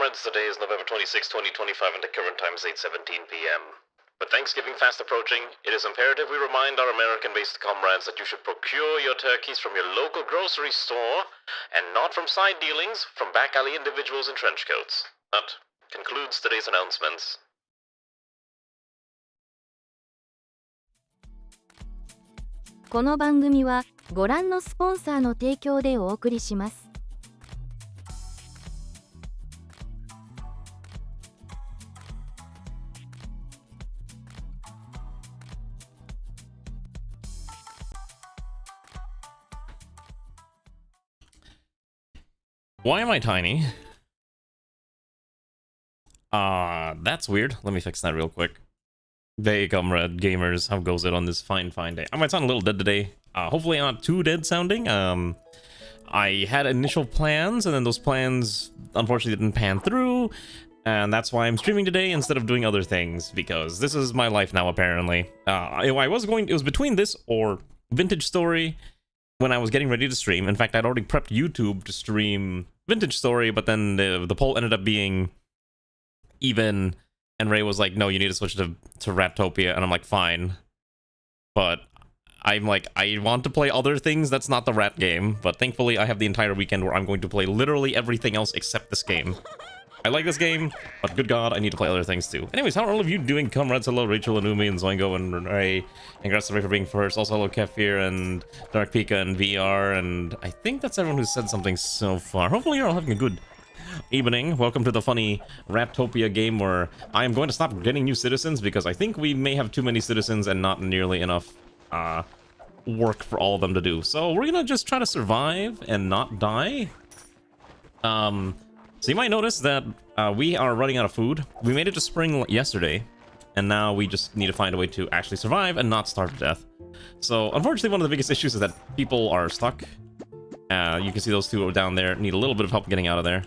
comrades, today is November 26, 2025, and the current time is 8:17 p.m. With Thanksgiving fast approaching, it is imperative we remind our American-based comrades that you should procure your turkeys from your local grocery store, and not from side dealings from back-alley individuals in trench coats. That concludes today's announcements. この番組はご覧のスポンサーの提供でお送りします。Why am I tiny? That's weird. Let me fix that real quick. Hey, comrade gamers, how goes it on this fine day? I might sound a little dead today. Hopefully not too dead sounding. I had initial plans, and then those plans unfortunately didn't pan through, and that's why I'm streaming today instead of doing other things, because this is my life now, apparently. It was between this or Vintage Story when I was getting ready to stream. In fact, I'd already prepped YouTube to stream Vintage Story, but then the poll ended up being even, and Ray was like, no, you need to switch to Ratopia, and I'm like, fine. But I'm like, I want to play other things that's not the Rat game, but thankfully I have the entire weekend where I'm going to play literally everything else except this game. I like this game, but good god, I need to play other things too. Anyways, how are all of you doing, comrades? Hello, Rachel, and Umi, and Zoingo, and Ray. And congrats to Ray for being first. Also, hello, Kefir, and Dark Pika, and VR, and I think that's everyone who's said something so far. Hopefully you're all having a good evening. Welcome to the funny Ratopia game where I am going to stop getting new citizens because I think we may have too many citizens and not nearly enough work for all of them to do. So we're gonna just try to survive and not die. So you might notice that we are running out of food. We made it to spring yesterday, and now we just need to find a way to actually survive and not starve to death. So unfortunately, one of the biggest issues is that people are stuck. You can see those two down there need a little bit of help getting out of there.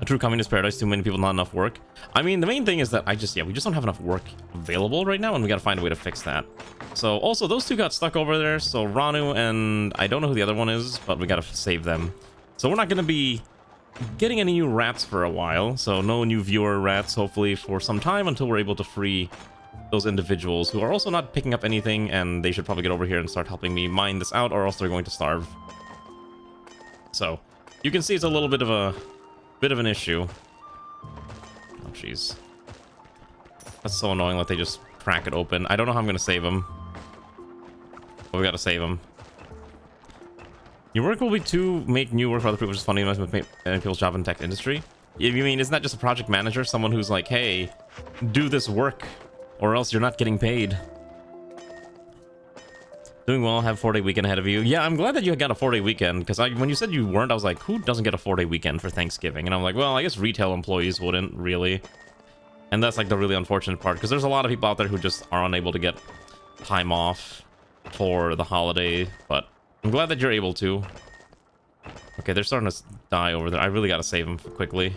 A true communist paradise, too many people, not enough work. I mean, the main thing is that we just don't have enough work available right now, and we gotta find a way to fix that. So, also, those two got stuck over there, so Ranu and I don't know who the other one is, but we gotta save them. So we're not gonna be getting any new rats for a while, so no new viewer rats, hopefully, for some time until we're able to free those individuals who are also not picking up anything, and they should probably get over here and start helping me mine this out, or else they're going to starve. So, you can see it's a little bit of an issue. Oh, jeez. That's so annoying that they just crack it open. I don't know how I'm going to save them. But we got to save them. Your work will be to make new work for other people, which is funny enough with people's job in tech industry. You mean, isn't that just a project manager? Someone who's like, hey, do this work, or else you're not getting paid. Doing well, have a 4-day weekend ahead of you. Yeah, I'm glad that you got a 4-day weekend, because when you said you weren't, I was like, who doesn't get a 4-day weekend for Thanksgiving? And I'm like, well, I guess retail employees wouldn't, really. And that's like the really unfortunate part, because there's a lot of people out there who just are unable to get time off for the holiday, but I'm glad that you're able to. Okay, they're starting to die over there. I really gotta save them quickly.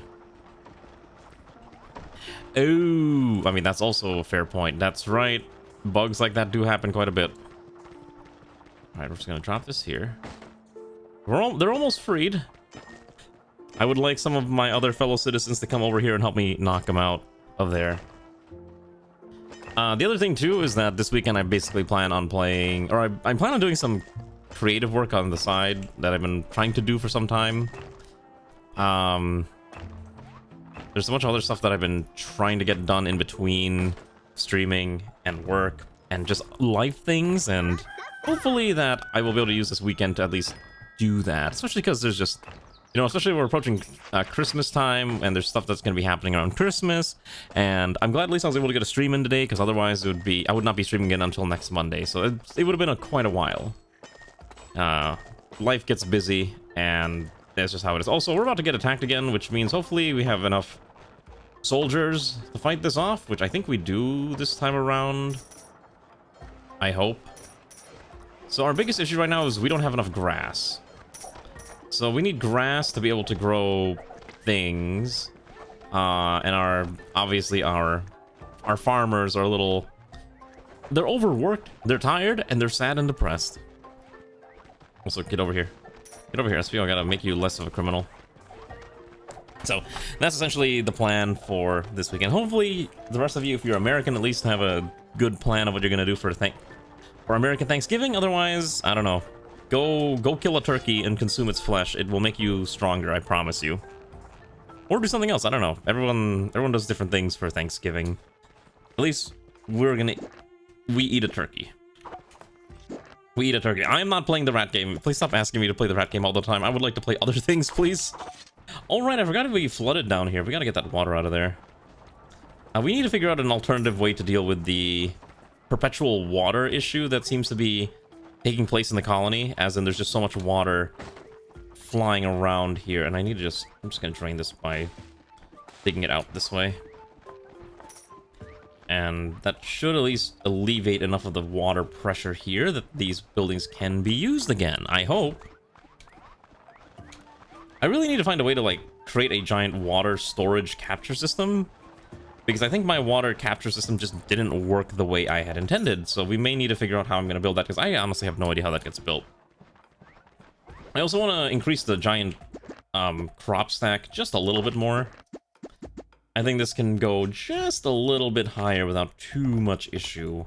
Oh, I mean, that's also a fair point. That's right. Bugs like that do happen quite a bit. Alright, we're just gonna drop this here. They're almost freed. I would like some of my other fellow citizens to come over here and help me knock them out of there. The other thing, too, is that this weekend I basically plan on playing... Or I plan on doing some creative work on the side that I've been trying to do for some time. There's a bunch of other stuff that I've been trying to get done in between streaming and work and just life things, and hopefully that I will be able to use this weekend to at least do that, especially because there's just, you know, especially we're approaching Christmas time, and there's stuff that's going to be happening around Christmas, and I'm glad at least I was able to get a stream in today, because otherwise I would not be streaming again until next Monday, so it would have been quite a while. Life gets busy, and that's just how it is. Also, we're about to get attacked again, which means hopefully we have enough soldiers to fight this off, which I think we do this time around. I hope. So our biggest issue right now is we don't have enough grass. So we need grass to be able to grow things. And obviously our farmers are a little... They're overworked, they're tired, and they're sad and depressed. Also, get over here. Get over here, SPO. I gotta make you less of a criminal. So that's essentially the plan for this weekend. Hopefully, the rest of you, if you're American, at least have a good plan of what you're gonna do for American Thanksgiving. Otherwise, I don't know. Go kill a turkey and consume its flesh. It will make you stronger, I promise you. Or do something else. I don't know. Everyone does different things for Thanksgiving. At least we eat a turkey. We eat a turkey. I am not playing the rat game. Please stop asking me to play the rat game all the time. I would like to play other things, please. All right, I forgot to be flooded down here. We gotta get that water out of there. We need to figure out an alternative way to deal with the perpetual water issue that seems to be taking place in the colony, as in there's just so much water flying around here, and I'm just gonna drain this by digging it out this way. And that should at least alleviate enough of the water pressure here that these buildings can be used again, I hope. I really need to find a way to, like, create a giant water storage capture system, because I think my water capture system just didn't work the way I had intended, so we may need to figure out how I'm going to build that, because I honestly have no idea how that gets built. I also want to increase the giant crop stack just a little bit more. I think this can go just a little bit higher without too much issue.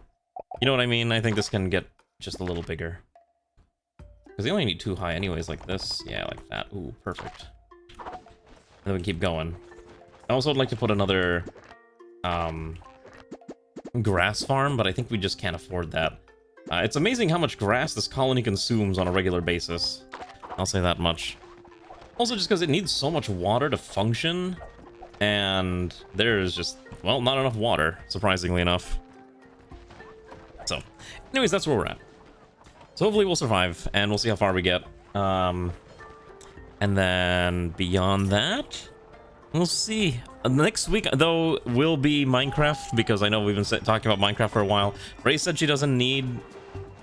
You know what I mean? I think this can get just a little bigger. Because they only need 2 high anyways, like this. Yeah, like that. Ooh, perfect. And then we keep going. I also would like to put another grass farm, but I think we just can't afford that. It's amazing how much grass this colony consumes on a regular basis. I'll say that much. Also, just because it needs so much water to function, and there's just, well, not enough water, surprisingly enough. So, anyways, that's where we're at. So hopefully we'll survive, and we'll see how far we get. And then beyond that, we'll see. Next week, though, will be Minecraft, because I know we've been talking about Minecraft for a while. Ray said she doesn't need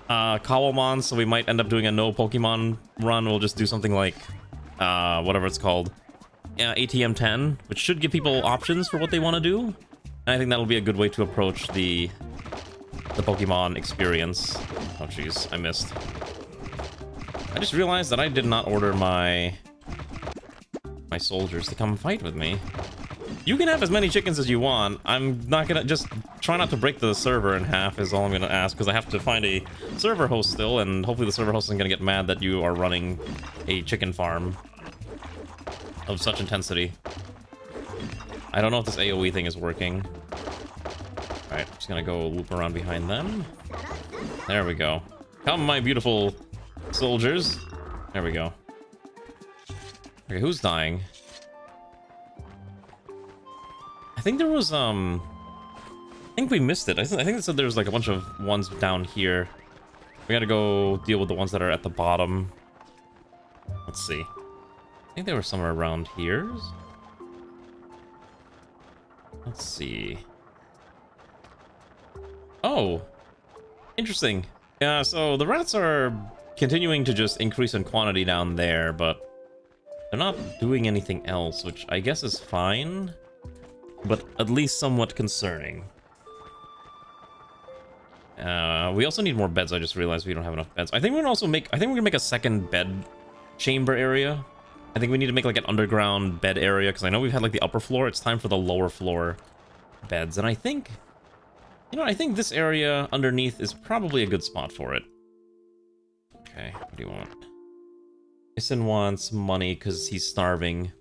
Kawamon, so we might end up doing a no Pokemon run. We'll just do something like, whatever it's called, ATM 10, which should give people options for what they want to do. And I think that'll be a good way to approach the Pokemon experience. Oh jeez, I missed. I just realized that I did not order my soldiers to come fight with me. You can have as many chickens as you want. I'm not gonna, just try not to break the server in half is all I'm gonna ask, because I have to find a server host still, and hopefully the server host isn't gonna get mad that you are running a chicken farm of such intensity. I don't know if this AoE thing is working. Alright, just gonna go loop around behind them. There we go. Come, my beautiful soldiers. There we go. Okay, who's dying? I think there was, I think we missed it. I think it said there was like a bunch of ones down here. We gotta go deal with the ones that are at the bottom. Let's see. I think they were somewhere around here. Let's see. Oh, interesting. Yeah, so the rats are continuing to just increase in quantity down there, but they're not doing anything else, which I guess is fine, but at least somewhat concerning. We also need more beds. I just realized we don't have enough beds. I think we're gonna also make, I think we're gonna make a second bed chamber area. I think we need to make like an underground bed area, because I know we've had like the upper floor. It's time for the lower floor beds, and I think, you know, I think this area underneath is probably a good spot for it. Okay, what do you want? Jason wants money because he's starving.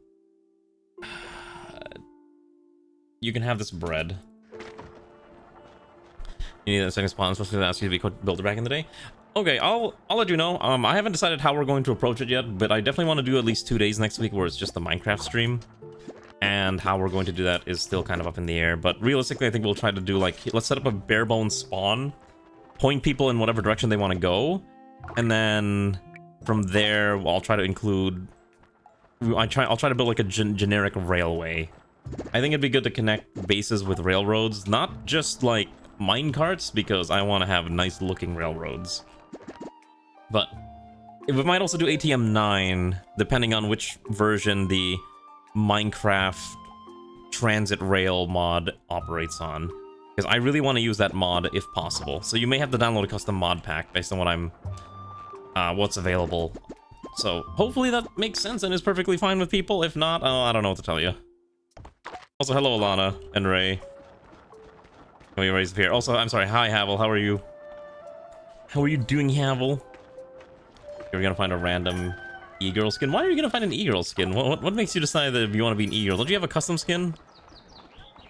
You can have this bread. You need a second spawn. I'm supposed to ask you to be builder back in the day. Okay, I'll let you know. I haven't decided how we're going to approach it yet, but I definitely want to do at least 2 days next week where it's just the Minecraft stream. And how we're going to do that is still kind of up in the air. But realistically, I think we'll try to do like, let's set up a bare bones spawn, point people in whatever direction they want to go, and then from there, I'll try to include. I'll try to build like a generic railway. I think it'd be good to connect bases with railroads, not just like minecarts, because I want to have nice looking railroads. But we might also do ATM 9, depending on which version the Minecraft transit rail mod operates on, because I really want to use that mod if possible. So you may have to download a custom mod pack based on what I'm what's available So hopefully that makes sense and is perfectly fine with people. If not, oh, I don't know what to tell you. Also, hello, Alana and Ray. Let me raise here. Also, I'm sorry. Hi, Havel. How are you? How are you doing, Havel? You're gonna find a random e-girl skin. Why are you gonna find an e-girl skin? What makes you decide that you want to be an e-girl? Don't you have a custom skin?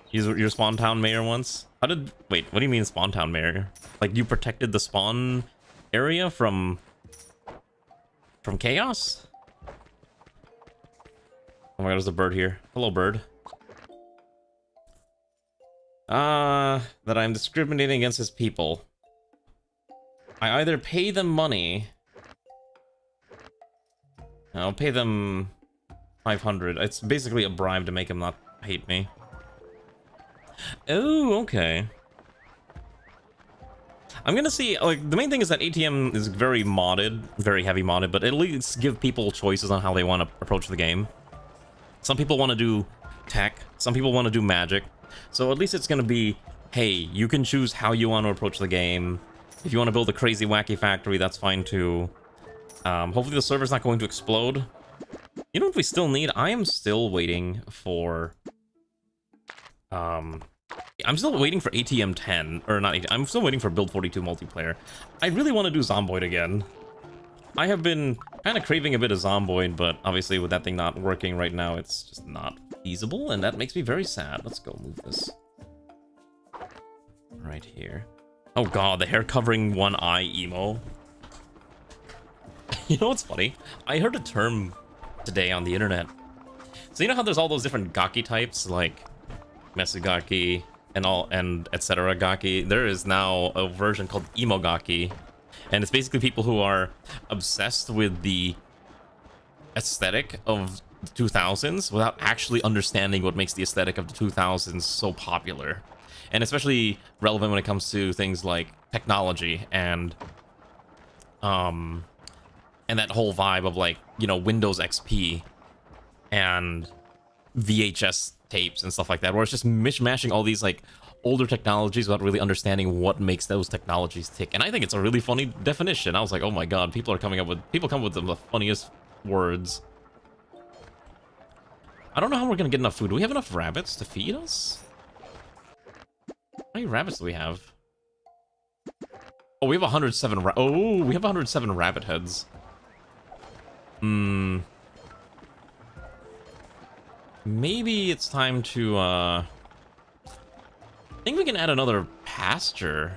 You're Spawn Town Mayor once? Wait, what do you mean Spawn Town Mayor? Like, you protected the spawn area from chaos? Oh my god, there's a bird here. Hello, bird. That I'm discriminating against his people. I either pay them money... I'll pay them 500. It's basically a bribe to make him not hate me. Oh, okay. I'm gonna see, like, the main thing is that ATM is very modded, very heavy modded, but at least give people choices on how they want to approach the game. Some people want to do tech, some people want to do magic, so at least it's gonna be, hey, you can choose how you want to approach the game. If you want to build a crazy wacky factory, that's fine too. Hopefully the server's not going to explode. You know what we still need? I am still waiting for... I'm still waiting for ATM 10, or not ATM, I'm still waiting for Build 42 multiplayer. I really want to do Zomboid again. I have been kind of craving a bit of Zomboid, but obviously with that thing not working right now, it's just not feasible, and that makes me very sad. Let's go move this. Right here. Oh god, the hair covering one eye emo. You know what's funny? I heard a term today on the internet. So you know how there's all those different gaki types, like Mesugaki and etc. gaki? There is now a version called emo gaki, and it's basically people who are obsessed with the aesthetic of the 2000s without actually understanding what makes the aesthetic of the 2000s so popular, and especially relevant when it comes to things like technology and that whole vibe of, like, you know, Windows XP and VHS tapes and stuff like that, where it's just mishmashing all these, like, older technologies without really understanding what makes those technologies tick. And I think it's a really funny definition. I was like, oh my god, people come up with the funniest words. I don't know how we're gonna get enough food. Do we have enough rabbits to feed us? How many rabbits do we have? Oh, we have 107 we have 107 rabbit heads. Maybe it's time to, I think we can add another pasture.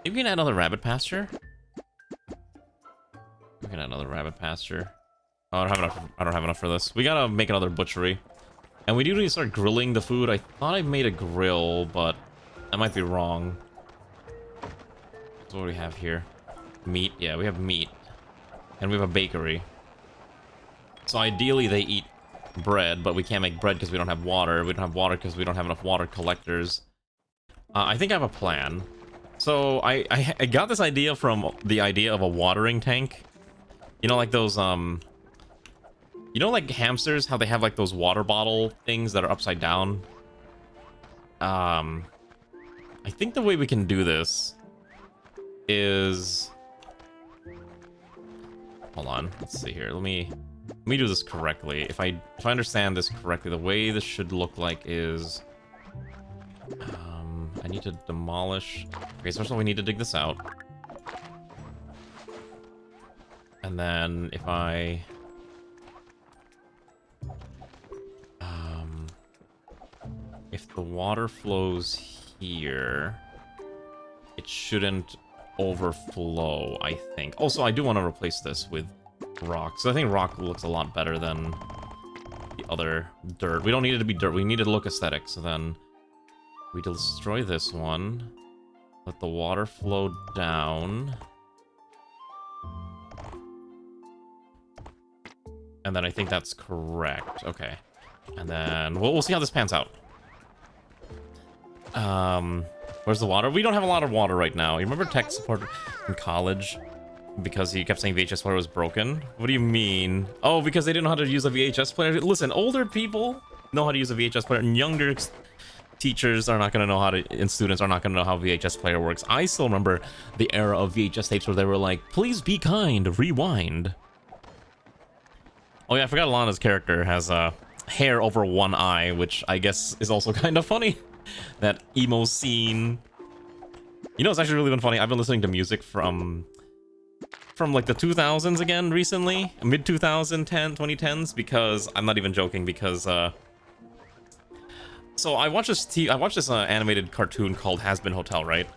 Maybe we can add another rabbit pasture? We can add another rabbit pasture. Oh, I don't have enough for this. We gotta make another butchery. And we do need to start grilling the food. I thought I made a grill, but I might be wrong. So what do we have here? Meat? Yeah, we have meat. And we have a bakery. So ideally they eat bread, but we can't make bread because we don't have water. We don't have water because we don't have enough water collectors. I think I have a plan. So I got this idea from the idea of a watering tank. You know, like those, you know, like hamsters, how they have like those water bottle things that are upside down? I think the way we can do this is... Hold on, let's see here. Let me do this correctly. If I understand this correctly, the way this should look like is... I need to demolish... Okay, so first of all, we need to dig this out. And then if I... if the water flows here, it shouldn't overflow, I think. Also, I do want to replace this with rock. So I think rock looks a lot better than the other dirt. We don't need it to be dirt. We need it to look aesthetic. So then we destroy this one. Let the water flow down. And then I think that's correct. Okay. And then we'll see how this pans out. Where's the water? We don't have a lot of water right now. You remember tech support in college? Because he kept saying VHS player was broken? What do you mean? Oh, because they didn't know how to use a VHS player? Listen, older people know how to use a VHS player, and younger teachers are not going to know how to, and students are not going to know how VHS player works. I still remember the era of VHS tapes where they were like, please be kind, rewind. Oh yeah, I forgot Alana's character has hair over one eye, which I guess is also kind of funny. That emo scene. You know, it's actually really been funny. I've been listening to music from like the 2000s again recently, mid 2010s, because I'm not even joking, because so I watched this animated cartoon called Has Been Hotel, right?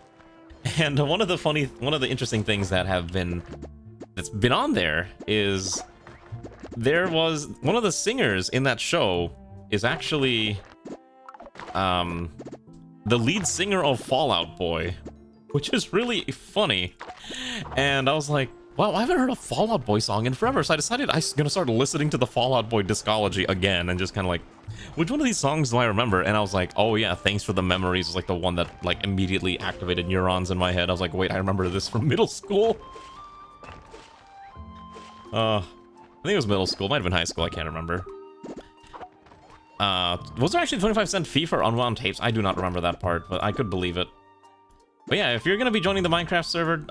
And one of the interesting things that's been on there is there was one of the singers in that show is actually the lead singer of Fall Out Boy, which is really funny. And I was like, wow, I haven't heard a Fall Out Boy song in forever, so I decided I was gonna start listening to the Fall Out Boy discography again and just kind of like, which one of these songs do I remember? And I was like, oh yeah, Thanks for the Memories was like the one that like immediately activated neurons in my head. I was like, wait, I remember this from middle school. I think it was middle school, might have been high school, I can't remember. Was there actually a 25-cent fee for unwound tapes? I do not remember that part, but I could believe it. But yeah, if you're gonna be joining the Minecraft server,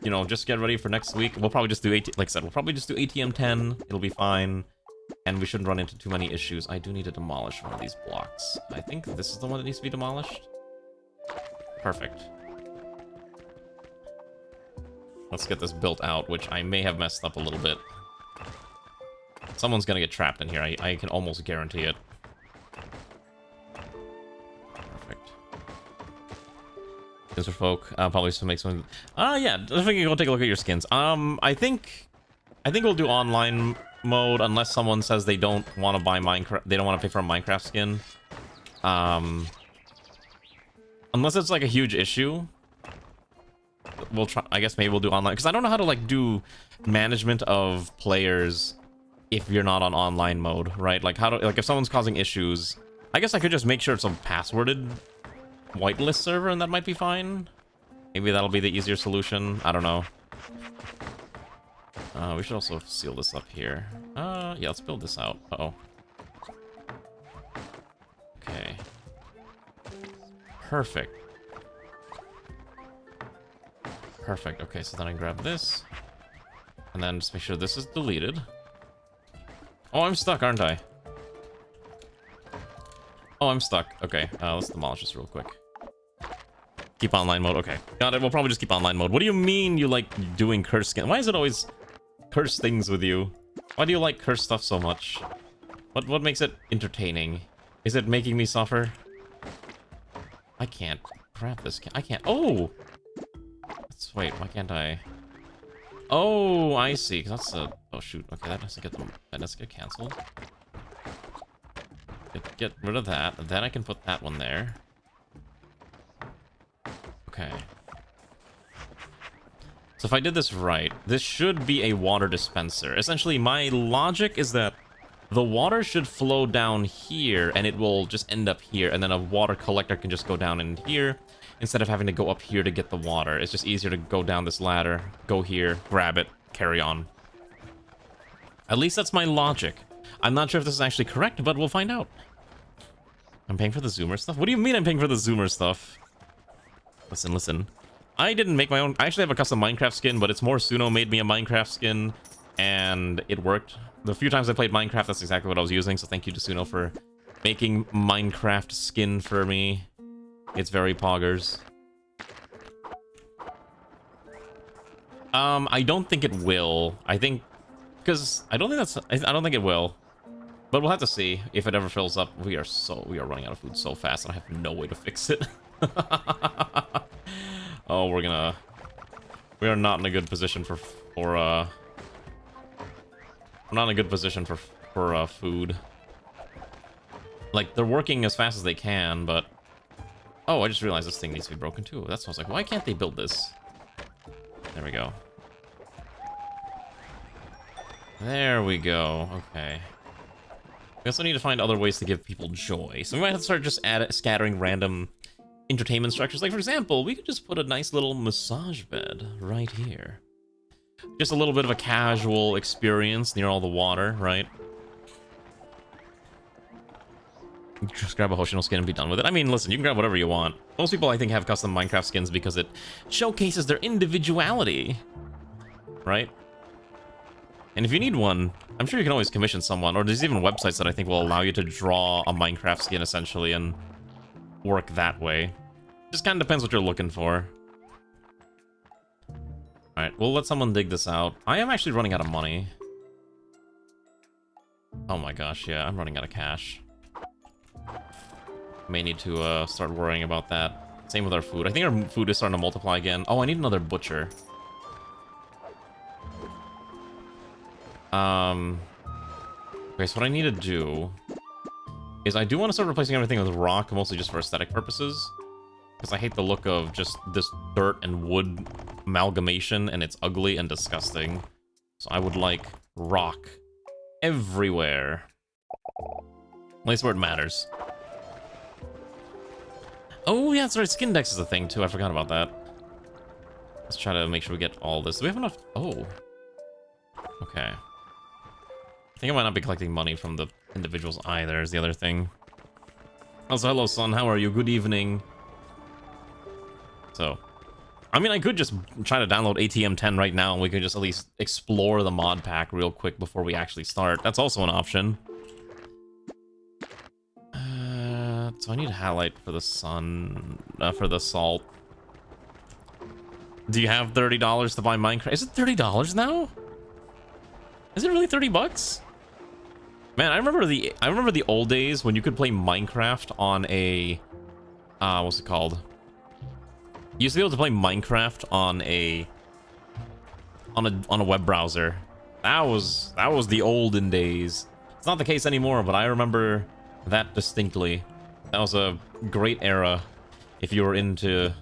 you know, just get ready for next week. We'll probably just do like I said, we'll probably just do ATM 10. It'll be fine, and we shouldn't run into too many issues. I do need to demolish one of these blocks. I think this is the one that needs to be demolished. Perfect. Let's get this built out, which I may have messed up a little bit. Someone's gonna get trapped in here. I can almost guarantee it. Perfect. These are folk. Probably to make some. Yeah. I think you go take a look at your skins. I think we'll do online mode unless someone says they don't want to buy Minecraft. They don't want to pay for a Minecraft skin. Unless it's like a huge issue. We'll try. I guess maybe we'll do online because I don't know how to like do management of players if you're not on online mode, right? Like how to like if someone's causing issues, I guess I could just make sure it's a passworded whitelist server and that might be fine. Maybe that'll be the easier solution. I don't know. We should also seal this up here. Yeah, let's build this out. Uh-oh. Okay. Perfect. Perfect. Okay, so then I grab this. And then just make sure this is deleted. Oh, I'm stuck, aren't I? Oh, I'm stuck. Okay, let's demolish this real quick. Keep online mode. Okay, got it. We'll probably just keep online mode. What do you mean you like doing curse skin? Why is it always curse things with you? Why do you like curse stuff so much? What makes it entertaining? Is it making me suffer? I can't grab this. I can't. Oh! Wait, why can't I? Oh, I see. Cause that's a. Oh shoot. Okay, that has to get canceled. Get rid of that. And then I can put that one there. Okay. So if I did this right, this should be a water dispenser. Essentially, my logic is that the water should flow down here, and it will just end up here, and then a water collector can just go down in here. Instead of having to go up here to get the water. It's just easier to go down this ladder, go here, grab it, carry on. At least that's my logic. I'm not sure if this is actually correct, but we'll find out. I'm paying for the zoomer stuff? What do you mean I'm paying for the zoomer stuff? Listen, listen. I didn't make my own. I actually have a custom Minecraft skin, but it's more Suno made me a Minecraft skin, and it worked. The few times I played Minecraft, that's exactly what I was using, so thank you to Suno for making Minecraft skin for me. It's very poggers. I don't think it will. I think because I don't think it will. But we'll have to see if it ever fills up. We are running out of food so fast and I have no way to fix it. Oh, we are not in a good position for we're not in a good position for food. Like they're working as fast as they can, but oh, I just realized this thing needs to be broken too. That's why I was like, why can't they build this? There we go. There we go. Okay. We also need to find other ways to give people joy. So we might have to start just scattering random entertainment structures. Like, for example, we could just put a nice little massage bed right here. Just a little bit of a casual experience near all the water, right? Just grab a Hoshino skin and be done with it. I mean, listen, you can grab whatever you want. Most people, I think, have custom Minecraft skins because it showcases their individuality. Right? And if you need one, I'm sure you can always commission someone, or there's even websites that I think will allow you to draw a Minecraft skin, essentially, and work that way. Just kind of depends what you're looking for. Alright, we'll let someone dig this out. I am actually running out of money. Oh my gosh, yeah, I'm running out of cash. May need to start worrying about that. Same with our food. I think our food is starting to multiply again. Oh, I need another butcher. Okay, so what I need to do is I do want to start replacing everything with rock, mostly just for aesthetic purposes. Because I hate the look of just this dirt and wood amalgamation, and it's ugly and disgusting. So I would like rock everywhere. At least where it matters. Oh, yeah, that's right. Skin Dex is a thing, too. I forgot about that. Let's try to make sure we get all this. Do we have enough? Oh. Okay. I think I might not be collecting money from the individuals either, is the other thing. Also, hello, son. How are you? Good evening. So, I mean, I could just try to download ATM 10 right now, and we could just at least explore the mod pack real quick before we actually start. That's also an option. So I need a halite for the sun, for the salt. Do you have $30 to buy Minecraft? Is it $30 now? Is it really 30 bucks? Man, I remember the old days when you could play Minecraft on a what's it called? You used to be able to play Minecraft on a web browser. That was the olden days. It's not the case anymore, but I remember that distinctly. That was a great era if you were into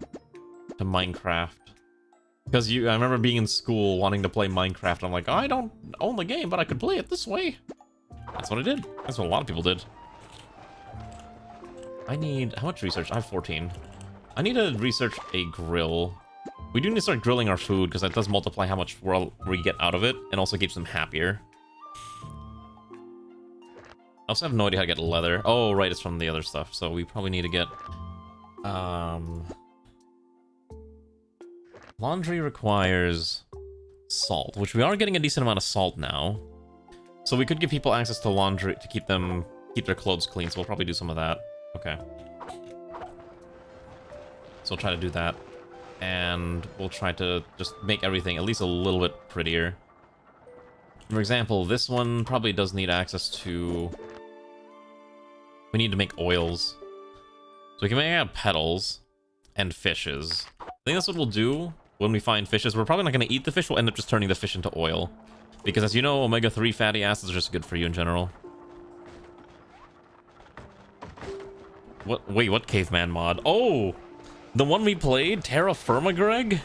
Minecraft. Because I remember being in school wanting to play Minecraft. I'm like, oh, I don't own the game, but I could play it this way. That's what I did. That's what a lot of people did. I need... How much research? I have 14. I need to research a grill. We do need to start grilling our food, because that does multiply how much we get out of it, and also keeps them happier. I also have no idea how to get leather. Oh, right, it's from the other stuff, so we probably need to get... Laundry requires salt, which we are getting a decent amount of salt now. So we could give people access to laundry to keep their clothes clean, so we'll probably do some of that. Okay. So we'll try to do that. And we'll try to just make everything at least a little bit prettier. For example, this one probably does need access to... We need to make oils. So we can make out petals and fishes. I think that's what we'll do when we find fishes. We're probably not going to eat the fish. We'll end up just turning the fish into oil. Because as you know, omega-3 fatty acids are just good for you in general. What? Wait, what caveman mod? Oh! The one we played? Terra Firma, Greg?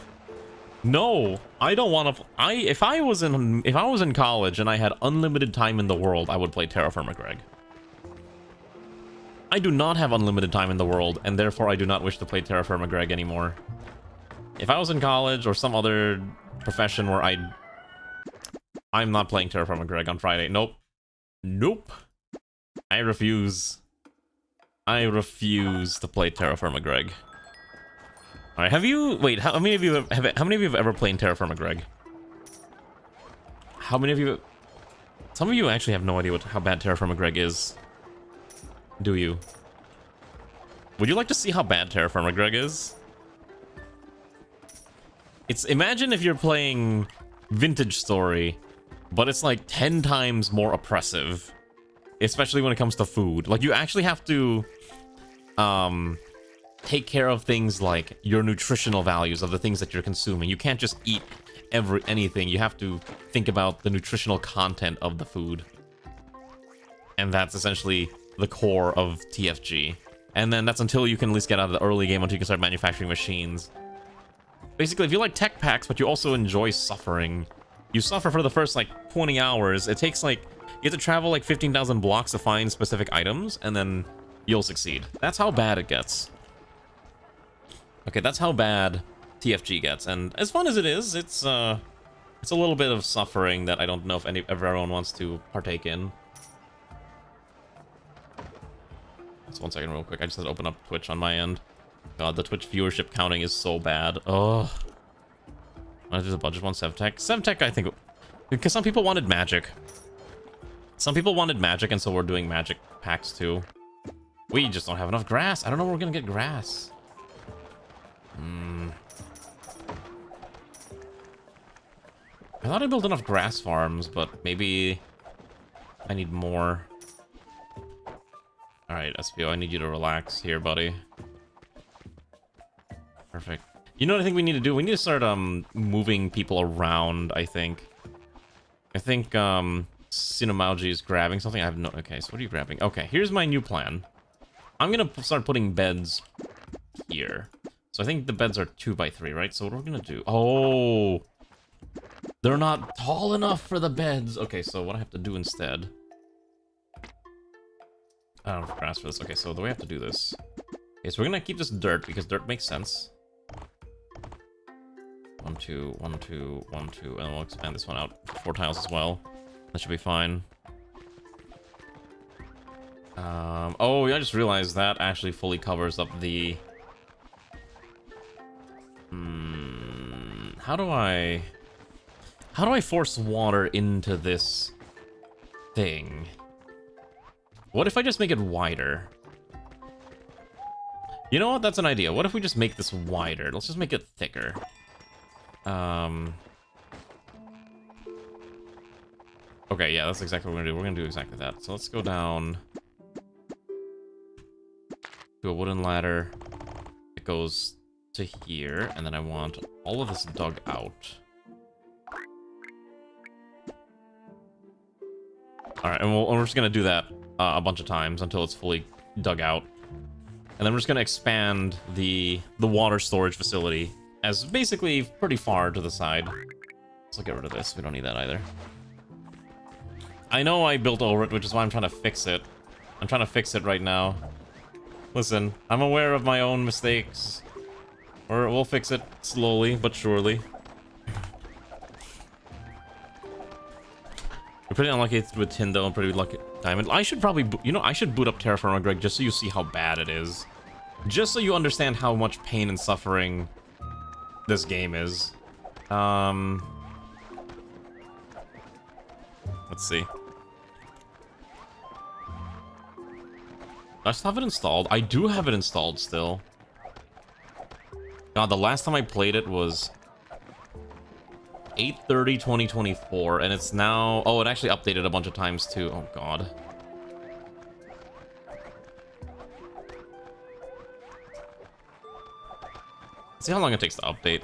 No, I don't want to... If I was in college and I had unlimited time in the world, I would play Terra Firma, Greg. I do not have unlimited time in the world, and therefore I do not wish to play Terra Firma, Greg anymore. If I was in college or some other profession where I'm not playing Terra Firma, Greg on Friday. Nope. Nope. I refuse. I refuse to play Terra Firma, Greg. Alright, have you... Wait, how many of you have ever played Terra Firma, Greg? How many of you... Some of you actually have no idea how bad Terra Firma, Greg is. Do you? Would you like to see how bad Terra Firma, Greg is? Imagine if you're playing Vintage Story, but it's like 10 times more oppressive. Especially when it comes to food. Like, you actually have to take care of things like your nutritional values of the things that you're consuming. You can't just eat anything. You have to think about the nutritional content of the food. And that's essentially the core of TFG. And then that's until you can at least get out of the early game, until you can start manufacturing machines. Basically, if you like tech packs, but you also enjoy suffering, you suffer for the first, like, 20 hours. It takes, like, you have to travel, like, 15,000 blocks to find specific items, and then you'll succeed. That's how bad it gets. Okay, that's how bad TFG gets. And as fun as it is, it's a little bit of suffering that I don't know if everyone wants to partake in. Just 1 second real quick. I just had to open up Twitch on my end. God, the Twitch viewership counting is so bad. Oh. There's a budget one, Sevtech. Sevtech, I think... Because some people wanted magic. Some people wanted magic, and so we're doing magic packs too. We just don't have enough grass. I don't know where we're gonna get grass. I thought I built enough grass farms, but maybe I need more. Alright, SPO, I need you to relax here, buddy. Perfect. You know what I think we need to do? We need to start moving people around, I think. I think Sinomauji is grabbing something. I have no... Okay, so what are you grabbing? Okay, here's my new plan. I'm gonna start putting beds here. So I think the beds are 2x3, right? So what we're gonna do... Oh! They're not tall enough for the beds. Okay, so what I have to do instead... I don't have grass for this. Okay, so the way I have to do this... Okay, so we're gonna keep this dirt, because dirt makes sense. 1, 2, 1, 2, 1, 2, and then we'll expand this one out 4 tiles as well. That should be fine. Oh, yeah, I just realized that actually fully covers up the... How do I force water into this thing? What if I just make it wider? You know what? That's an idea. What if we just make this wider? Let's just make it thicker. Okay, yeah, that's exactly what we're gonna do. We're gonna do exactly that. So let's go down to a wooden ladder. It goes to here, and then I want all of this dug out. Alright, and we're just gonna do that a bunch of times until it's fully dug out. And then we're just gonna expand the water storage facility as basically pretty far to the side. So get rid of this. We don't need that either. I know I built over it, which is why I'm trying to fix it. I'm trying to fix it right now. Listen, I'm aware of my own mistakes. We'll fix it slowly but surely. We're pretty unlucky with tin though, and pretty lucky diamond. I should probably, you know, I should boot up Terraformer, Greg, just so you see how bad it is. Just so you understand how much pain and suffering this game is. Let's see. I still have it installed. I do have it installed still. God, the last time I played it was 8/30/2024, and it's now... Oh, it actually updated a bunch of times too. Oh, God. Let's see how long it takes to update.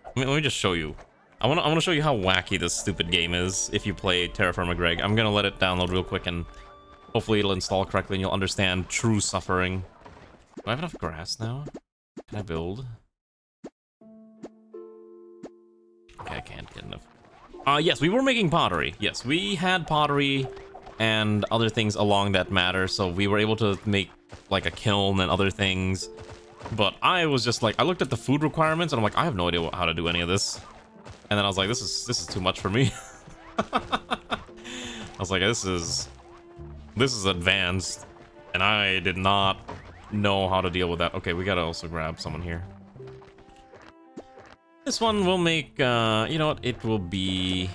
I mean, let me just show you. I want to show you how wacky this stupid game is if you play Terraformer Greg. I'm gonna let it download real quick, and hopefully it'll install correctly and you'll understand true suffering. Do I have enough grass now? Can I build? Okay, I can't get enough. Yes, we were making pottery. Yes, we had pottery and other things along that matter, so we were able to make like a kiln and other things. But I was just like, I looked at the food requirements and I'm like, I have no idea how to do any of this. And then I was like, this is too much for me. I was like, this is advanced, and I did not know how to deal with that. Okay, we gotta also grab someone here. This one will make, you know what? It will be...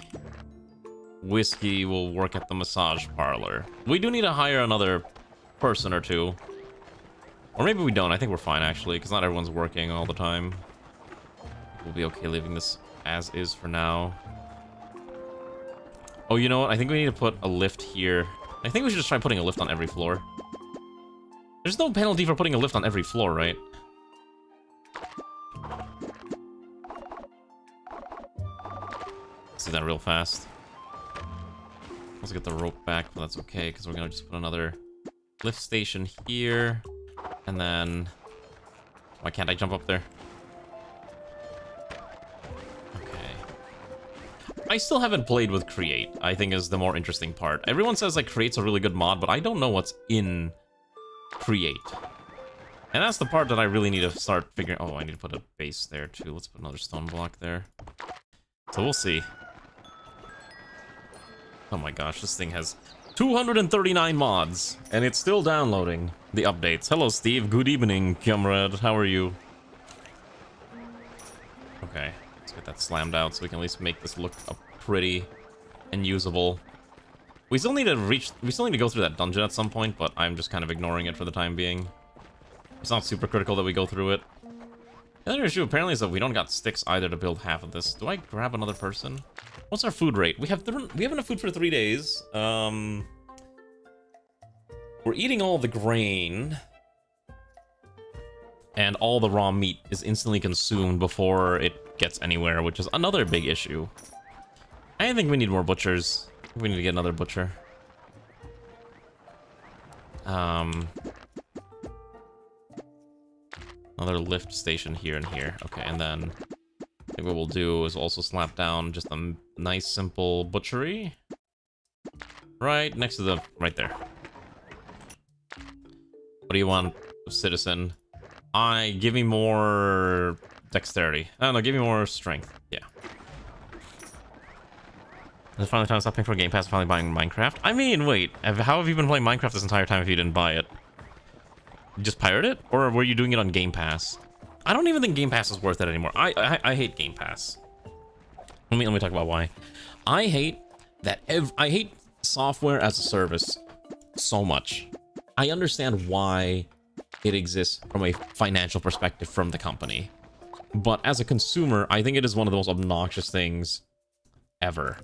Whiskey will work at the massage parlor. We do need to hire another person or two. Or maybe we don't. I think we're fine, actually, because not everyone's working all the time. We'll be okay leaving this as is for now. Oh, you know what? I think we need to put a lift here. I think we should just try putting a lift on every floor. There's no penalty for putting a lift on every floor, right? Let's do that real fast. Let's get the rope back, but that's okay, because we're gonna just put another lift station here. And then... Why can't I jump up there? I still haven't played with Create, I think is the more interesting part. Everyone says like Create's a really good mod, but I don't know what's in Create. And that's the part that I really need to start figuring... Oh, I need to put a base there too. Let's put another stone block there. So we'll see. Oh my gosh, this thing has 239 mods, and it's still downloading the updates. Hello, Steve. Good evening, comrade. How are you? Okay. Get that slammed out so we can at least make this look pretty. and usable. We still need to go through that dungeon at some point, but I'm just kind of ignoring it for the time being. It's not super critical that we go through it. The other issue apparently is that we don't got sticks either to build half of this. Do I grab another person? What's our food rate? We have enough food for 3 days. We're eating all the grain. And all the raw meat is instantly consumed before it gets anywhere, which is another big issue. I think we need more butchers. We need to get another butcher. Another lift station here and here. Okay, and then I think what we'll do is also slap down just a nice simple butchery. Right next to the... right there. What do you want, citizen? Give me more dexterity. Oh no, give me more strength. Yeah. It's finally time to stop paying for Game Pass and finally buying Minecraft. I mean, wait, how have you been playing Minecraft this entire time if you didn't buy it? You just pirate it? Or were you doing it on Game Pass? I don't even think Game Pass is worth it anymore. I hate Game Pass. Let me talk about why. I hate that I hate software as a service so much. I understand why it exists from a financial perspective from the company. But as a consumer, I think it is one of the most obnoxious things ever.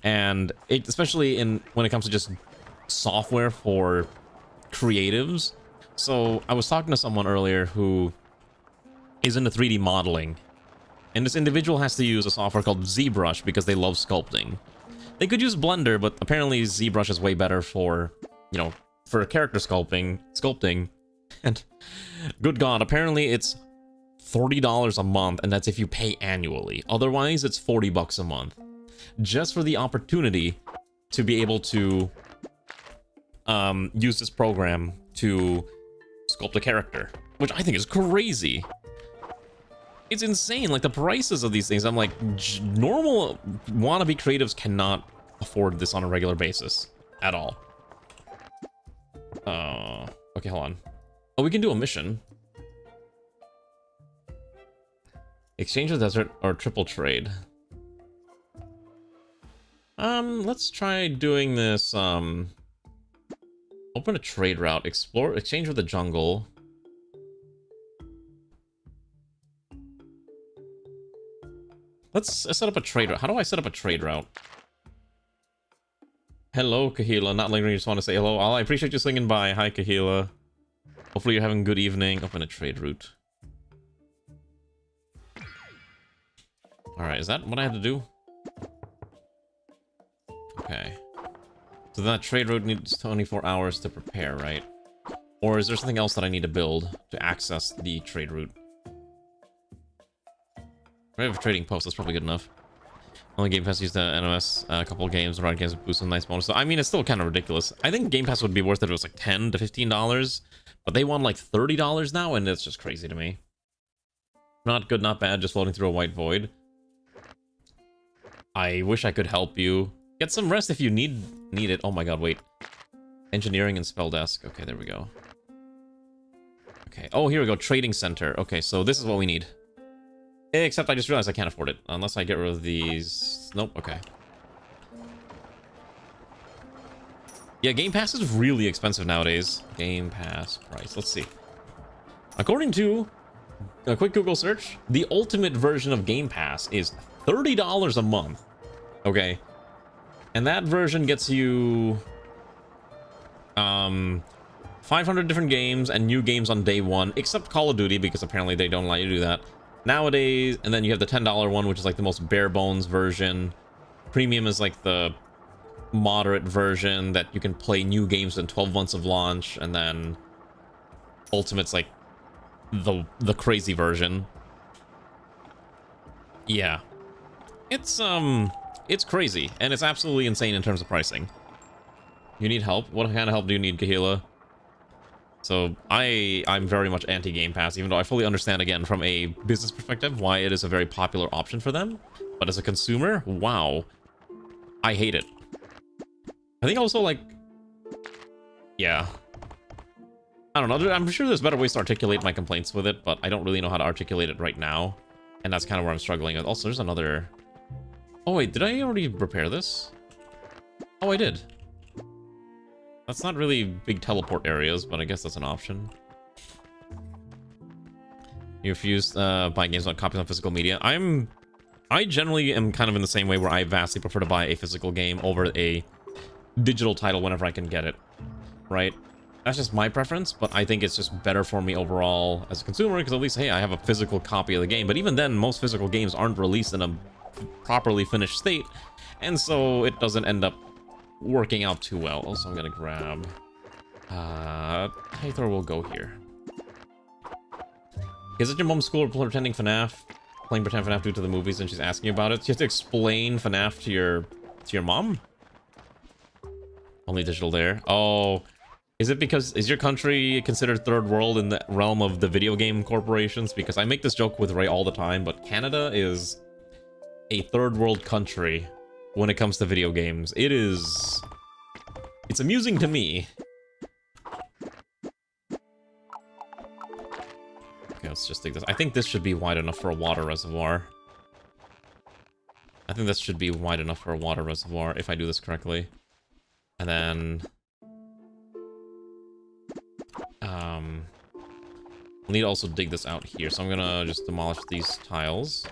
And especially when it comes to just software for creatives. So I was talking to someone earlier who is into 3D modeling. And this individual has to use a software called ZBrush because they love sculpting. They could use Blender, but apparently ZBrush is way better for, you know, for character sculpting. And good God, apparently it's $40 a month, and that's if you pay annually. Otherwise, it's $40 a month. Just for the opportunity to be able to use this program to sculpt a character, which I think is crazy. It's insane, like the prices of these things. I'm like, normal wannabe creatives cannot afford this on a regular basis at all. Okay, hold on. Oh, we can do a mission. Exchange the desert or triple trade. Let's try doing this, open a trade route, exchange with the jungle. Let's set up a trade route. How do I set up a trade route? Hello, Kahila. Not lingering, just want to say hello. I appreciate you swinging by. Hi, Kahila. Hopefully you're having a good evening. Open a trade route. Alright, is that what I had to do? Okay. So that trade route needs 24 hours to prepare, right? Or is there something else that I need to build to access the trade route? I have a trading post, that's probably good enough. Only Game Pass used the NOS, a couple of games, run games with boost some nice bonus. So, I mean, it's still kind of ridiculous. I think Game Pass would be worth it if it was like $10 to $15, but they want like $30 now, and it's just crazy to me. Not good, not bad, just floating through a white void. I wish I could help you. Get some rest if you need it. Oh my god, wait. Engineering and spell desk. Okay, there we go. Okay, oh, here we go. Trading center. Okay, so this is what we need. Except I just realized I can't afford it. Unless I get rid of these... Nope, okay. Yeah, Game Pass is really expensive nowadays. Game Pass price. Let's see. According to a quick Google search, the ultimate version of Game Pass is $30 a month. Okay. And that version gets you 500 different games and new games on day one, except Call of Duty, because apparently they don't allow you to do that nowadays. And then you have the $10 one, which is like the most bare bones version. Premium is like the moderate version that you can play new games in 12 months of launch, and then Ultimate's like the crazy version. Yeah. It's crazy, and it's absolutely insane in terms of pricing. You need help? What kind of help do you need, Kahila? So, I'm very much anti-Game Pass, even though I fully understand, again, from a business perspective, why it is a very popular option for them. But as a consumer, wow. I hate it. I think also, like... Yeah. I don't know, I'm sure there's better ways to articulate my complaints with it, but I don't really know how to articulate it right now. And that's kind of where I'm struggling with. Also, there's another... Oh wait, did I already repair this? Oh, I did. That's not really big teleport areas, but I guess that's an option. You refuse buy games on copies on physical media. I generally am kind of in the same way where I vastly prefer to buy a physical game over a digital title whenever I can get it, right? That's just my preference, but I think it's just better for me overall as a consumer, because at least, hey, I have a physical copy of the game. But even then, most physical games aren't released in a properly finished state, and so it doesn't end up working out too well. Also, I'm gonna grab... Hathor will go here. Is it your mom's school pretending FNAF? Playing pretend FNAF due to the movies and she's asking you about it? So you have to explain FNAF to your mom? Only digital there. Oh, is it because, is your country considered third world in the realm of the video game corporations? Because I make this joke with Ray all the time, but Canada is a third world country when it comes to video games. It's amusing to me. Okay, let's just take this. I think this should be wide enough for a water reservoir. I think this should be wide enough for a water reservoir, if I do this correctly. And then... I'll need to also dig this out here, so I'm gonna just demolish these tiles.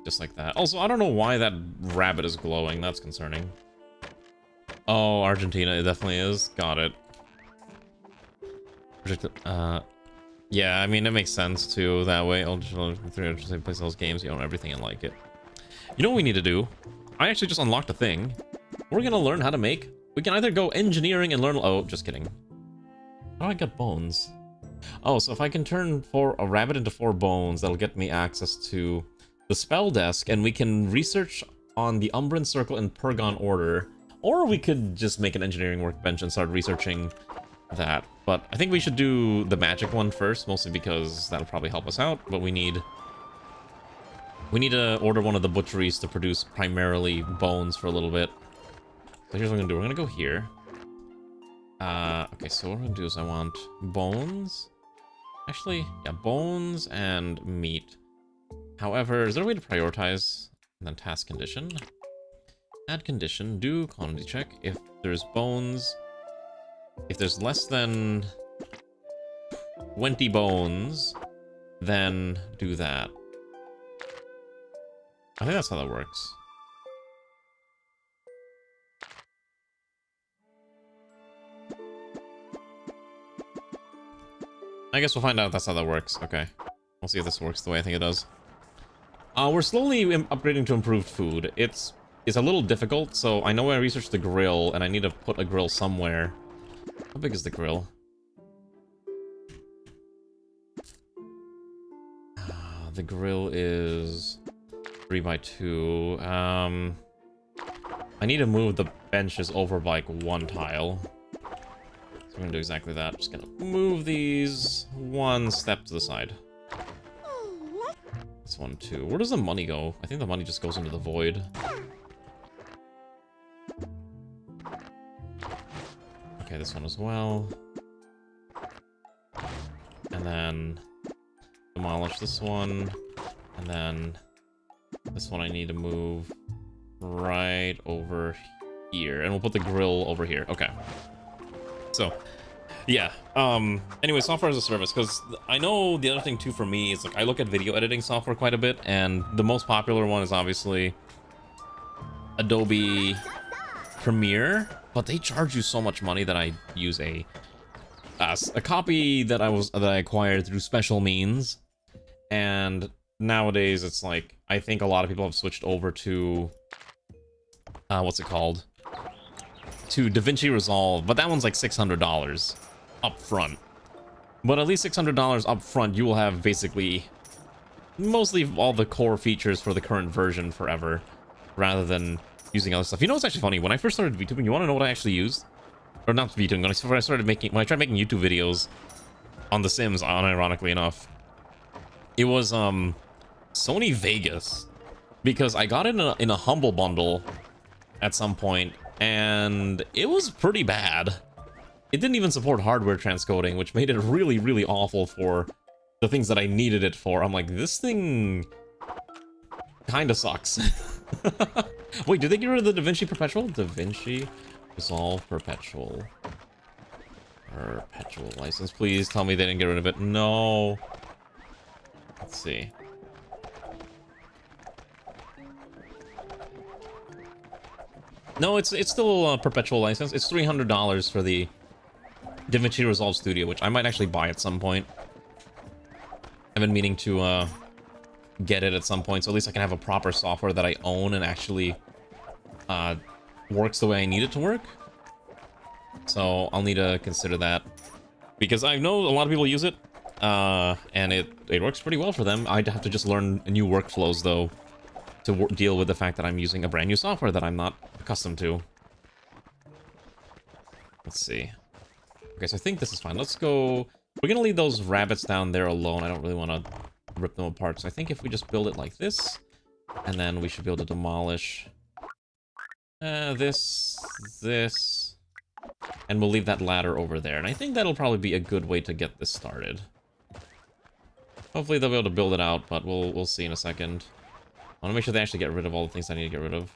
Just like that. Also, I don't know why that rabbit is glowing. That's concerning. Oh, Argentina, it definitely is. Got it. Yeah, I mean, it makes sense, too, that way. I'll just play those games, you own everything and like it. You know what we need to do? I actually just unlocked a thing. We're gonna learn how to make... We can either go engineering and learn... Oh, just kidding. Oh, I got bones. Oh, so if I can turn a rabbit into 4 bones, that'll get me access to the spell desk, and we can research on the Umbran Circle in Pergon Order. Or we could just make an engineering workbench and start researching that. But I think we should do the magic one first, mostly because that'll probably help us out. But we need to order one of the butcheries to produce primarily bones for a little bit. So here's what I'm gonna do. We're gonna go here. Okay, so what I'm gonna do is I want bones. Actually, yeah, bones and meat. However, is there a way to prioritize? And then task condition. Add condition, do quantity check. If there's bones... If there's less than 20 bones, then do that. I think that's how that works. I guess we'll find out if that's how that works. Okay. We'll see if this works the way I think it does. We're slowly upgrading to improved food. It's a little difficult, so I know I researched the grill, and I need to put a grill somewhere. How big is the grill? The grill is 3x2. I need to move the benches over by like 1 tile. So I'm gonna do exactly that. Just gonna move these 1 step to the side. This one too. Where does the money go? I think the money just goes into the void. Okay, this one as well. And then demolish this one. And then this one I need to move right over here. And we'll put the grill over here. Okay. So, yeah. Anyway, software as a service, because I know the other thing too for me is like I look at video editing software quite a bit, and the most popular one is obviously Adobe Premiere, but they charge you so much money that I use a copy that I acquired through special means, and nowadays it's like I think a lot of people have switched over to what's it called? To DaVinci Resolve, but that one's like $600 up front. But at least $600 up front, you will have basically mostly all the core features for the current version forever, rather than using other stuff. You know what's actually funny? When I first started VTubing, you want to know what I actually used? Or not VTubing, when I tried making YouTube videos on The Sims, unironically enough, it was Sony Vegas, because I got it in a Humble Bundle at some point, and it was pretty bad. It didn't even support hardware transcoding, which made it really, really awful for the things that I needed it for. I'm like, this thing kind of sucks. Wait, did they get rid of the Da Vinci Perpetual? Da Vinci Resolve Perpetual. Perpetual license. Please tell me they didn't get rid of it. No. Let's see. No, it's still a perpetual license. It's $300 for the Da Vinci Resolve Studio, which I might actually buy at some point. I've been meaning to get it at some point, so at least I can have a proper software that I own and actually works the way I need it to work. So I'll need to consider that, because I know a lot of people use it, and it works pretty well for them. I'd have to just learn new workflows though to deal with the fact that I'm using a brand new software that I'm not accustomed to. Let's see. Okay, so I think this is fine. Let's go. We're gonna leave those rabbits down there alone. I don't really want to rip them apart. So I think if we just build it like this, and then we should be able to demolish this, and we'll leave that ladder over there. And I think that'll probably be a good way to get this started. Hopefully they'll be able to build it out, but we'll see in a second. I want to make sure they actually get rid of all the things I need to get rid of.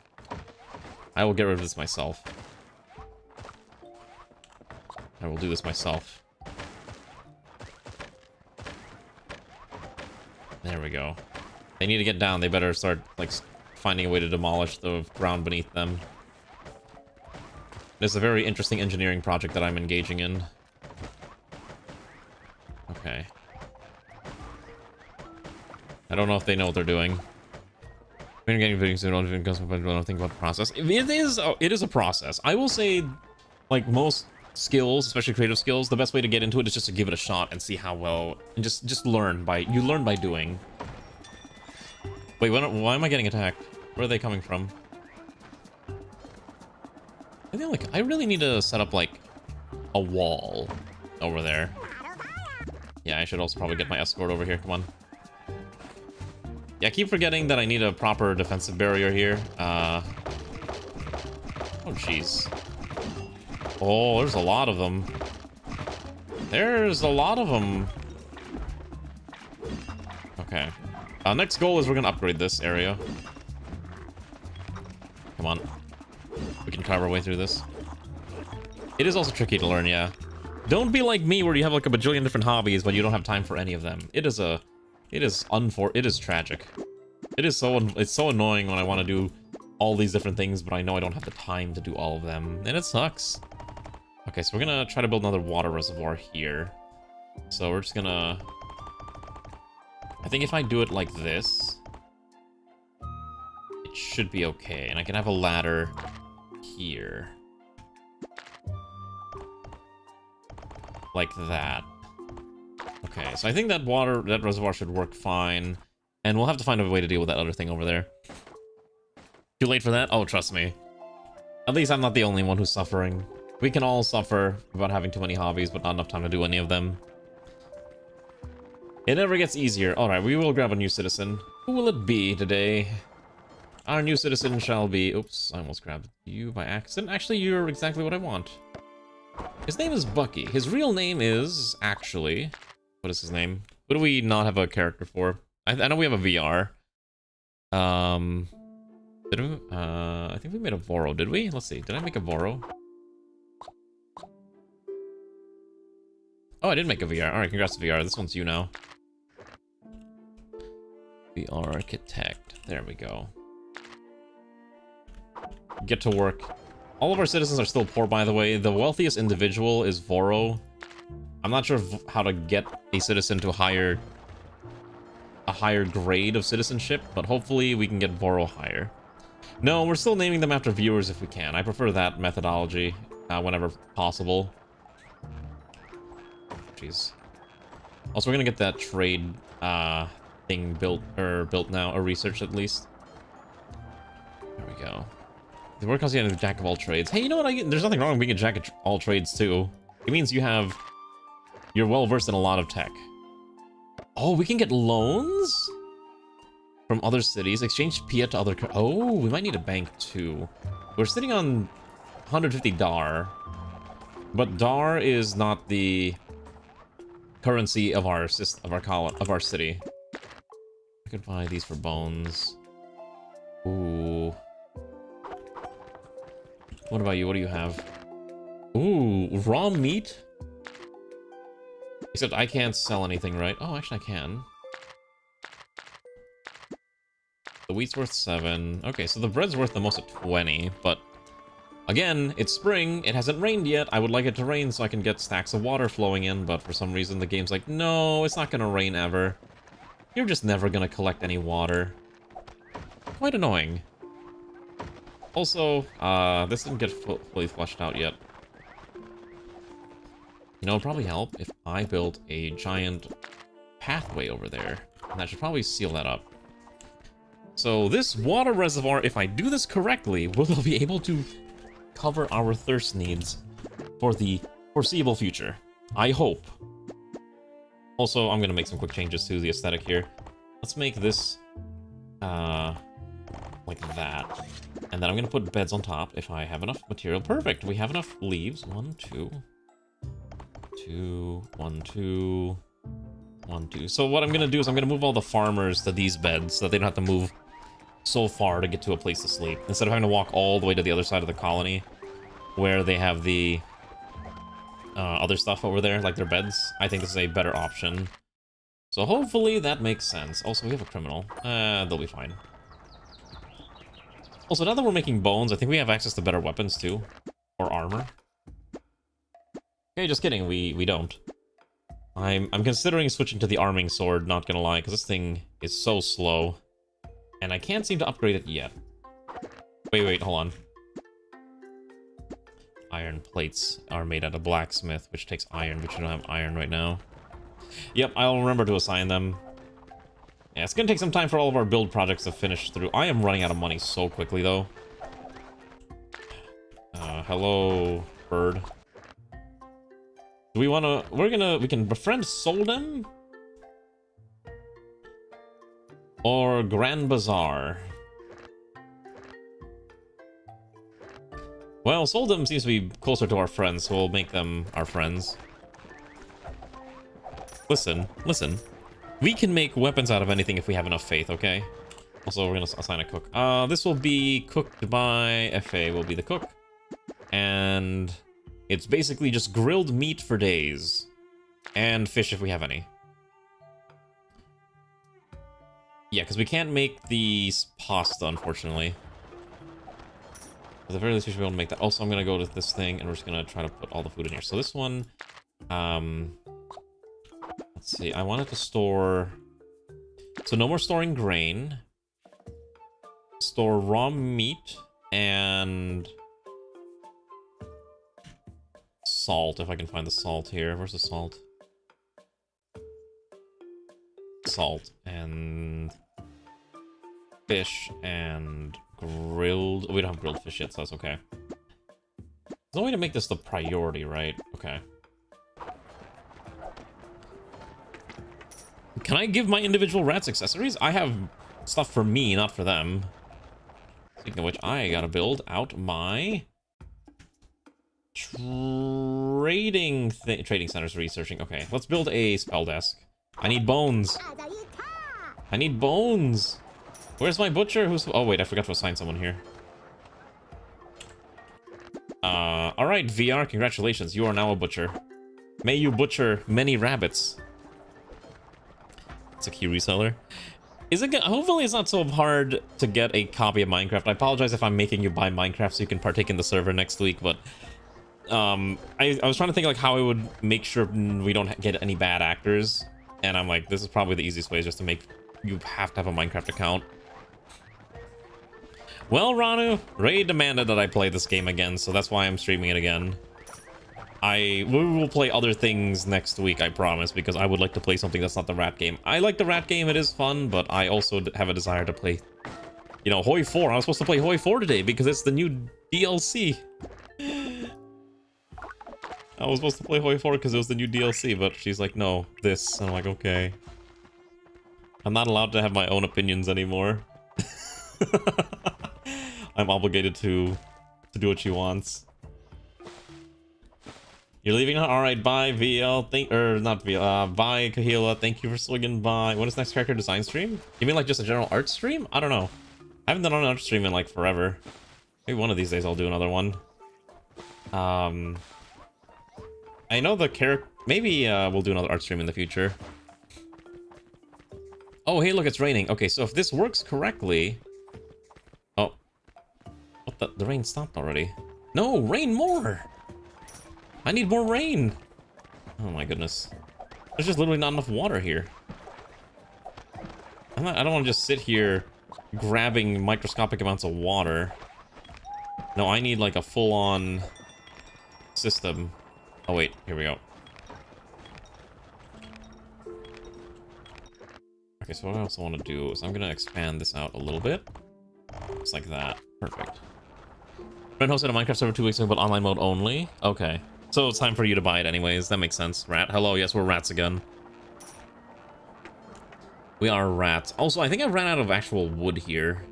I will get rid of this myself. I will do this myself. There we go. They need to get down. They better start, like, finding a way to demolish the ground beneath them. It's a very interesting engineering project that I'm engaging in. Okay. I don't know if they know what they're doing. We're getting videos, so don't even think about the process. It is a process. I will say, like most skills, especially creative skills, the best way to get into it is just to give it a shot and see how well, and just learn by doing. Wait, why am I getting attacked? Where are they coming from? I really need to set up like a wall over there. Yeah, I should also probably get my escort over here. Come on. Yeah, I keep forgetting that I need a proper defensive barrier here. Oh, jeez. Oh, there's a lot of them. There's a lot of them. Okay. Next goal is we're gonna upgrade this area. Come on. We can carve our way through this. It is also tricky to learn, yeah. Don't be like me where you have like a bajillion different hobbies, but you don't have time for any of them. It is tragic. It's so annoying when I want to do all these different things, but I know I don't have the time to do all of them, and it sucks. Okay, so we're gonna try to build another water reservoir here. So we're just gonna... I think if I do it like this, it should be okay, and I can have a ladder here. Like that. Okay, so I think that reservoir should work fine. And we'll have to find a way to deal with that other thing over there. Too late for that? Oh, trust me. At least I'm not the only one who's suffering. We can all suffer about having too many hobbies, but not enough time to do any of them. It never gets easier. Alright, we will grab a new citizen. Who will it be today? Our new citizen shall be... Oops, I almost grabbed you by accident. Actually, you're exactly what I want. His name is Bucky. His real name is, actually... What is his name? What do we not have a character for? I know we have a VR. Did we? I think we made a Voro, did we? Let's see. Did I make a Voro? Oh, I did make a VR. Alright, congrats to VR. This one's you now. VR Architect. There we go. Get to work. All of our citizens are still poor, by the way. The wealthiest individual is Voro. I'm not sure how to get a citizen to a higher grade of citizenship, but hopefully we can get Voro higher. No, we're still naming them after viewers if we can. I prefer that methodology whenever possible. Jeez. Also, we're gonna get that trade thing built now, or researched at least. There we go. The work comes in a jack of all trades. Hey, you know what? There's nothing wrong with being a jack of all trades too. It means you're well versed in a lot of tech. Oh, we can get loans from other cities. Exchange Pia to other. Oh, we might need a bank too. We're sitting on 150 dar, but dar is not the currency of our city. I could buy these for bones. Ooh. What about you? What do you have? Ooh, raw meat? Except I can't sell anything, right? Oh, actually I can. The wheat's worth 7. Okay, so the bread's worth the most at 20, but again, it's spring, it hasn't rained yet. I would like it to rain so I can get stacks of water flowing in, but for some reason the game's like, no, it's not gonna rain ever. You're just never gonna collect any water. Quite annoying. Also, this didn't get fully fleshed out yet. You know, it'd probably help if I built a giant pathway over there. And that should probably seal that up. So this water reservoir, if I do this correctly, will be able to cover our thirst needs for the foreseeable future. I hope. Also, I'm going to make some quick changes to the aesthetic here. Let's make this, like that. And then I'm going to put beds on top if I have enough material. Perfect. We have enough leaves. 1, 2, 2, 1, 2, 1, 2. So what I'm going to do is I'm going to move all the farmers to these beds so that they don't have to move so far to get to a place to sleep. Instead of having to walk all the way to the other side of the colony where they have the other stuff over there, like their beds. I think this is a better option. So hopefully that makes sense. Also, we have a criminal. They'll be fine. Also, now that we're making bones, I think we have access to better weapons too. Or armor. Okay, just kidding. We don't. I'm considering switching to the arming sword, not gonna lie, because this thing is so slow. And I can't seem to upgrade it yet. Wait, hold on. Iron plates are made at a blacksmith, which takes iron, but you don't have iron right now. Yep, I'll remember to assign them. Yeah, it's gonna take some time for all of our build projects to finish through. I am running out of money so quickly, though. Hello, bird. Do we wanna... we can befriend Soldem? Or Grand Bazaar? Well, Soldem seems to be closer to our friends, so we'll make them our friends. Listen. We can make weapons out of anything if we have enough faith, okay? Also, we're gonna assign a cook. This will be cooked by... FA will be the cook. And it's basically just grilled meat for days. And fish if we have any. Yeah, because we can't make the pasta, unfortunately. At the very least, we should be able to make that. Also, I'm going to go to this thing, and we're just going to try to put all the food in here. So this one... let's see. I wanted to store... So no more storing grain. Store raw meat. And... salt, if I can find the salt here. Where's the salt? Salt and fish and grilled... Oh, we don't have grilled fish yet, so that's okay. There's no way to make this the priority, right? Okay. Can I give my individual rats accessories? I have stuff for me, not for them. Speaking of which, I gotta build out my trading center's researching. Okay, let's build a spell desk. I need bones. I need bones. Where's my butcher? Oh wait, I forgot to assign someone here. All right, VR, congratulations. You are now a butcher. May you butcher many rabbits. It's a key reseller. Is it? Hopefully, it's not so hard to get a copy of Minecraft. I apologize if I'm making you buy Minecraft so you can partake in the server next week, but I was trying to think like how I would make sure we don't get any bad actors, and I'm like, this is probably the easiest way, is just to make you have to have a Minecraft account. Well, Ranu, Ray demanded that I play this game again, so that's why I'm streaming it again. We will play other things next week, I promise, because I would like to play something that's not the rat game. I like the rat game, it is fun, but I also have a desire to play, you know, Hoi 4. I was supposed to play Hoi 4 today because it's the new DLC. I was supposed to play Hoi 4 because it was the new DLC, but she's like, no, this. And I'm like, okay. I'm not allowed to have my own opinions anymore. I'm obligated to do what she wants. You're leaving now? Alright, bye VL. Not VL. Bye Kahila. Thank you for swinging by. When is next character design stream? You mean like just a general art stream? I don't know. I haven't done an art stream in like forever. Maybe one of these days I'll do another one. I know the character. Maybe we'll do another art stream in the future. Oh, hey, look, it's raining. Okay, so if this works correctly... Oh. What the? The rain stopped already. No, rain more! I need more rain! Oh my goodness. There's just literally not enough water here. I don't want to just sit here grabbing microscopic amounts of water. No, I need like a full-on system. Oh wait, here we go. Okay, so what I also want to do is I'm going to expand this out a little bit. Just like that. Perfect. Friend hosted a Minecraft server 2 weeks ago, but online mode only? Okay. So it's time for you to buy it anyways. That makes sense. Rat. Hello, yes, we're rats again. We are rats. Also, I think I ran out of actual wood here.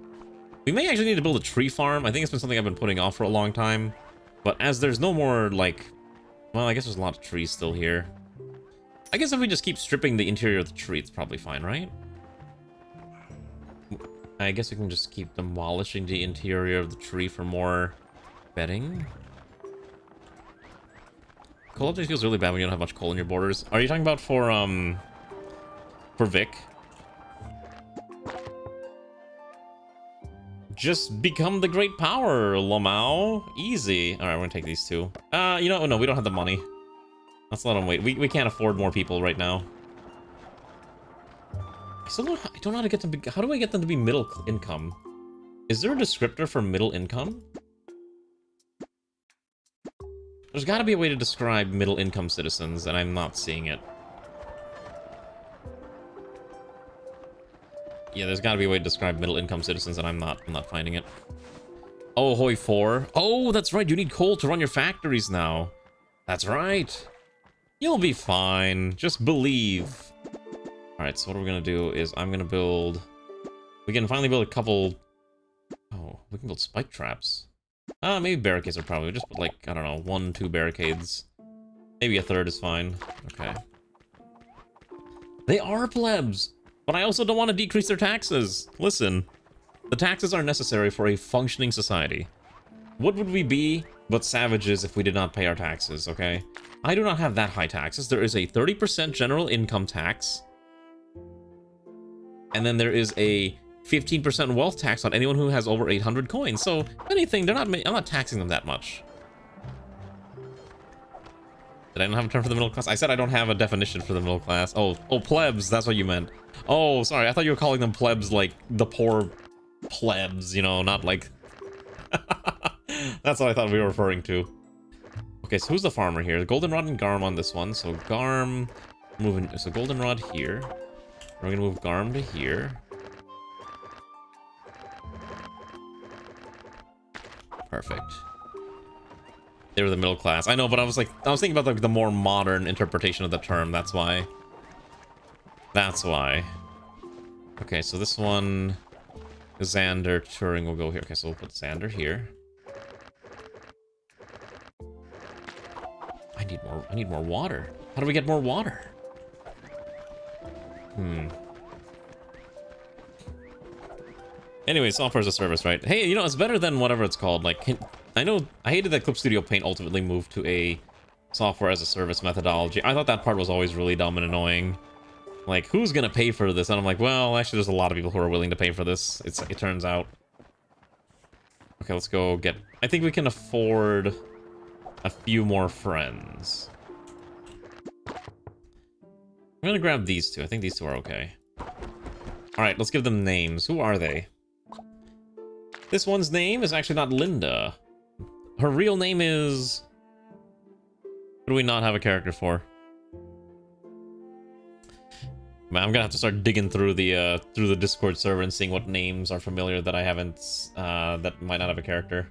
We may actually need to build a tree farm. I think it's been something I've been putting off for a long time. But as there's no more, like... Well, I guess there's a lot of trees still here. I guess if we just keep stripping the interior of the tree, it's probably fine, right? I guess we can just keep demolishing the interior of the tree for more bedding. Coal update feels really bad when you don't have much coal in your borders. Are you talking about for Vic? Just become the great power, Lamau. Easy. Alright, we're gonna take these two. You know, no, we don't have the money. Let's let them wait. We can't afford more people right now. I don't know how to get them to be... How do I get them to be middle income? Is there a descriptor for middle income? There's gotta be a way to describe middle income citizens, and I'm not seeing it. Yeah, there's gotta be a way to describe middle income citizens, and I'm not finding it. Oh, Hoi 4. Oh, that's right, you need coal to run your factories now. That's right. You'll be fine. Just believe. Alright, so what we're gonna do is I'm gonna build... We can finally build a couple... Oh, we can build spike traps. Maybe barricades are probably... Just put like, I don't know, 1, 2 barricades. Maybe a third is fine. Okay. They are plebs! But I also don't want to decrease their taxes. Listen, the taxes are necessary for a functioning society. What would we be but savages if we did not pay our taxes, okay? I do not have that high taxes. There is a 30% general income tax. And then there is a 15% wealth tax on anyone who has over 800 coins. So, if anything, I'm not taxing them that much. Did I not have a term for the middle class? I said I don't have a definition for the middle class. Oh, plebs, that's what you meant. Oh, sorry, I thought you were calling them plebs like the poor plebs, you know, not like... That's what I thought we were referring to. Okay, so who's the farmer here? Goldenrod and Garm on this one. So Garm moving... So Goldenrod here. We're gonna move Garm to here. Perfect. They were the middle class. I know, but I was thinking about the more modern interpretation of the term. That's why. That's why. Okay, so this one, Xander Turing will go here. Okay, so we'll put Xander here. I need more water. How do we get more water? Anyway, software as a service, right? Hey, you know, it's better than whatever it's called. Like, I know, I hated that Clip Studio Paint ultimately moved to a software as a service methodology. I thought that part was always really dumb and annoying. Like, who's gonna pay for this? And I'm like, well, actually, there's a lot of people who are willing to pay for this. It turns out. Okay, let's go get... I think we can afford a few more friends. I'm gonna grab these two. I think these two are okay. Alright, let's give them names. Who are they? This one's name is actually not Linda. Her real name is... What do we not have a character for? Man, I'm gonna have to start digging through the Discord server and seeing what names are familiar that I haven't, that might not have a character.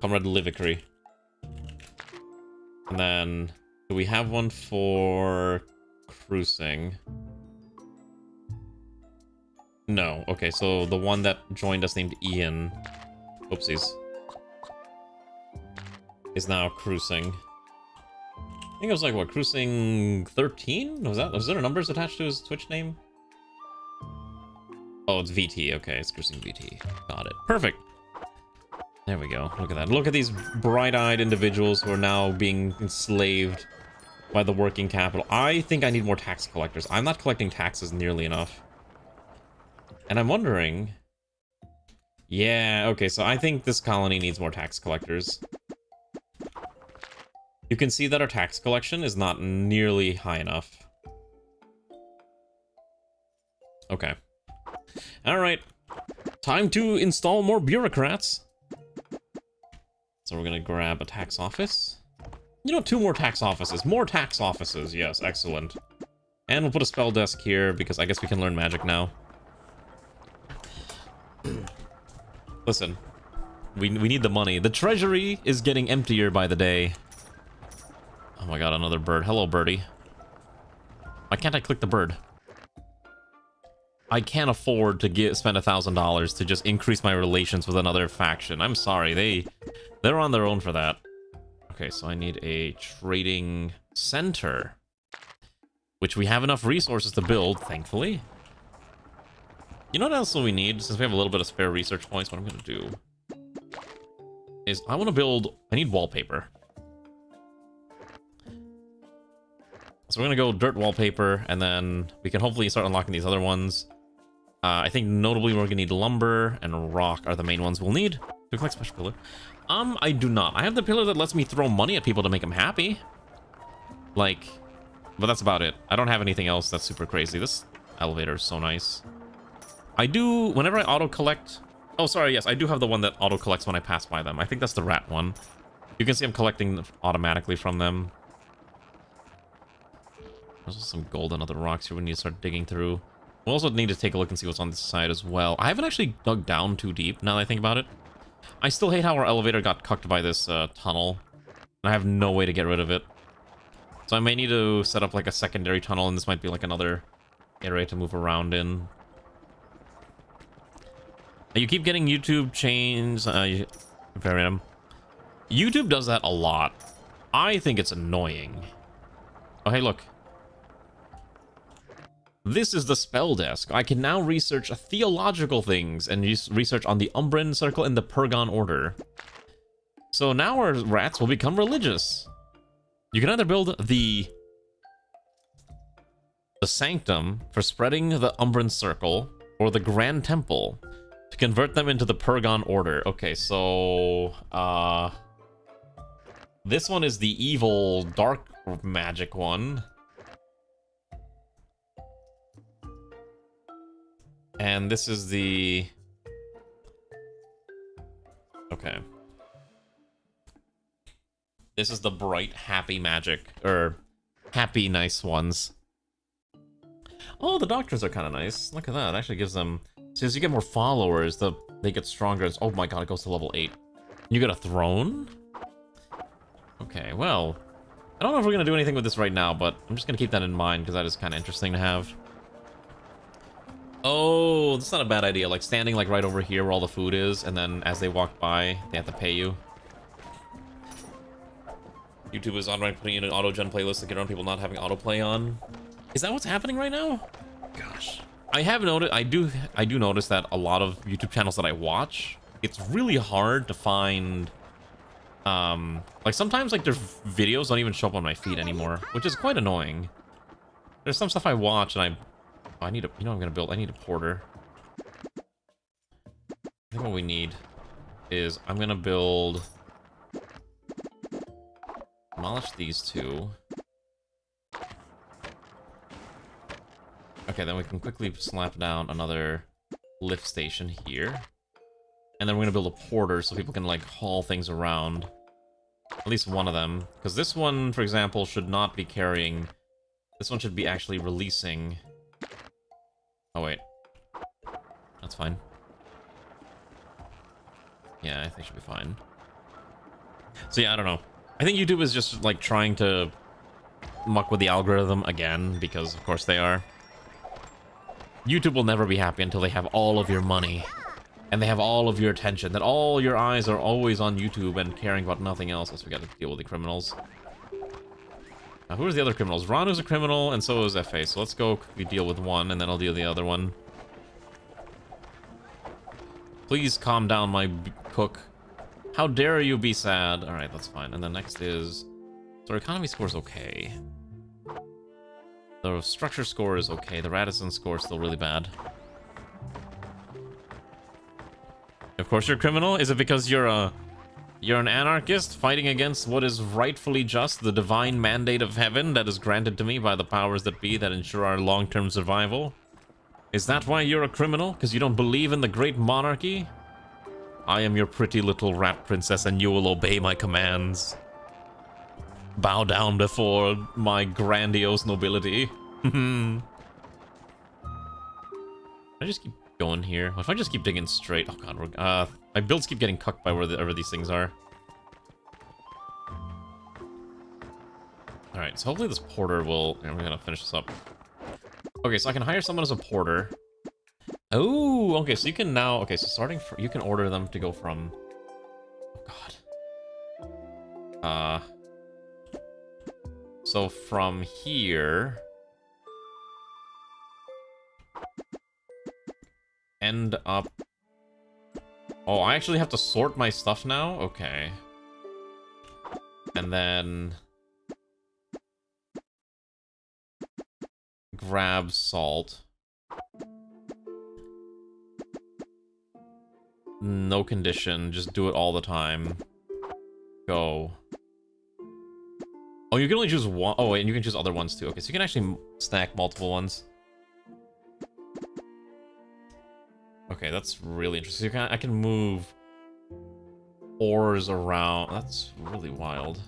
Comrade Livicry. And then, do we have one for cruising? No. Okay, so the one that joined us named Ian, whoopsies, is now cruising. think it was like, what, Cruising 13? Was there numbers attached to his Twitch name? Oh, it's VT. Okay, it's Cruising VT. Got it. Perfect. There we go. Look at that. Look at these bright-eyed individuals who are now being enslaved by the working capital. I think I need more tax collectors. I'm not collecting taxes nearly enough. And I'm wondering... Yeah, okay, so I think this colony needs more tax collectors. You can see that our tax collection is not nearly high enough. Okay. Alright. Time to install more bureaucrats. So we're gonna grab a tax office. You know, 2 more tax offices. More tax offices. Yes, excellent. And we'll put a spell desk here because I guess we can learn magic now. Listen. We need the money. The treasury is getting emptier by the day. Oh my god, another bird. Hello, birdie. Why can't I click the bird? I can't afford to spend $1,000 to just increase my relations with another faction. I'm sorry, they're on their own for that. Okay, so I need a trading center, which we have enough resources to build, thankfully. You know what else we need? Since we have a little bit of spare research points, what I'm gonna do is I need wallpaper. So we're gonna go dirt wallpaper, and then we can hopefully start unlocking these other ones. I think notably we're gonna need lumber and rock are the main ones we'll need. Do you collect special pillar? I do not. I have the pillar that lets me throw money at people to make them happy. Like, but that's about it. I don't have anything else that's super crazy. This elevator is so nice. I do, whenever I auto-collect... Oh, sorry, yes, I do have the one that auto-collects when I pass by them. I think that's the rat one. You can see I'm collecting automatically from them. There's some gold and other rocks here we need to start digging through. We'll also need to take a look and see what's on this side as well. I haven't actually dug down too deep, now that I think about it. I still hate how our elevator got cucked by this tunnel. And I have no way to get rid of it. So I may need to set up like a secondary tunnel, and this might be like another area to move around in. You keep getting YouTube chains. Varium. YouTube does that a lot. I think it's annoying. Oh, hey, look. This is the spell desk. I can now research theological things and research on the Umbran Circle and the Pergon Order. So now our rats will become religious. You can either build the Sanctum for spreading the Umbran Circle, or the Grand Temple to convert them into the Pergon Order. Okay, so this one is the evil dark magic one. And this is the... Okay. This is the bright, happy magic. Or, happy, nice ones. Oh, the doctors are kind of nice. Look at that. It actually gives them... So as you get more followers, they get stronger. Oh my god, it goes to level 8. You get a throne? Okay, well... I don't know if we're going to do anything with this right now, but I'm just going to keep that in mind, because that is kind of interesting to have. Oh, that's not a bad idea. Like, standing like right over here where all the food is, and then as they walk by, they have to pay you. YouTube is outright putting in an auto-gen playlist to get around people not having autoplay on. Is that what's happening right now? Gosh. I have noticed, I do notice that a lot of YouTube channels that I watch, it's really hard to find, like sometimes like their videos don't even show up on my feed anymore, which is quite annoying. There's some stuff I watch and I need a, you know what I'm gonna build? I need a porter. I think what we need is I'm gonna build, demolish these two. Okay, then we can quickly slap down another lift station here. And then we're gonna build a porter so people can like haul things around. At least one of them. Because this one, for example, should not be carrying... This one should be actually releasing... Oh, wait. That's fine. Yeah, I think it should be fine. So yeah, I don't know. I think YouTube is just like trying to muck with the algorithm again, because of course they are. YouTube will never be happy until they have all of your money and they have all of your attention, that all your eyes are always on YouTube and caring about nothing else. So we gotta deal with the criminals. Who are the other criminals? Ranu's a criminal, and so is FA. So let's go quickly deal with one, and then I'll deal with the other one. Please calm down, my cook. How dare you be sad? Alright, that's fine. And then next is... So our economy score is okay. The structure score is okay. The Radisson score is still really bad. Of course you're a criminal? Is it because you're an anarchist fighting against what is rightfully just, the divine mandate of heaven that is granted to me by the powers that be that ensure our long-term survival? Is that why you're a criminal? Because you don't believe in the great monarchy? I am your pretty little rat princess and you will obey my commands. Bow down before my grandiose nobility. I just keep going here. What if I just keep digging straight? Oh god, my builds keep getting cucked by wherever these things are. Alright, so hopefully this porter will... We're gonna finish this up. Okay, so I can hire someone as a porter. Oh, okay, so you can now... Okay, so starting... you can order them to go from... Oh god. So from here... End up... Oh, I actually have to sort my stuff now? Okay. And then... Grab salt. No condition, just do it all the time. Go. Oh, you can only choose one. Oh, wait, and you can choose other ones too. Okay, so you can actually stack multiple ones. Okay, that's really interesting. So I can move ores around. That's really wild.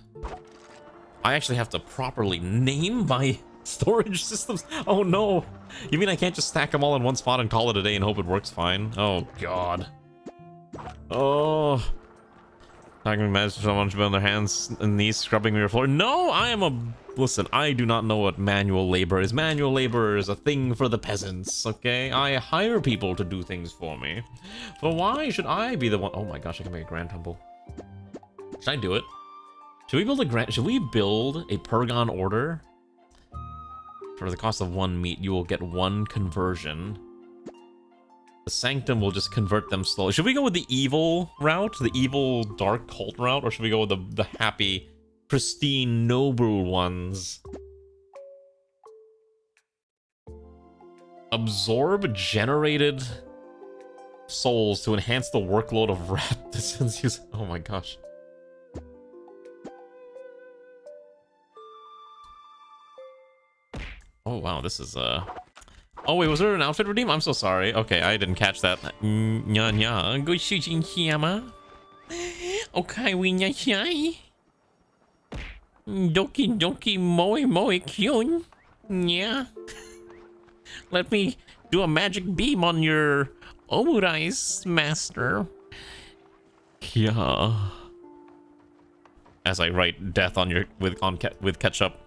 I actually have to properly name my storage systems. Oh no! You mean I can't just stack them all in one spot and call it a day and hope it works fine? Oh god. Oh. I can imagine someone should be on their hands and knees scrubbing your floor. No, I am a... Listen, I do not know what manual labor is. Manual labor is a thing for the peasants, okay? I hire people to do things for me. But why should I be the one... Oh my gosh, I can make a grand temple. Should I do it? Should we build a grand... Should we build a Pergon order? For the cost of 1 meat, you will get 1 conversion. The Sanctum will just convert them slowly. Should we go with the evil route? The evil dark cult route? Or should we go with the happy, pristine, noble ones? Absorb generated souls to enhance the workload of rat distance use. Oh my gosh. Oh wow, this is Oh wait, was there an outfit redeem? I'm so sorry. Okay, I didn't catch that. Nya nya, go shooting Hiyama. Okay, we nya nya. Doki doki moe moe kyun. Yeah. Let me do a magic beam on your omurice, master. Yeah. As I write death on your with ketchup.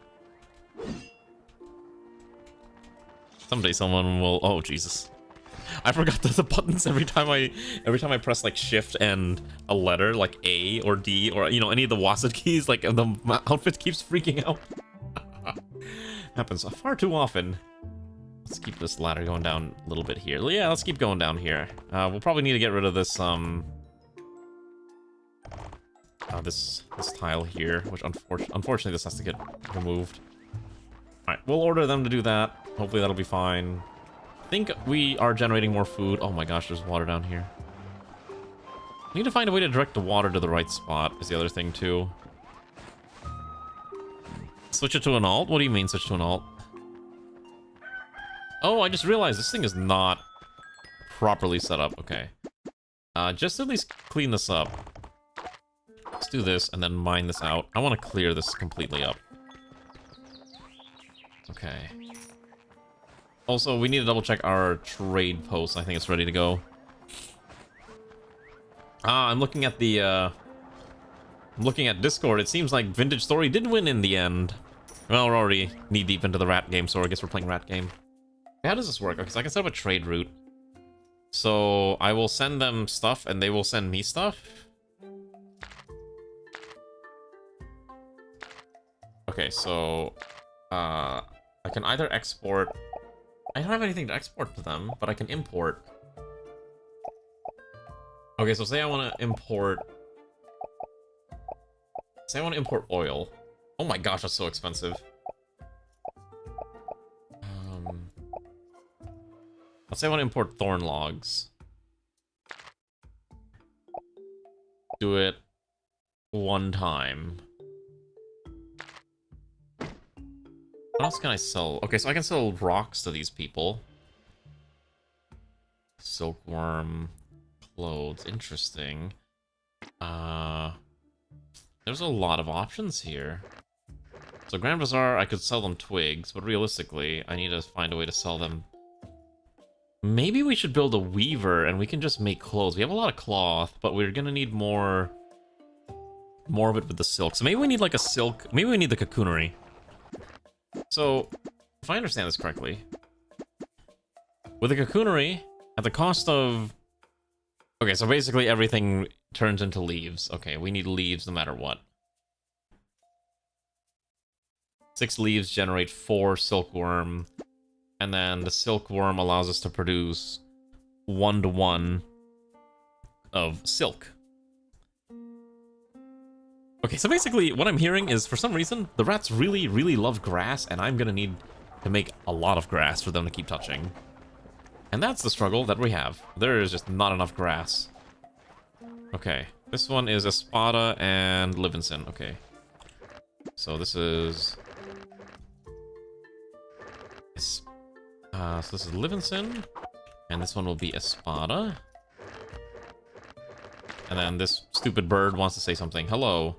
Someday someone will... Oh, Jesus. I forgot the buttons every time I press, like, shift and a letter, like A or D or, you know, any of the WASD keys, like, the outfit keeps freaking out. Happens far too often. Let's keep this ladder going down a little bit here. Yeah, let's keep going down here. We'll probably need to get rid of this, this tile here, which unfortunately this has to get removed. Alright, we'll order them to do that. Hopefully that'll be fine. I think we are generating more food. Oh my gosh, there's water down here. I need to find a way to direct the water to the right spot, is the other thing too. Switch it to an alt? What do you mean switch to an alt? Oh, I just realized this thing is not properly set up. Okay. Just at least clean this up. Let's do this and then mine this out. I want to clear this completely up. Okay. Also, we need to double check our trade post. I think it's ready to go. I'm looking at the, I'm looking at Discord. It seems like Vintage Story did win in the end. Well, we're already knee-deep into the rat game, so I guess we're playing rat game. How does this work? Okay, so I can set up a trade route. So, I will send them stuff, and they will send me stuff. Okay, so I can either export. I don't have anything to export to them, but I can import. Okay, so say I want to import. Say I want to import oil. Oh my gosh, that's so expensive. Let's say I want to import thorn logs. Do it one time. What else can I sell? Okay, so I can sell rocks to these people. Silkworm, clothes, interesting. There's a lot of options here. So Grand Bazaar, I could sell them twigs, but realistically, I need to find a way to sell them. Maybe we should build a weaver and we can just make clothes. We have a lot of cloth, but we're gonna need more of it with the silk. So maybe we need like a silk, maybe we need the cocoonery. So, if I understand this correctly, with the cocoonery, at the cost of... Okay, so basically everything turns into leaves. Okay, we need leaves no matter what. 6 leaves generate 4 silkworm, and then the silkworm allows us to produce 1-to-1 of silk. Okay, so basically what I'm hearing is, for some reason, the rats really, really love grass, and I'm gonna need to make a lot of grass for them to keep touching. And that's the struggle that we have. There is just not enough grass. Okay, this one is Espada and Livingston. Okay. So this is... so this is Livingston, and this one will be Espada. And then this stupid bird wants to say something. Hello.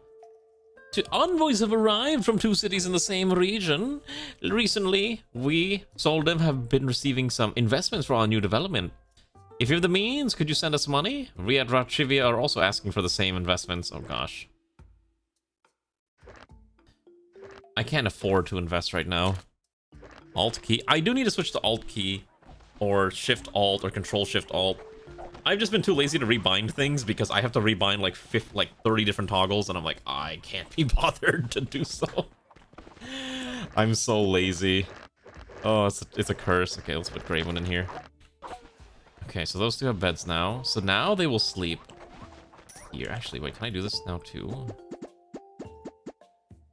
Envoys have arrived from 2 cities in the same region. Recently, we, Soldem, have been receiving some investments for our new development. If you have the means, could you send us money? We at Ratopia are also asking for the same investments. Oh gosh. I can't afford to invest right now. Alt key. I do need to switch to Alt key, or Shift Alt, or Control Shift Alt. I've just been too lazy to rebind things because I have to rebind like 30 different toggles, and I'm like, I can't be bothered to do so. I'm so lazy. Oh, it's a curse. Okay, let's put Graven in here. Okay, so those 2 have beds now. So now they will sleep here. Actually, wait, can I do this now too?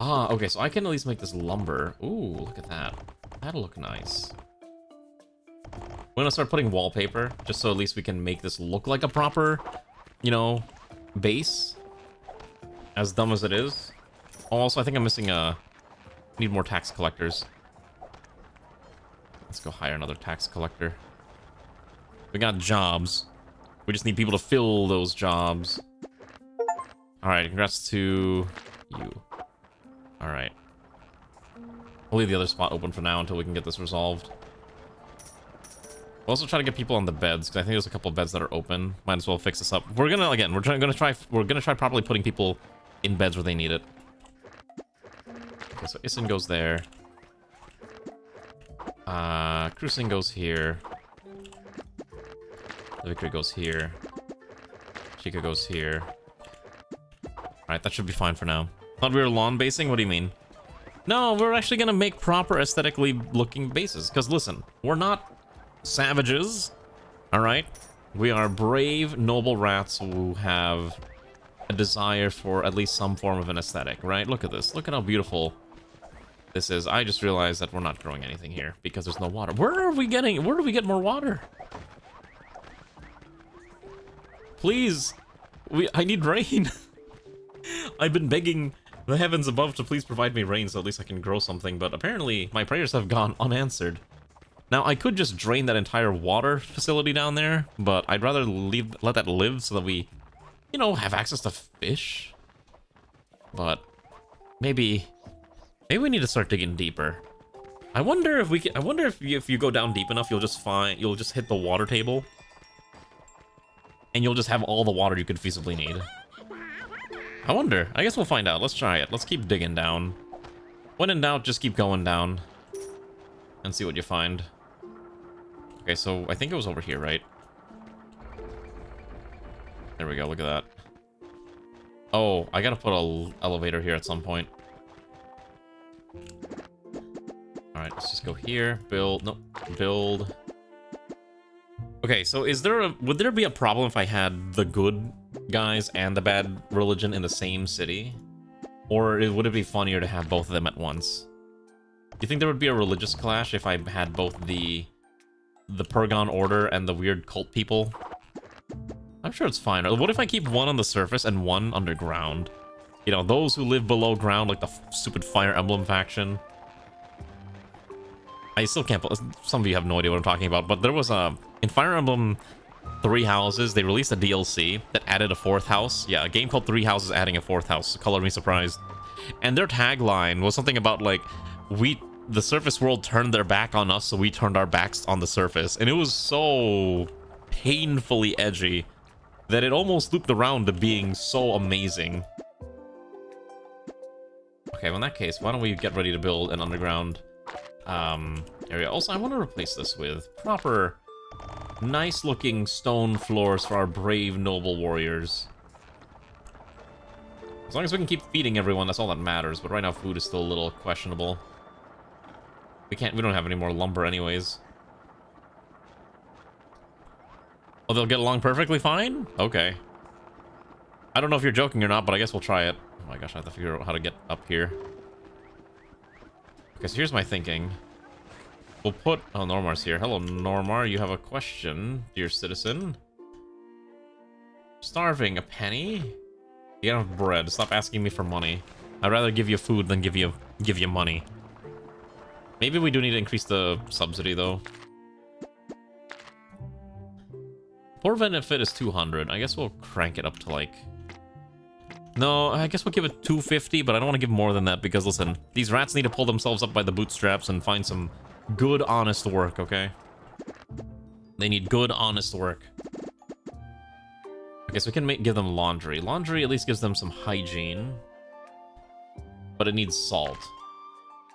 Ah, okay, so I can at least make this lumber. Ooh, look at that. That'll look nice. We're gonna start putting wallpaper, just so at least we can make this look like a proper, you know, base. As dumb as it is. Also, I think I'm missing need more tax collectors. Let's go hire another tax collector. We got jobs. We just need people to fill those jobs. Alright, congrats to you. Alright. We'll leave the other spot open for now until we can get this resolved. We'll also try to get people on the beds, because I think there's a couple of beds that are open. Might as well fix this up. We're gonna, again, we're gonna try properly putting people in beds where they need it. Okay, so Isin goes there. Cruising goes here. The Victory goes here. Chica goes here. Alright, that should be fine for now. Thought we were lawn basing? What do you mean? No, we're actually gonna make proper aesthetically looking bases. Because listen, we're not savages, alright? We are brave, noble rats who have a desire for at least some form of an aesthetic, right? Look at this. Look at how beautiful this is. I just realized that we're not growing anything here because there's no water. Where do we get more water? Please, I need rain. I've been begging the heavens above to please provide me rain so at least I can grow something, but apparently my prayers have gone unanswered. Now, I could just drain that entire water facility down there, but I'd rather let that live so that we, you know, have access to fish. But maybe we need to start digging deeper. I wonder if we can, if you go down deep enough, you'll just hit the water table, and you'll just have all the water you could feasibly need. I wonder. I guess we'll find out. Let's try it. Let's keep digging down. When in doubt, just keep going down and see what you find. Okay, so I think it was over here, right? There we go, look at that. Oh, I gotta put an elevator here at some point. Alright, let's just go here. Build. Nope. Build. Okay, so would there be a problem if I had the good guys and the bad religion in the same city? Or would it be funnier to have both of them at once? Do you think there would be a religious clash if I had both the Pergon Order and the weird cult people? I'm sure it's fine. What if I keep one on the surface and one underground? You know, those who live below ground, like the stupid Fire Emblem faction. I still can't... Some of you have no idea what I'm talking about, but there was a... In Fire Emblem 3 Houses, they released a DLC that added a 4th house. Yeah, a game called 3 Houses adding a 4th house. Color me surprised. And their tagline was something about, like, the surface world turned their back on us, so we turned our backs on the surface. And it was so painfully edgy that it almost looped around to being so amazing. Okay, well in that case, why don't we get ready to build an underground area. Also, I want to replace this with proper, nice-looking stone floors for our brave, noble warriors. As long as we can keep feeding everyone, that's all that matters. But right now, food is still a little questionable. We don't have any more lumber anyways. Oh, they'll get along perfectly fine? Okay. I don't know if you're joking or not, but I guess we'll try it. Oh my gosh, I have to figure out how to get up here. Okay, so here's my thinking. We'll put... Oh, Normar's here. Hello, Normar. You have a question, dear citizen. Starving. A penny? You don't have bread. Stop asking me for money. I'd rather give you food than give you money. Maybe we do need to increase the subsidy, though. Poor benefit is 200. I guess we'll crank it up to, like... No, I guess we'll give it 250, but I don't want to give more than that because, listen, these rats need to pull themselves up by the bootstraps and find some good, honest work, okay? They need good, honest work. Okay, so we can give them laundry. Laundry at least gives them some hygiene. But it needs salt.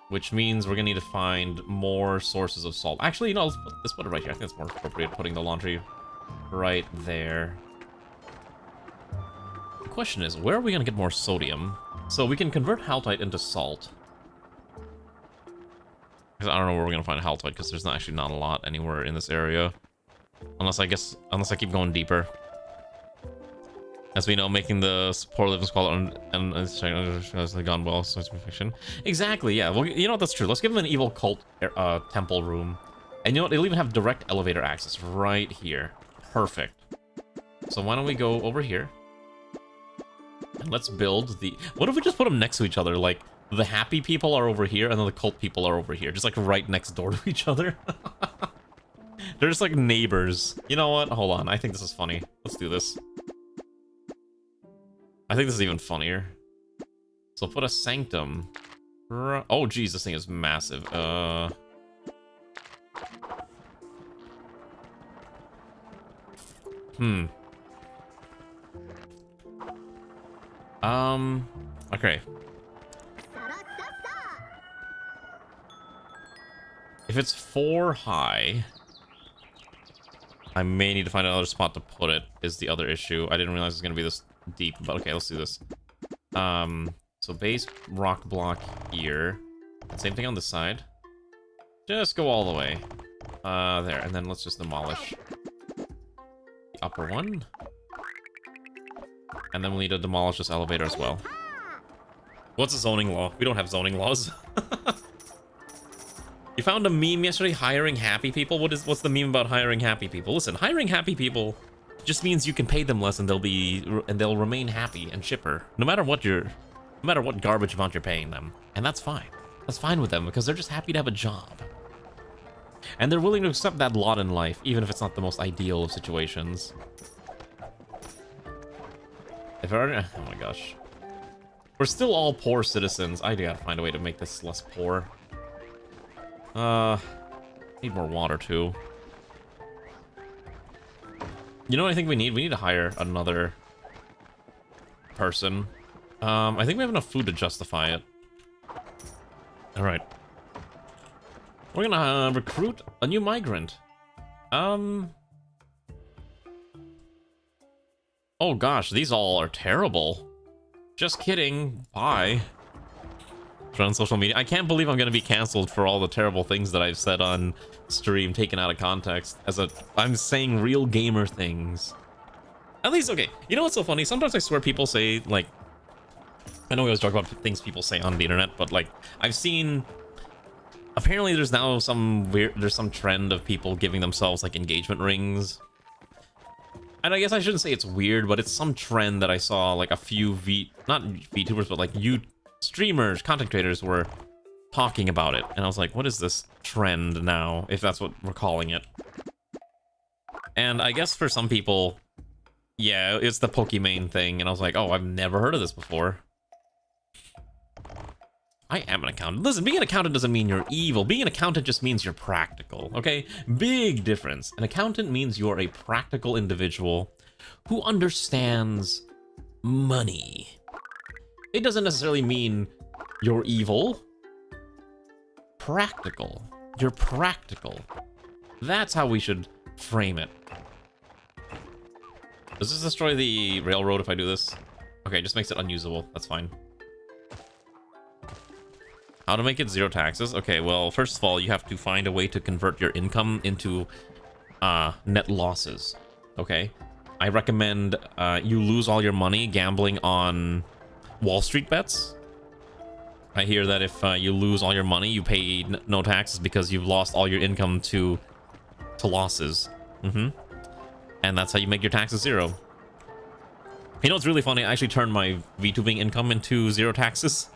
Which means we're gonna need to find more sources of salt. Actually, you know, let's put it right here. I think it's more appropriate putting the laundry right there. The question is, where are we gonna get more sodium? So we can convert haltite into salt. I don't know where we're gonna find haltite because there's actually not a lot anywhere in this area. Unless I keep going deeper. As we know, making the poor living squalor and has gone well, so it's fiction. Exactly, yeah. Well, you know what, that's true. Let's give them an evil cult temple room. And you know what, they'll even have direct elevator access right here. Perfect. So why don't we go over here? And let's build the... What if we just put them next to each other? Like, the happy people are over here, and then the cult people are over here. Just, like, right next door to each other. They're just, like, neighbors. You know what? Hold on. I think this is funny. Let's do this. I think this is even funnier. So put a sanctum. Oh, geez, this thing is massive. Okay. If it's 4 high, I may need to find another spot to put it, is the other issue. I didn't realize it was going to be this deep, but okay, let's do this. So base rock block here. Same thing on this side. Just go all the way. There, and then let's just demolish the upper one. And then we'll need to demolish this elevator as well. What's a zoning law? We don't have zoning laws. You found a meme yesterday, hiring happy people? What's the meme about hiring happy people? Listen, hiring happy people just means you can pay them less and they'll remain happy and chipper, no matter what garbage amount you're paying them. And that's fine. That's fine with them because they're just happy to have a job. And they're willing to accept that lot in life, even if it's not the most ideal of situations. Oh my gosh. We're still all poor citizens. I gotta find a way to make this less poor. Need more water too. You know what I think we need? We need to hire another person. I think we have enough food to justify it. Alright. We're gonna recruit a new migrant. Oh gosh, these all are terrible. Just kidding. Bye. filter on social media. I can't believe I'm gonna be canceled for all the terrible things that I've said on stream, taken out of context. I'm saying real gamer things. At least, okay. You know what's so funny? Sometimes I swear people say, like, I know we always talk about things people say on the internet, but like, I've seen. Apparently, there's now there's some trend of people giving themselves like engagement rings. And I guess I shouldn't say it's weird, but it's some trend that I saw like a few not VTubers, but like streamers, content creators were talking about it. And I was like, what is this trend now, if that's what we're calling it? And I guess for some people, yeah, it's the Pokimane thing. And I was like, oh, I've never heard of this before. I am an accountant. Listen, being an accountant doesn't mean you're evil. Being an accountant just means you're practical, okay? Big difference. An accountant means you're a practical individual who understands money. It doesn't necessarily mean you're evil. Practical. You're practical. That's how we should frame it. Does this destroy the railroad if I do this? Okay, it just makes it unusable. That's fine. How to make it 0 taxes? Okay, well, first of all, you have to find a way to convert your income into net losses. Okay? I recommend you lose all your money gambling on Wall Street bets. I hear that if you lose all your money, you pay no taxes because you've lost all your income to losses. And that's how you make your taxes 0. You know what's really funny? I actually turned my VTubing income into 0 taxes.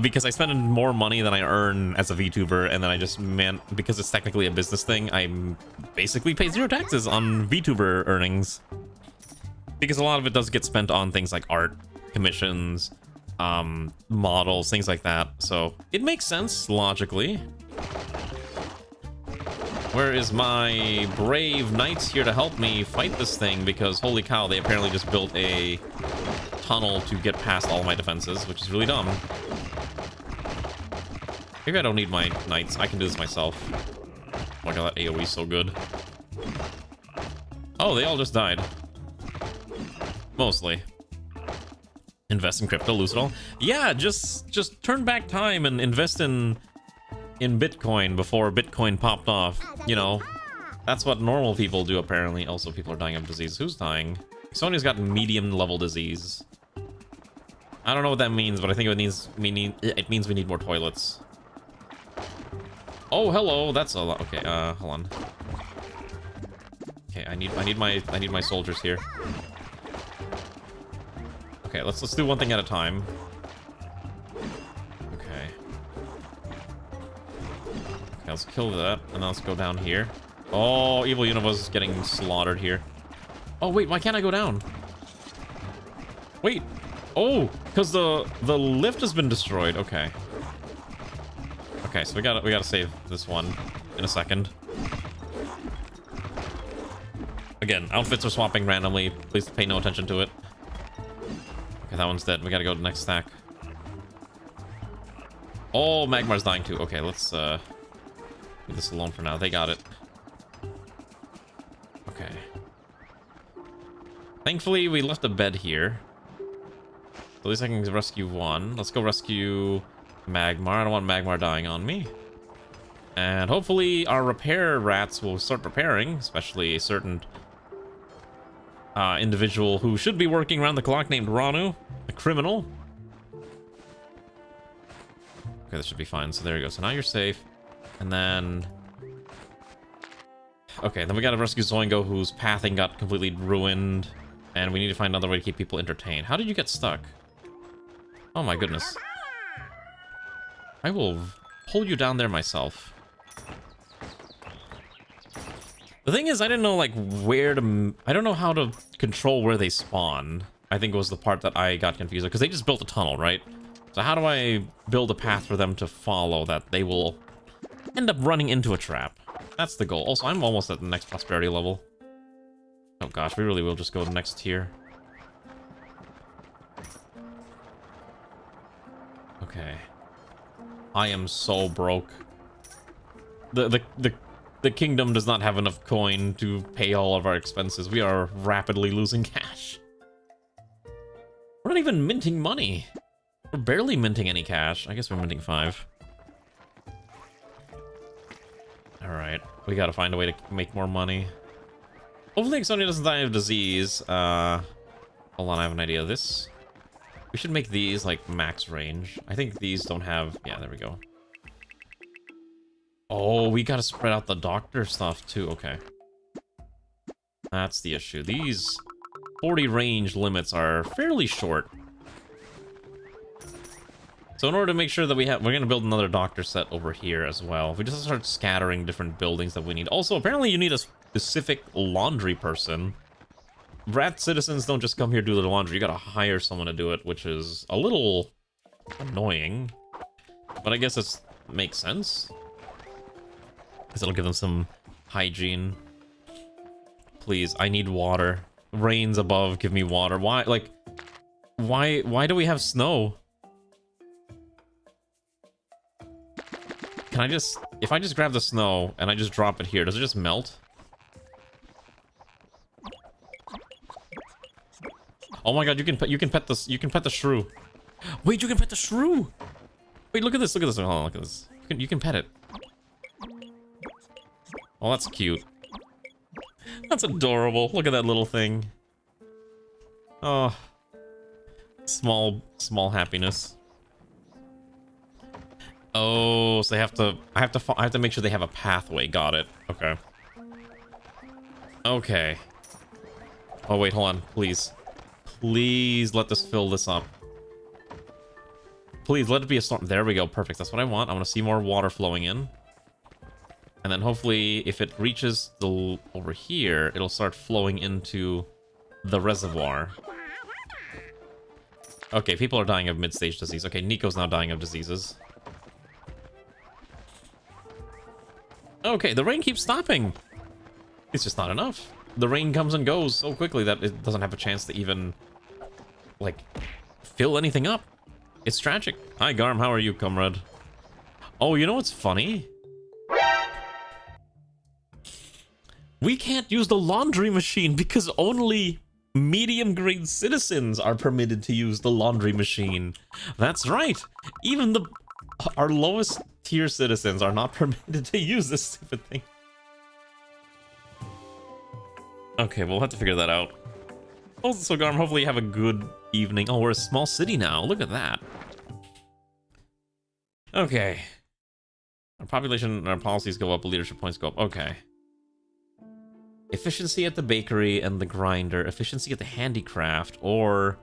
Because I spend more money than I earn as a VTuber, and then I just, because it's technically a business thing, I basically pay 0 taxes on VTuber earnings. Because a lot of it does get spent on things like art, commissions, models, things like that. So it makes sense, logically. Where is my brave knights here to help me fight this thing? Because holy cow, they apparently just built a tunnel to get past all my defenses, which is really dumb. Maybe I don't need my knights. I can do this myself. Oh my god, that AoE is so good. Oh, they all just died. Mostly. Invest in crypto, lose it all. Yeah, just turn back time and invest in Bitcoin before Bitcoin popped off. You know, that's what normal people do apparently. Also, people are dying of disease. Who's dying? Sony's got medium level disease. I don't know what that means, but I think it means we need more toilets. Oh, hello. That's a lot. Okay, hold on. Okay, I need my soldiers here. Okay, let's do one thing at a time. Okay. Okay, let's kill that, and then let's go down here. Oh, Evil Universe is getting slaughtered here. Oh wait, why can't I go down? Wait. Oh, because the lift has been destroyed. Okay. Okay, so we gotta save this one in a second. Again, outfits are swapping randomly. Please pay no attention to it. Okay, that one's dead. We gotta go to the next stack. Oh, Magmar's dying too. Okay, let's leave this alone for now. They got it. Okay. Thankfully, we left a bed here. At least I can rescue one. Let's go rescue Magmar. I don't want Magmar dying on me. And hopefully our repair rats will start repairing, especially a certain individual who should be working around the clock named Ranu, a criminal. Okay, this should be fine. So there you go. So now you're safe. And then... Okay, then we gotta rescue Zoingo, whose pathing got completely ruined. And we need to find another way to keep people entertained. How did you get stuck? Oh my goodness. I will pull you down there myself. The thing is, I didn't know, like, where to... I don't know how to control where they spawn. I think it was the part that I got confused with, because they just built a tunnel, right? So how do I build a path for them to follow that they will end up running into a trap? That's the goal. Also, I'm almost at the next prosperity level. Oh gosh, we really will just go to the next tier. Okay. I am so broke. The kingdom does not have enough coin to pay all of our expenses. We are rapidly losing cash. We're not even minting money. We're barely minting any cash. I guess we're minting 5. Alright, we gotta find a way to make more money. Hopefully Exonia doesn't die of disease. Hold on, I have an idea. We should make these like max range. I think these don't have... Yeah, there we go. Oh, we gotta spread out the doctor stuff too. Okay. That's the issue. These 40 range limits are fairly short. So in order to make sure that we're gonna build another doctor set over here as well. We just start scattering different buildings that we need. Also, apparently you need a specific laundry person. Rat citizens don't just come here to do the laundry. You gotta hire someone to do it, which is a little annoying. But I guess it makes sense. Because it'll give them some hygiene. Please, I need water. Rains above, give me water. Why, like, why do we have snow? Can I just, if I just grab the snow and I just drop it here, does it just melt? Oh my god, you can pet the shrew. Wait, you can pet the shrew. Wait, look at this, hold on, look at this. You can pet it. Oh, that's cute. That's adorable. Look at that little thing. Oh. Small happiness. Oh, so I have to make sure they have a pathway. Got it. Okay. Okay. Oh wait, hold on, please. Please let this fill this up. Please let it be a storm. There we go. Perfect. That's what I want. I want to see more water flowing in. And then hopefully if it reaches the over here, it'll start flowing into the reservoir. Okay, people are dying of mid-stage disease. Okay, Nico's now dying of diseases. Okay, the rain keeps stopping. It's just not enough. The rain comes and goes so quickly that it doesn't have a chance to even, like, fill anything up. It's tragic. Hi, Garm. How are you, comrade? Oh, you know what's funny? We can't use the laundry machine because only medium-grade citizens are permitted to use the laundry machine. That's right. Even our lowest tier citizens are not permitted to use this stupid thing. Okay, we'll have to figure that out. Also, Garm, hopefully you have a good evening. Oh, we're a small city now. Look at that. Okay. Our population and our policies go up, leadership points go up. Okay. Efficiency at the bakery and the grinder. Efficiency at the handicraft. Or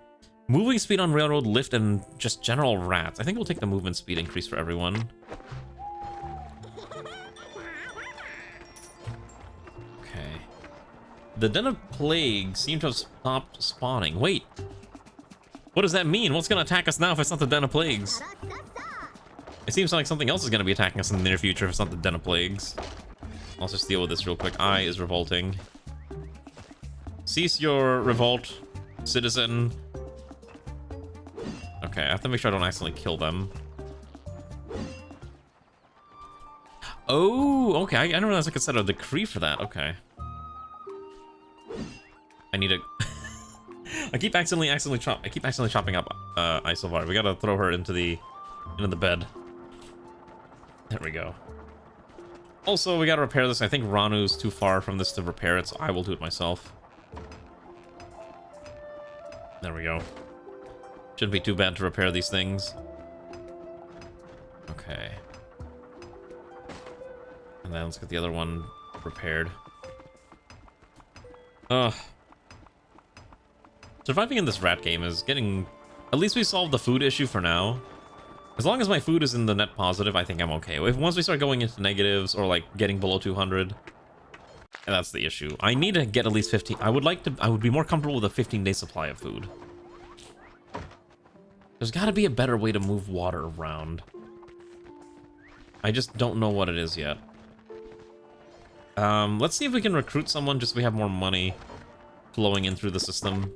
moving speed on railroad, lift, and just general rats. I think we'll take the movement speed increase for everyone. Okay. The Den of Plague seemed to have stopped spawning. Wait. What does that mean? What's going to attack us now if it's not the Den of Plagues? It seems like something else is going to be attacking us in the near future if it's not the Den of Plagues. I'll just deal with this real quick. I is revolting. Cease your revolt, citizen. Okay, I have to make sure I don't accidentally kill them. Oh, okay. I didn't realize I could set a decree for that. Okay. I need a... I keep accidentally chopping up Isovar. We gotta throw her into the bed. There we go. Also, we gotta repair this. I think Ranu's too far from this to repair it, so I will do it myself. There we go. Shouldn't be too bad to repair these things. Okay. And then let's get the other one repaired. Ugh. Surviving in this rat game is getting... At least we solved the food issue for now. As long as my food is in the net positive, I think I'm okay. Once we start going into negatives or like getting below 200, and that's the issue. I need to get at least 15. I would be more comfortable with a 15-day supply of food. There's got to be a better way to move water around. I just don't know what it is yet. Let's see if we can recruit someone just so we have more money flowing in through the system.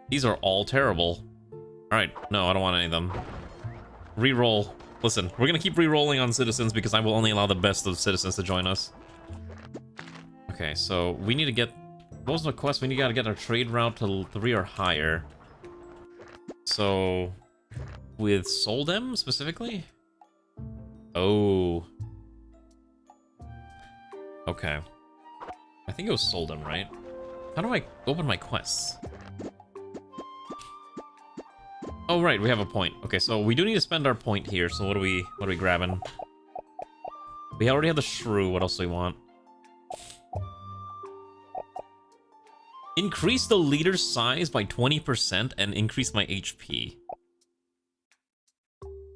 These are all terrible. Alright, no, I don't want any of them. Reroll. Listen, we're gonna keep re-rolling on citizens because I will only allow the best of citizens to join us. Okay, so we need to get what was the quest? We gotta get our trade route to 3 or higher. So, with Soldem specifically? Oh. Okay. I think it was Soldem, right? How do I open my quests? Oh, right, we have a point. Okay, so we do need to spend our point here, so what are we grabbing? We already have the shrew, what else do we want? Increase the leader's size by 20% and increase my HP.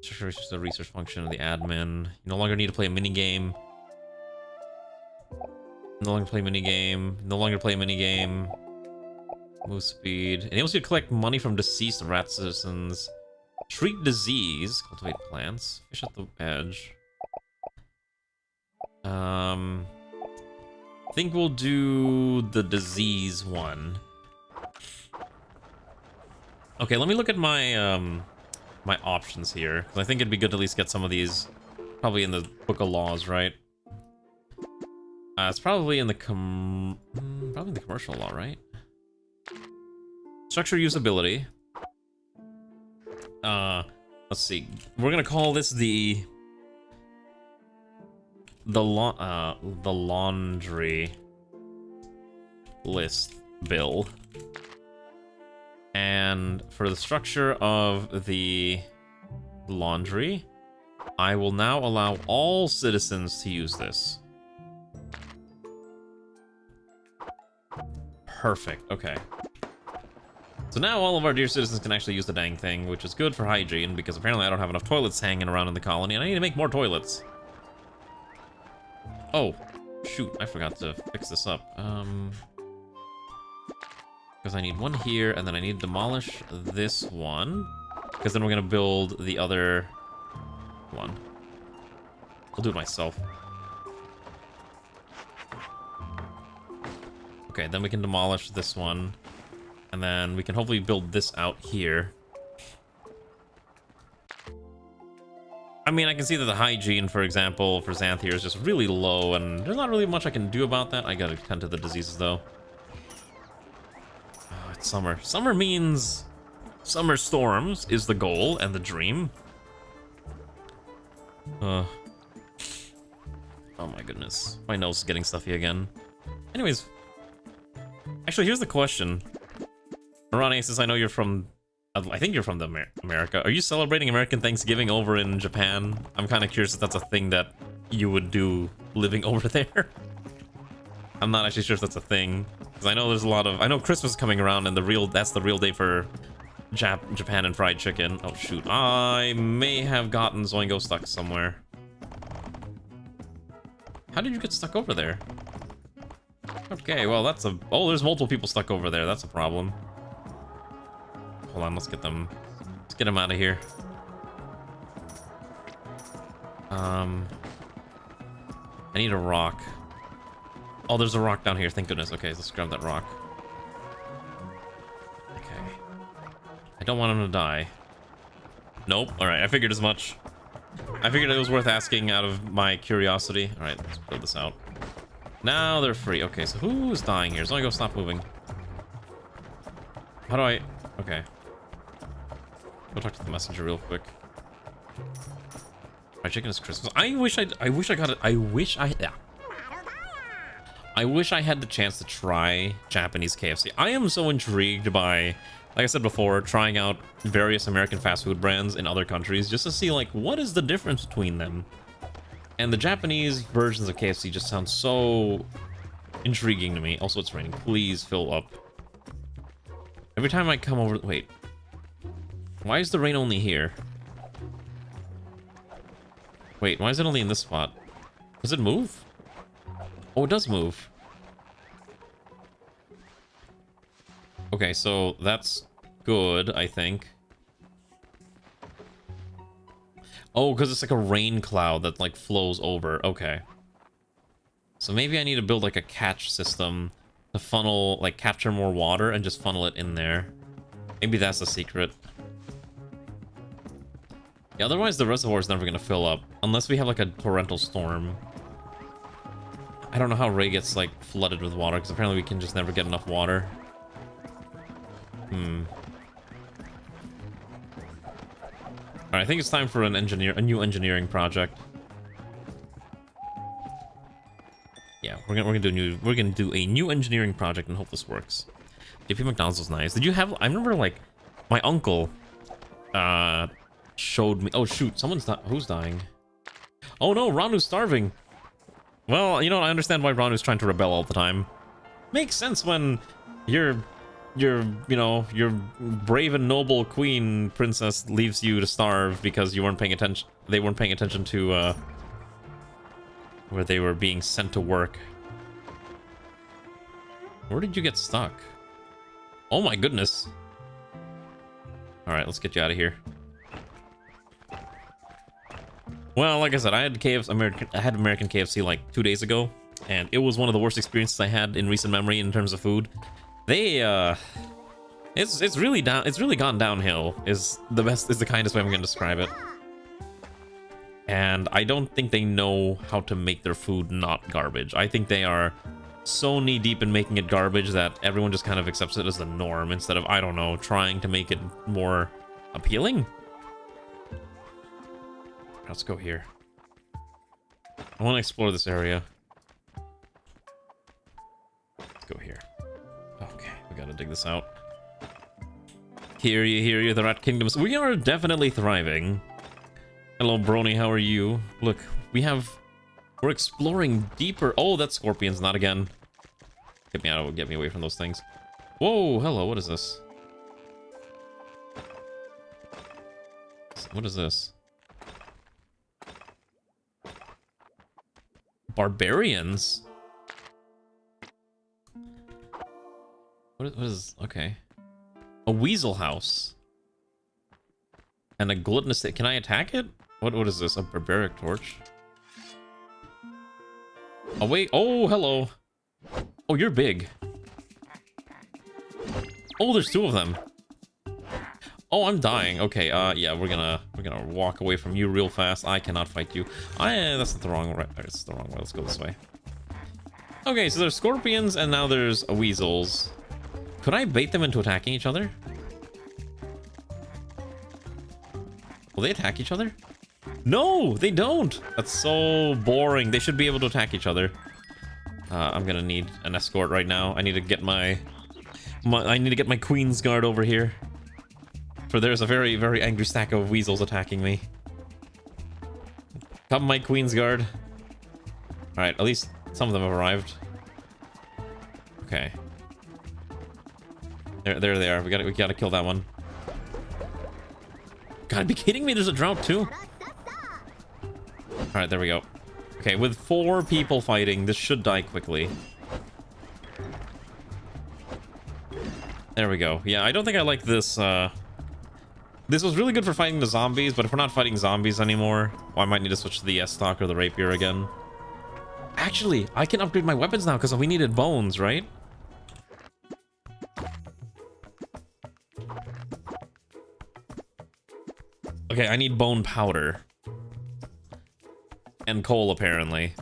Sure, it's just a research function of the admin. You no longer need to play a minigame. No longer play minigame. No longer play minigame. Move speed. Enables you to collect money from deceased rat citizens. Treat disease. Cultivate plants. Fish at the edge. I think we'll do the disease one. Okay, let me look at my my options here. 'Cause I think it'd be good to at least get some of these. Probably in the Book of Laws, right? It's probably in the probably in the commercial law, right? Structure usability. Let's see. We're gonna call this the laundry list bill. And for the structure of the laundry, I will now allow all citizens to use this. Perfect, okay. So now all of our dear citizens can actually use the dang thing, which is good for hygiene, because apparently I don't have enough toilets hanging around in the colony, and I need to make more toilets. Oh, shoot, I forgot to fix this up. Because I need one here, and then I need to demolish this one, because then we're gonna build the other one. I'll do it myself. Okay, then we can demolish this one, and then we can hopefully build this out here. I mean, I can see that the hygiene, for example, for Xanth here is just really low, and there's not really much I can do about that. I gotta tend to the diseases, though. Oh, it's summer. Summer means summer storms is the goal and the dream. Oh my goodness. My nose is getting stuffy again. Anyways. Actually, here's the question. Ronnie, since I know you're from... I think you're from the America. Are you celebrating American Thanksgiving over in Japan? I'm kind of curious if that's a thing that you would do living over there. I'm not actually sure if that's a thing. Because I know there's a lot of... I know Christmas is coming around and that's the real day for Japan and fried chicken. Oh, shoot. I may have gotten Zoingo stuck somewhere. How did you get stuck over there? Okay, well, that's a... Oh, there's multiple people stuck over there. That's a problem. Hold on, let's get them... Let's get them out of here. I need a rock. Oh, there's a rock down here. Thank goodness. Okay, let's grab that rock. Okay. I don't want him to die. Nope. Alright, I figured as much. I figured it was worth asking out of my curiosity. Alright, let's build this out. Now they're free. Okay, so who's dying here? Zoingo, stop moving. How do I... Okay. Go talk to the messenger real quick. My chicken is Christmas. I wish I got it. I wish I had the chance to try Japanese KFC. I am so intrigued by, like I said before, trying out various American fast food brands in other countries just to see, like, what is the difference between them. And the Japanese versions of KFC just sound so intriguing to me. Also, it's raining. Please fill up. Every time I come over... Wait. Why is the rain only here? Wait, why is it only in this spot? Does it move? Oh, it does move. Okay, so that's good, I think. Oh, because it's like a rain cloud that, like, flows over. Okay. So maybe I need to build, like, a catch system to funnel, like, capture more water and just funnel it in there. Maybe that's the secret. Yeah, otherwise the reservoir is never going to fill up. Unless we have, like, a torrential storm. I don't know how Ray gets, like, flooded with water, because apparently we can just never get enough water. Alright, I think it's time for a new engineering project. Yeah, we're gonna do a new engineering project and hope this works. JP McDonald's was nice. Did you have? I remember, like, my uncle showed me. Oh shoot, who's dying? Oh no, Ranu's starving. Well, you know, I understand why Ranu's trying to rebel all the time. Makes sense when your you know, your brave and noble queen princess leaves you to starve because you weren't paying attention. They weren't paying attention to where they were being sent to work. Where did you get stuck? Oh my goodness. All right, let's get you out of here. Well, like I said, I had American KFC like 2 days ago, and it was one of the worst experiences I had in recent memory in terms of food. They it's really gone downhill is the kindest way I'm gonna describe it. And I don't think they know how to make their food not garbage. I think they are so knee deep in making it garbage that everyone just kind of accepts it as the norm instead of, I don't know, trying to make it more appealing. Let's go here. I want to explore this area. Let's go here. Okay, we gotta dig this out. Hear you, the Rat Kingdoms. We are definitely thriving. Hello, Brony, how are you? Look, we're exploring deeper. Oh, that's scorpions, not again. Get me away from those things. Whoa, hello, what is this? What is this? Barbarians? What is, okay. A weasel house. And a gluttonous, can I attack it? What is this? A barbaric torch? Oh wait, oh hello. Oh, you're big. Oh, there's two of them. Oh, I'm dying. Okay, yeah, we're gonna walk away from you real fast. I cannot fight you. That's not the wrong way. It's the wrong way. Let's go this way. Okay, so there's scorpions and now there's weasels. Could I bait them into attacking each other? Will they attack each other? No, they don't. That's so boring. They should be able to attack each other. I'm gonna need an escort right now. I need to get my Queen's Guard over here. For there's a very, very angry stack of weasels attacking me. Come, my Queen's Guard. Alright, at least some of them have arrived. Okay. There they are. We gotta kill that one. God, be kidding me, there's a drought too. Alright, there we go. Okay, with 4 people fighting, this should die quickly. There we go. Yeah, I don't think I like this, this was really good for fighting the zombies, but if we're not fighting zombies anymore, well, I might need to switch to the S-Stock or the Rapier again. Actually, I can upgrade my weapons now because we needed bones, right? Okay, I need bone powder. And coal, apparently.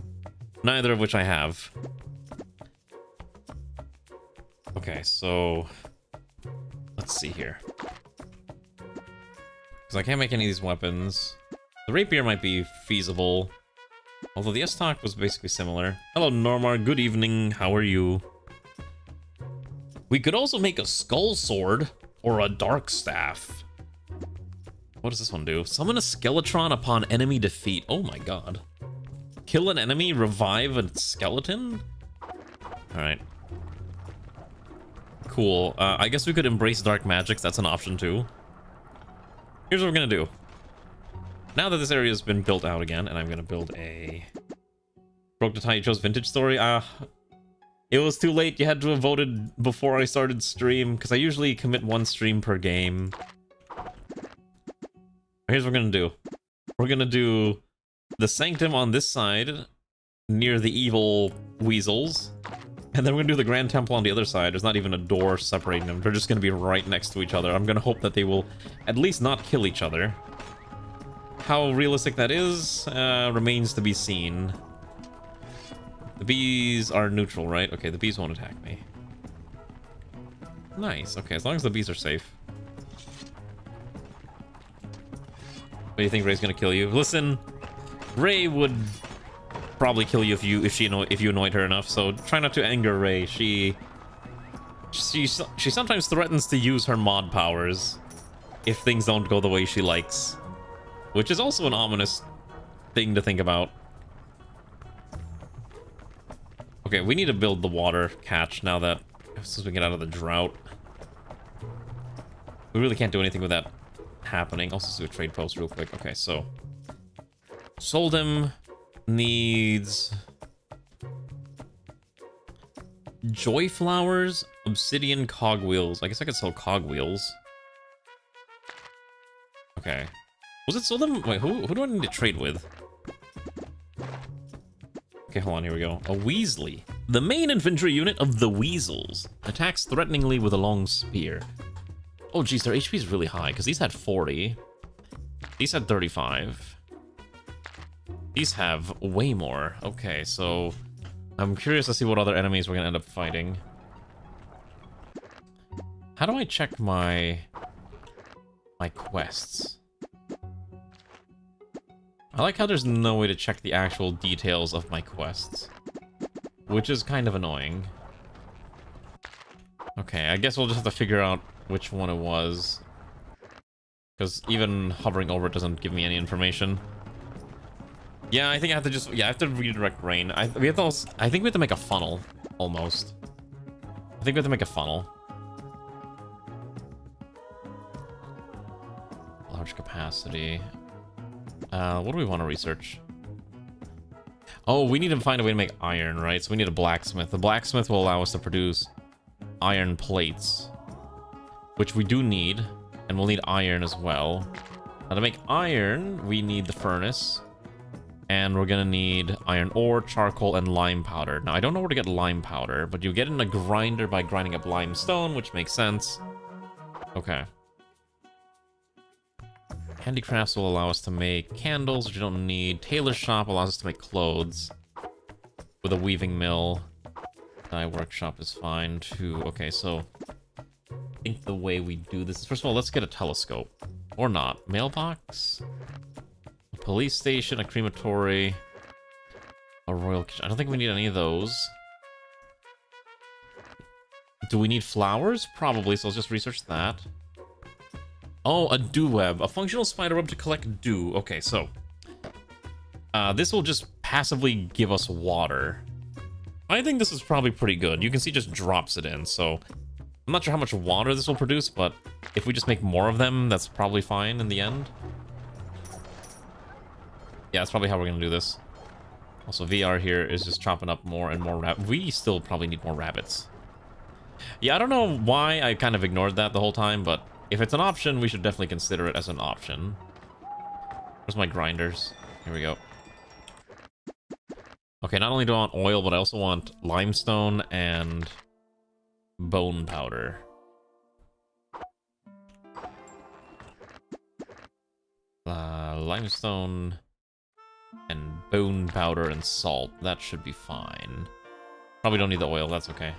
Neither of which I have. Okay, so... let's see here. Because I can't make any of these weapons. The Rapier might be feasible. Although the S-Stock was basically similar. Hello, Normar. Good evening. How are you? We could also make a Skull Sword or a Dark Staff. What does this one do? Summon a Skeletron upon enemy defeat. Oh my god. Kill an enemy, revive a skeleton? Alright. Cool. I guess we could embrace dark magics. That's an option too. Here's what we're gonna do. Now that this area has been built out again, and I'm gonna build a... Broke the tie, you chose Vintage Story? It was too late. You had to have voted before I started stream, because I usually commit 1 stream per game. Here's what we're gonna do. We're gonna do the Sanctum on this side, near the evil weasels. And then we're gonna do the Grand Temple on the other side. There's not even a door separating them. They're just gonna be right next to each other. I'm gonna hope that they will at least not kill each other. How realistic that is, remains to be seen. The bees are neutral, right? Okay, the bees won't attack me. Nice. Okay, as long as the bees are safe. What do you think Ray's gonna kill you? Listen, Ray would probably kill you if you annoyed her enough. So try not to anger Ray. She sometimes threatens to use her mod powers if things don't go the way she likes, which is also an ominous thing to think about. Okay, we need to build the water catch now that since we get out of the drought. We really can't do anything with that happening. Also, do a trade post real quick. Okay, so sold him. Needs joy flowers, obsidian cogwheels. I guess I could sell cogwheels. Okay. Was it sold them? Wait, who do I need to trade with? Okay, hold on, here we go. A Weasley. The main infantry unit of the Weasels. Attacks threateningly with a long spear. Oh, geez, their HP is really high, because these had 40. These had 35. These have way more. Okay, so I'm curious to see what other enemies we're going to end up fighting. How do I check my quests? I like how there's no way to check the actual details of my quests, which is kind of annoying. Okay, I guess we'll just have to figure out which one it was, because even hovering over it doesn't give me any information. Yeah, I think I have to just... Yeah, I have to redirect rain. I think we have to make a funnel, almost. I think we have to make a funnel. Large capacity. What do we want to research? Oh, we need to find a way to make iron, right? So we need a blacksmith. The blacksmith will allow us to produce iron plates, which we do need, and we'll need iron as well. Now, to make iron, we need the furnace. And we're gonna need iron ore, charcoal, and lime powder. Now, I don't know where to get lime powder, but you get in a grinder by grinding up limestone, which makes sense. Okay. Handicrafts will allow us to make candles, which you don't need. Tailor shop allows us to make clothes with a weaving mill. Dye workshop is fine, too. Okay, so I think the way we do this is, first of all, let's get a telescope. Or not. Mailbox? Police station, a crematory, a royal kitchen. I don't think we need any of those. Do we need flowers? Probably, so let's just research that. Oh, a dew web. A functional spider web to collect dew. Okay, so this will just passively give us water. I think this is probably pretty good. You can see it just drops it in, so I'm not sure how much water this will produce, but if we just make more of them, that's probably fine in the end. Yeah, that's probably how we're gonna do this. Also, VR here is just chopping up more and more rabbits. We still probably need more rabbits. Yeah, I don't know why I kind of ignored that the whole time, but if it's an option, we should definitely consider it as an option. Where's my grinders? Here we go. Okay, not only do I want oil, but I also want limestone and bone powder. Limestone and bone powder and salt. That should be fine. Probably don't need the oil. That's okay.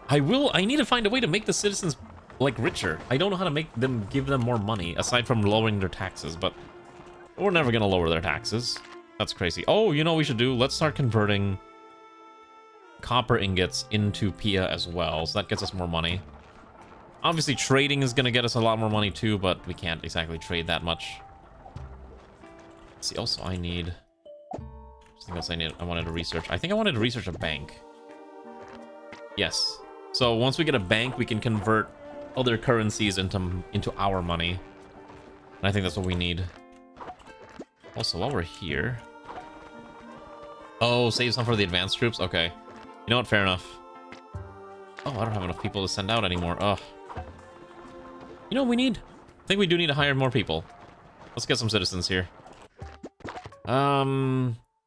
I need to find a way to make the citizens, like, richer. I don't know how to make them, give them more money, aside from lowering their taxes, but we're never gonna lower their taxes. That's crazy. Oh, you know what we should do? Let's start converting copper ingots into Pia as well, so that gets us more money. Obviously, trading is gonna get us a lot more money too, but we can't exactly trade that much. Let's see, also I need... Something else I wanted to research. I think I wanted to research a bank. Yes. So once we get a bank, we can convert other currencies into our money. And I think that's what we need. Also, while we're here... Oh, save some for the advanced troops? Okay. You know what? Fair enough. Oh, I don't have enough people to send out anymore. Ugh. You know what we need? I think we do need to hire more people. Let's get some citizens here.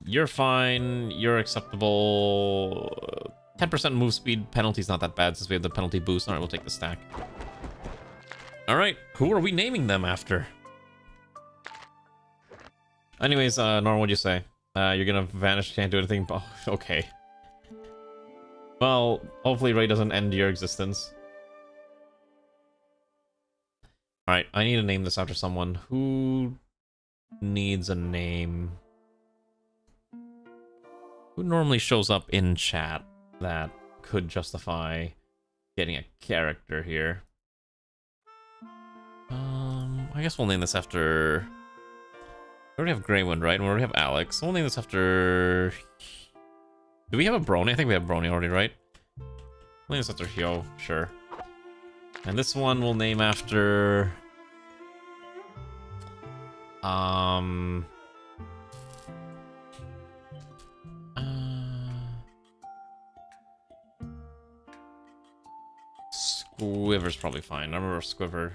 You're fine. You're acceptable. 10% move speed penalty's not that bad since we have the penalty boost. Alright, we'll take the stack. Alright, who are we naming them after? Anyways, Norm, what'd you say? You're gonna vanish, can't do anything. Oh, okay. Well, hopefully Ray doesn't end your existence. Alright, I need to name this after someone. Who needs a name? Who normally shows up in chat that could justify getting a character here? I guess we'll name this after... We already have Greywind, right? And we already have Alex. So we'll name this after... Do we have a Brony? I think we have Brony already, right? We'll name this after Hyo, sure. And this one we'll name after... Squiver's probably fine. I remember Squiver.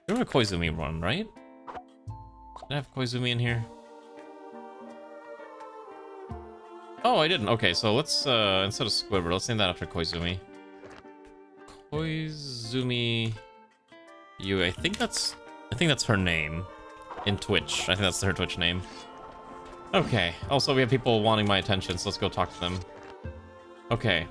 We have a Koizumi one, right? Did I have Koizumi in here? Oh, I didn't. Okay, so let's, instead of Squiver, let's name that after Koizumi. Koizumi... I think that's her name. In Twitch. I think that's her Twitch name. Okay. Also, we have people wanting my attention, so let's go talk to them. Okay.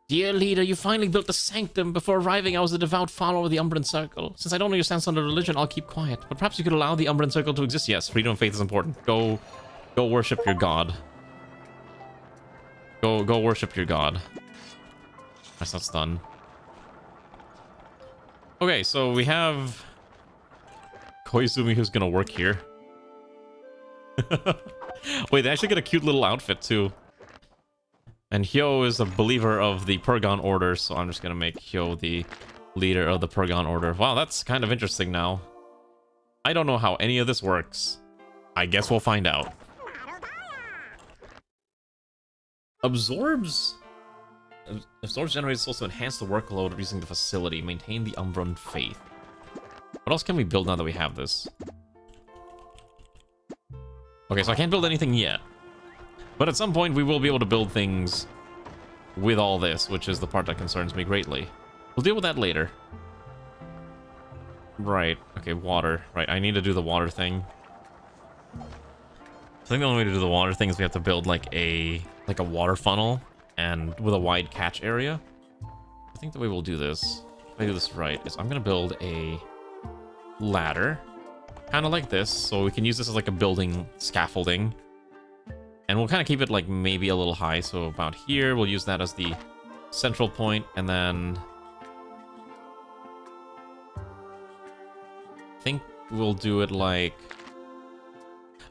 Dear leader, you finally built the sanctum. Before arriving, I was a devout follower of the Umbran Circle. Since I don't know your stance on the religion, I'll keep quiet. But perhaps you could allow the Umbran Circle to exist. Yes, freedom of faith is important. Go worship your god. Go worship your god. That's not done. Okay, so we have Koizumi who's gonna work here. Wait, they actually get a cute little outfit too. And Hyo is a believer of the Purgon Order, so I'm just gonna make Hyo the leader of the Purgon Order. Wow, that's kind of interesting now. I don't know how any of this works. I guess we'll find out. Absorbs generates also enhance the workload of using the facility. Maintain the Umbran faith. What else can we build now that we have this? Okay, so I can't build anything yet. But at some point, we will be able to build things with all this, which is the part that concerns me greatly. We'll deal with that later. Right. Okay, water. Right, I need to do the water thing. I think the only way to do the water thing is we have to build like a water funnel and with a wide catch area. I think the way we'll do this, if I do this right, is I'm gonna build a ladder, kind of like this, so we can use this as like a building scaffolding. And we'll kind of keep it like maybe a little high, so about here, we'll use that as the central point, and then I think we'll do it like...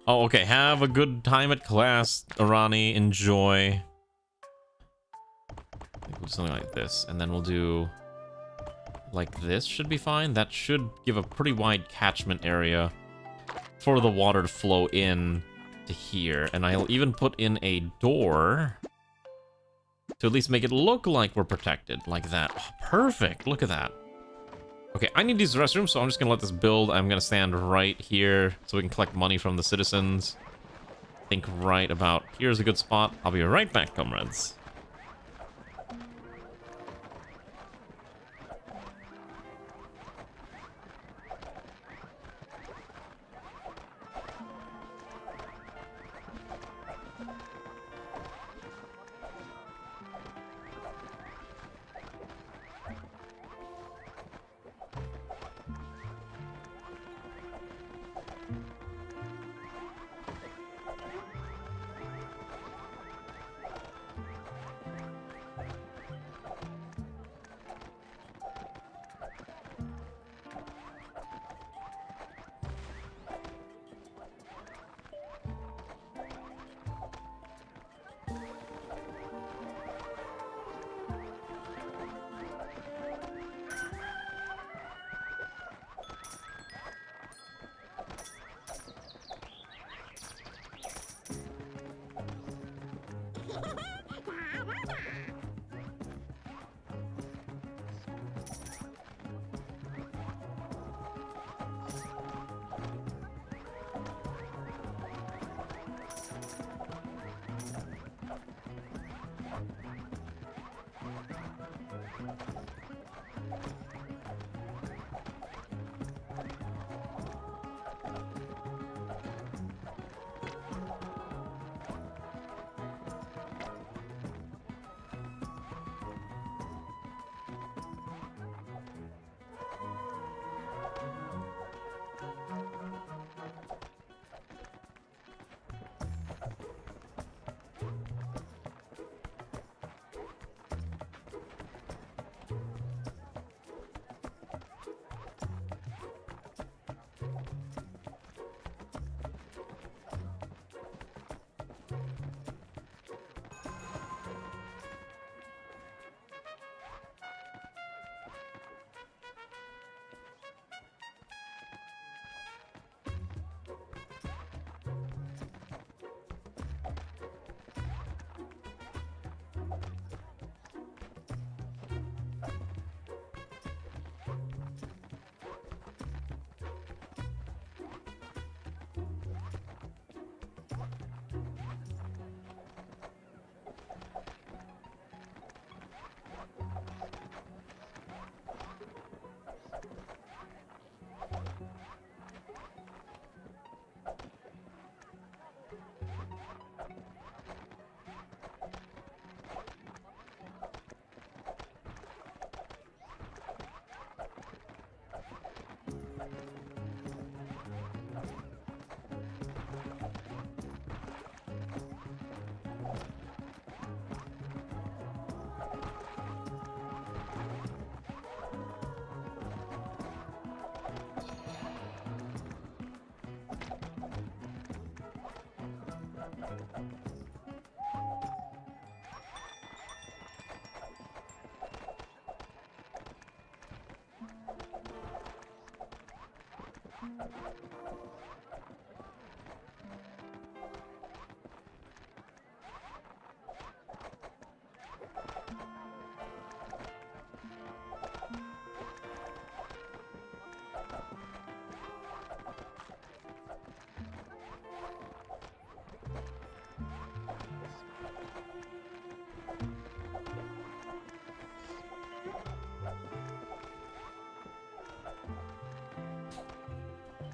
Oh, okay, have a good time at class, Arani, enjoy. I think we'll do something like this, and then we'll do like this should be fine. That should give a pretty wide catchment area for the water to flow in to here, and I'll even put in a door to at least make it look like we're protected, like that. Oh, perfect, look at that. Okay, I need these restrooms, so I'm just gonna let this build. I'm gonna stand right here so we can collect money from the citizens. I think right about here's a good spot. I'll be right back, comrades.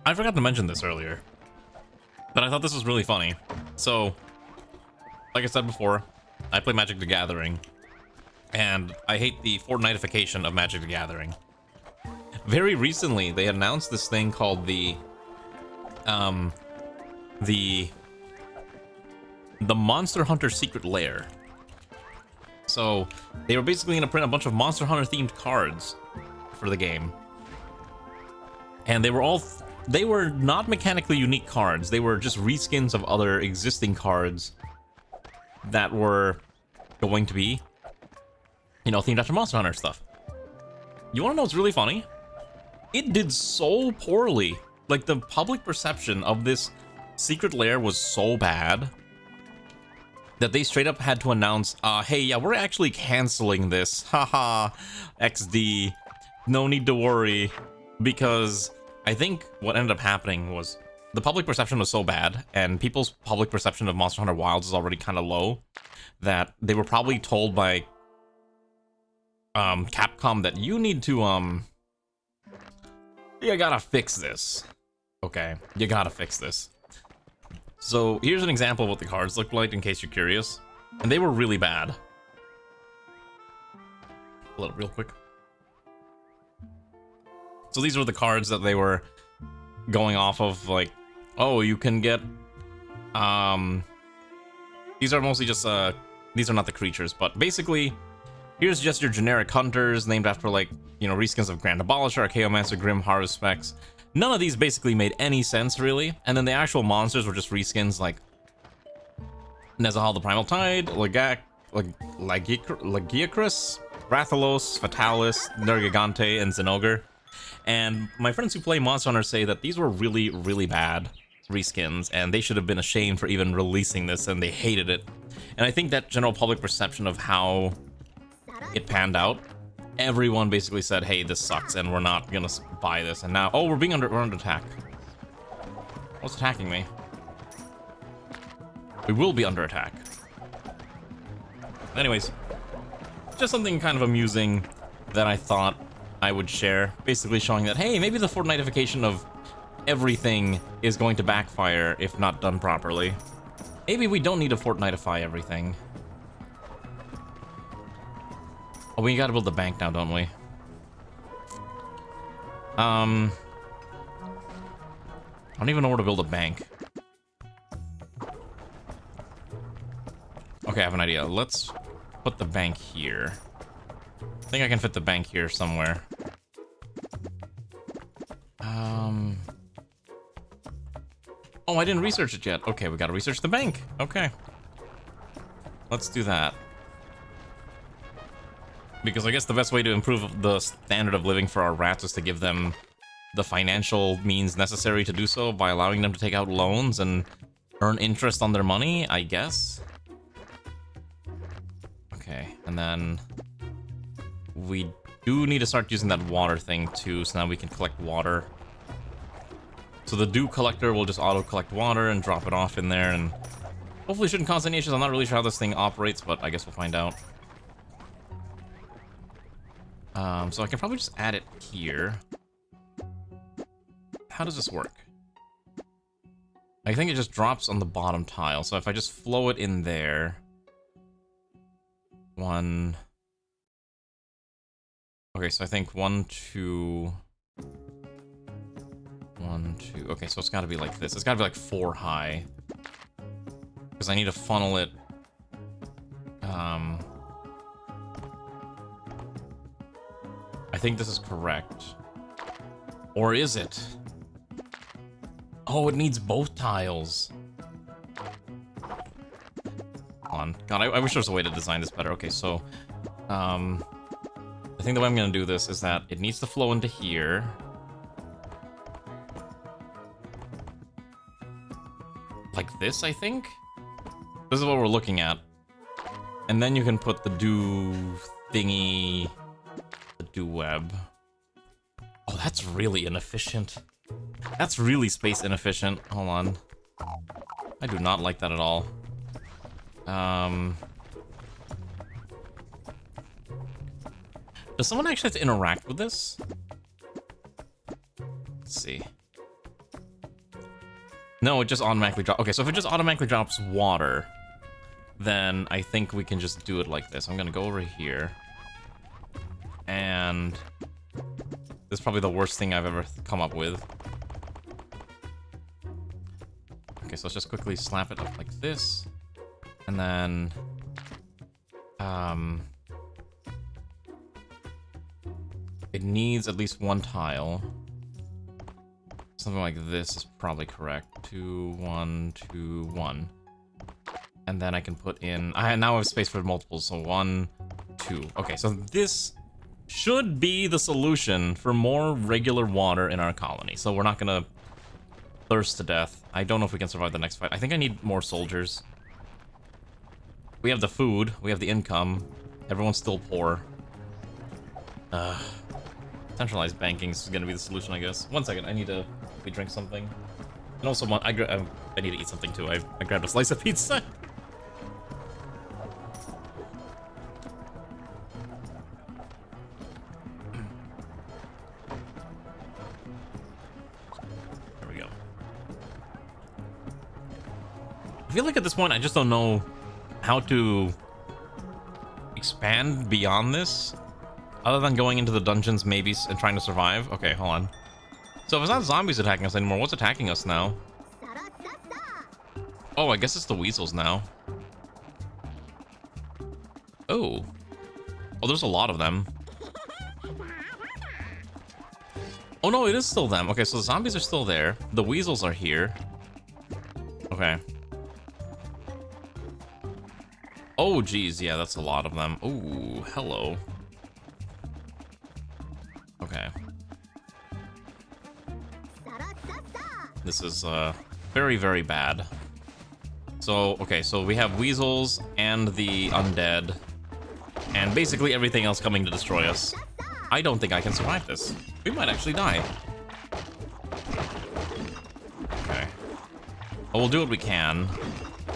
I forgot to mention this earlier, but I thought this was really funny. So, like I said before, I play Magic the Gathering, and I hate the Fortnitification of Magic the Gathering. Very recently, they announced this thing called the Monster Hunter Secret Lair. So, they were basically going to print a bunch of Monster Hunter themed cards for the game. And they were not mechanically unique cards. They were just reskins of other existing cards that were going to be, you know, themed after Monster Hunter stuff. You want to know what's really funny? It did so poorly. Like, the public perception of this Secret Lair was so bad that they straight up had to announce, hey, yeah, we're actually canceling this. Haha, XD. No need to worry. Because I think what ended up happening was the public perception was so bad, and people's public perception of Monster Hunter Wilds is already kind of low, that they were probably told by Capcom that you need to, you gotta fix this. Okay, you gotta fix this. So here's an example of what the cards looked like in case you're curious. And they were really bad. Pull it up real quick. So these were the cards that they were going off of, like, oh, you can get, these are mostly just, these are not the creatures, but basically, here's just your generic hunters named after, like, you know, reskins of Grand Abolisher, Archaeomancer, Grim, Haruspex. None of these basically made any sense, really. And then the actual monsters were just reskins like Nezahal the Primal Tide, Lagiacrus, Rathalos, Fatalis, Nergigante, and Zinogre. And my friends who play Monster Hunter say that these were really, really bad reskins, and they should have been ashamed for even releasing this, and they hated it. And I think that general public perception of how it panned out, everyone basically said, hey, this sucks, and we're not gonna buy this. And now, oh, we're under attack. What's attacking me? We will be under attack. Anyways, just something kind of amusing that I thought I would share. Basically showing that, hey, maybe the Fortnitification of everything is going to backfire if not done properly. Maybe we don't need to Fortnitify everything. Oh, we gotta build the bank now, don't we? I don't even know where to build a bank. Okay, I have an idea. Let's put the bank here. I think I can fit the bank here somewhere. Oh, I didn't research it yet. Okay, we gotta research the bank. Okay. Let's do that. Because I guess the best way to improve the standard of living for our rats is to give them the financial means necessary to do so by allowing them to take out loans and earn interest on their money, I guess. Okay, and then we do need to start using that water thing too, so now we can collect water. So the dew collector will just auto-collect water and drop it off in there, and hopefully shouldn't cause any issues. I'm not really sure how this thing operates, but I guess we'll find out. So I can probably just add it here. How does this work? I think it just drops on the bottom tile, so if I just flow it in there... One... Okay, so I think 1, 2... 1, 2... Okay, so it's gotta be like this. It's gotta be like 4 high. Because I need to funnel it... I think this is correct. Or is it? Oh, it needs both tiles. Hold on. God, I wish there was a way to design this better. Okay, so... I think the way I'm gonna do this is that it needs to flow into here. Like this, I think? This is what we're looking at. And then you can put the dew thingy... The dew web. Oh, that's really inefficient. That's really space inefficient. Hold on. I do not like that at all. Does someone actually have to interact with this? Let's see. No, it just automatically drops. Okay, so if it just automatically drops water, then I think we can just do it like this. I'm gonna go over here. And this is probably the worst thing I've ever come up with. Okay, so let's just quickly slap it up like this. And then... it needs at least one tile. Something like this is probably correct. 2, 1, 2, 1. And then I can put in... I now have space for multiples, so 1, 2. Okay, so this should be the solution for more regular water in our colony. So we're not gonna thirst to death. I don't know if we can survive the next fight. I think I need more soldiers. We have the food. We have the income. Everyone's still poor. Centralized banking is gonna be the solution, I guess. 1 second, I need to drink something. And also, I need to eat something too. I grabbed a slice of pizza. There we go. I feel like at this point, I just don't know how to expand beyond this. Other than going into the dungeons, maybe, and trying to survive. Okay, hold on. So if it's not zombies attacking us anymore, what's attacking us now? Oh, I guess it's the weasels now. Oh. Oh, there's a lot of them. Oh no, it is still them. Okay, so the zombies are still there. The weasels are here. Okay. Oh, geez, yeah, that's a lot of them. Oh, hello. Okay. This is very, very bad. So, okay, so we have weasels and the undead, and basically everything else coming to destroy us. I don't think I can survive this. We might actually die. Okay. Well, we'll do what we can.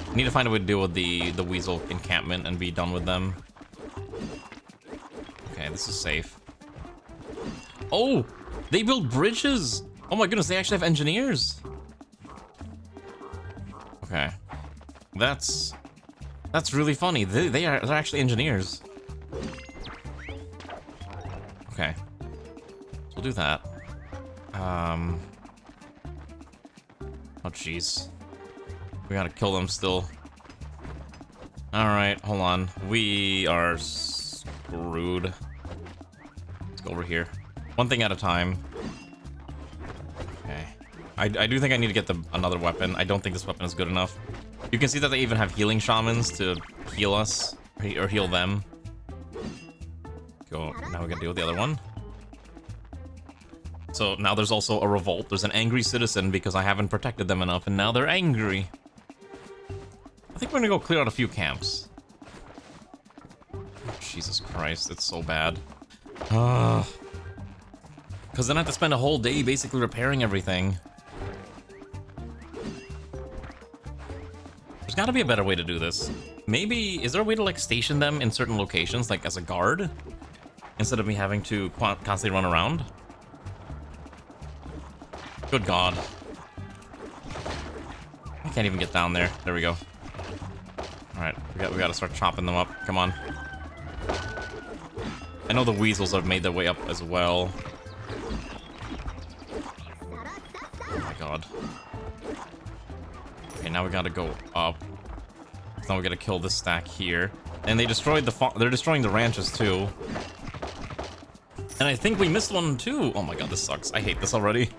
We need to find a way to deal with the weasel encampment and be done with them. Okay, this is safe. Oh! They build bridges! Oh my goodness, they actually have engineers! Okay. That's really funny. They're actually engineers. Okay. So we'll do that. Oh jeez. We gotta kill them still. Alright, hold on. We are screwed. Let's go over here. One thing at a time. Okay. I do think I need to get another weapon. I don't think this weapon is good enough. You can see that they even have healing shamans to heal us, or heal them. Go. Now we gotta deal with the other one. So now there's also a revolt. There's an angry citizen because I haven't protected them enough, and now they're angry. I think we're gonna go clear out a few camps. Jesus Christ, it's so bad. Because then I have to spend a whole day basically repairing everything. There's gotta be a better way to do this. Maybe, is there a way to like station them in certain locations, like as a guard? Instead of me having to constantly run around? Good God. I can't even get down there. There we go. Alright, we gotta start chopping them up. Come on. I know the weasels have made their way up as well. Oh my God. Okay, now we gotta go up. So now we gotta kill this stack here. And they destroyed they're destroying the ranches too. And I think we missed one too. Oh my God, this sucks. I hate this already.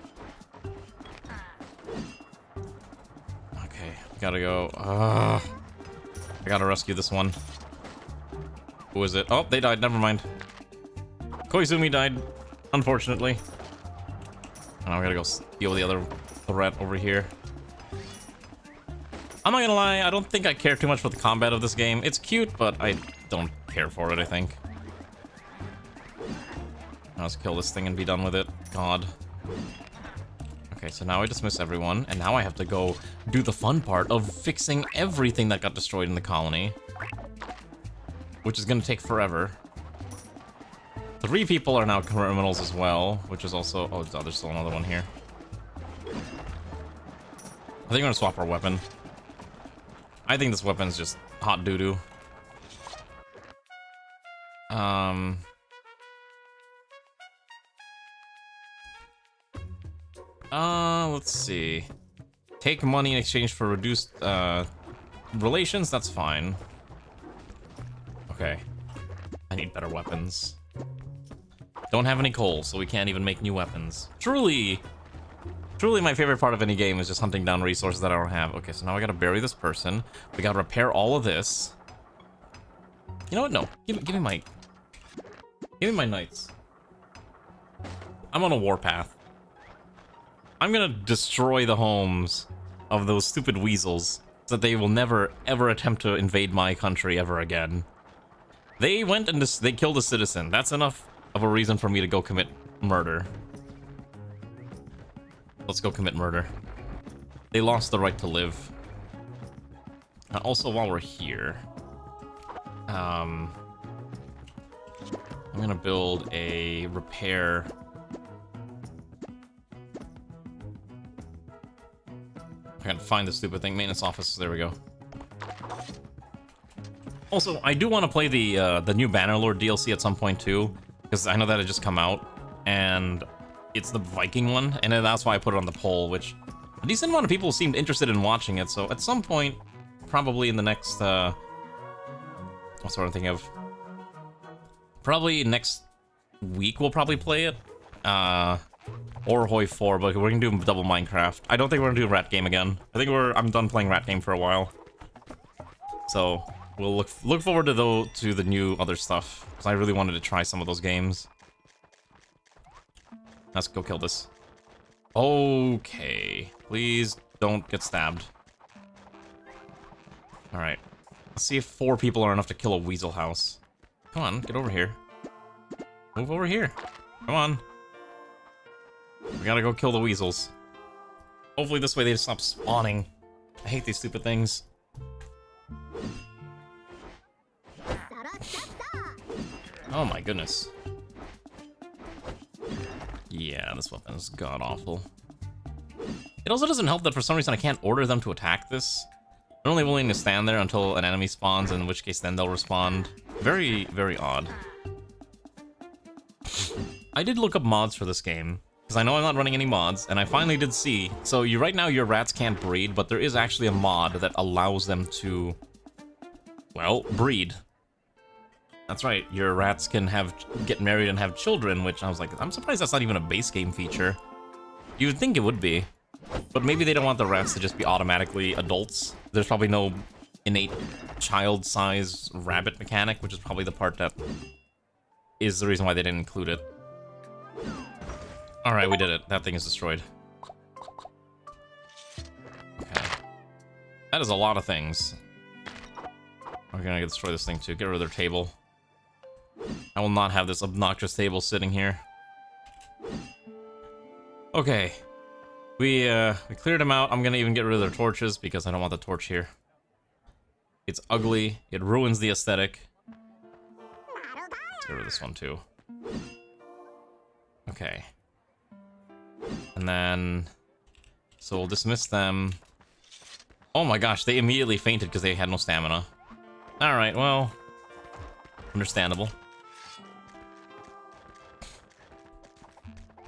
Okay, we gotta go. I gotta rescue this one. Who is it? Oh, they died. Never mind. Koizumi died, unfortunately. Now we gotta go deal with the other threat over here. I'm not gonna lie, I don't think I care too much for the combat of this game. It's cute, but I don't care for it, I think. Now let's kill this thing and be done with it. God. Okay, so now I dismiss everyone, and now I have to go do the fun part of fixing everything that got destroyed in the colony. Which is gonna take forever. 3 people are now criminals as well, which is also... Oh, there's still another one here. I think we're gonna swap our weapon. I think this weapon's just hot doo-doo. Let's see. Take money in exchange for reduced, relations? That's fine. Okay. I need better weapons. Don't have any coal, so we can't even make new weapons. Truly my favorite part of any game is just hunting down resources that I don't have. Okay, so now I gotta bury this person. We gotta repair all of this. You know what? No. Give me my knights. I'm on a warpath. I'm gonna destroy the homes of those stupid weasels so that they will never, ever attempt to invade my country ever again. They went and they killed a citizen. That's enough of a reason for me to go commit murder. Let's go commit murder. They lost the right to live. Also, while we're here, I'm gonna build a repair. I gotta find the stupid thing. Maintenance office. There we go. Also, I do want to play the new Bannerlord DLC at some point too, because I know that it just come out, and it's the Viking one, and that's why I put it on the poll, which a decent amount of people seemed interested in watching it. So at some point, probably in the next, what sort of thing of, probably next week we'll probably play it. Orhoi 4, but we're gonna do double Minecraft. I don't think we're gonna do Rat Game again. I think I'm done playing Rat Game for a while. So we'll look forward to the new other stuff, because I really wanted to try some of those games. Let's go kill this. Okay, please don't get stabbed. All right, let's see if 4 people are enough to kill a weasel house. Come on, get over here. Move over here. Come on. We gotta go kill the weasels. Hopefully this way they stop spawning. I hate these stupid things. Oh my goodness. Yeah, this weapon is god-awful. It also doesn't help that for some reason I can't order them to attack this. They're only willing to stand there until an enemy spawns, in which case then they'll respond. Very, very odd. I did look up mods for this game, because I know I'm not running any mods, and I finally did see. So right now your rats can't breed, but there is actually a mod that allows them to, well, breed. That's right, your rats can get married and have children, which I was like, I'm surprised that's not even a base game feature. You would think it would be, but maybe they don't want the rats to just be automatically adults. There's probably no innate child-size rabbit mechanic, which is probably the part that is the reason why they didn't include it. Alright, we did it. That thing is destroyed. Okay. That is a lot of things. We're gonna destroy this thing too. Get rid of their table. I will not have this obnoxious table sitting here. Okay. We cleared them out. I'm gonna even get rid of their torches because I don't want the torch here. It's ugly. It ruins the aesthetic. Let's get rid of this one too. Okay. And then, so we'll dismiss them. Oh my gosh, they immediately fainted because they had no stamina. Alright, well, understandable.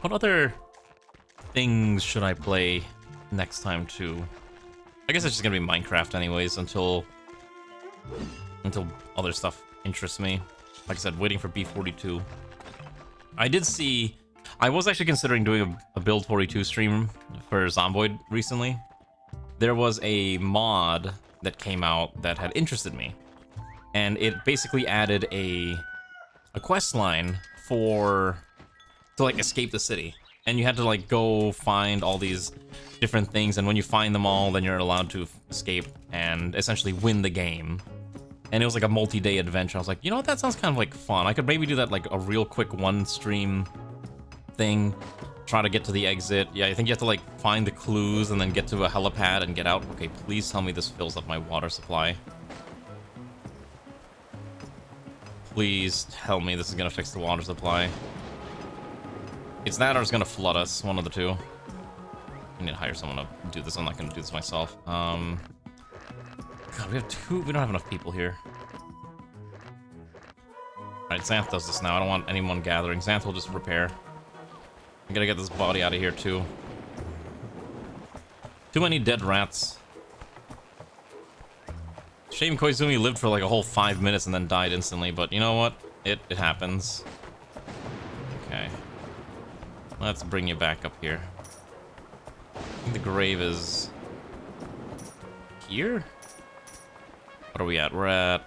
What other things should I play next time too? I guess it's just gonna be Minecraft anyways until other stuff interests me. Like I said, waiting for B42. I did see, I was actually considering doing a Build 42 stream for Zomboid recently. There was a mod that came out that had interested me. And it basically added a quest line to like escape the city. And you had to like go find all these different things, and when you find them all, then you're allowed to escape and essentially win the game. And it was like a multi-day adventure. I was like, you know what, that sounds kind of like fun. I could maybe do that like a real quick one stream thing. Try to get to the exit. Yeah, I think you have to like find the clues and then get to a helipad and get out. Okay, please tell me this fills up my water supply. Please tell me this is gonna fix the water supply. It's that or it's gonna flood us, one of the two. I need to hire someone to do this. I'm not going to do this myself. God, we don't have enough people here. Alright, Xanth does this now. I don't want anyone gathering. Xanth will just repair. I gotta get this body out of here, too. Too many dead rats. Shame Koizumi lived for like a whole 5 minutes and then died instantly, but you know what? It happens. Okay. Let's bring you back up here. I think the grave is... here? What are we at? We're at...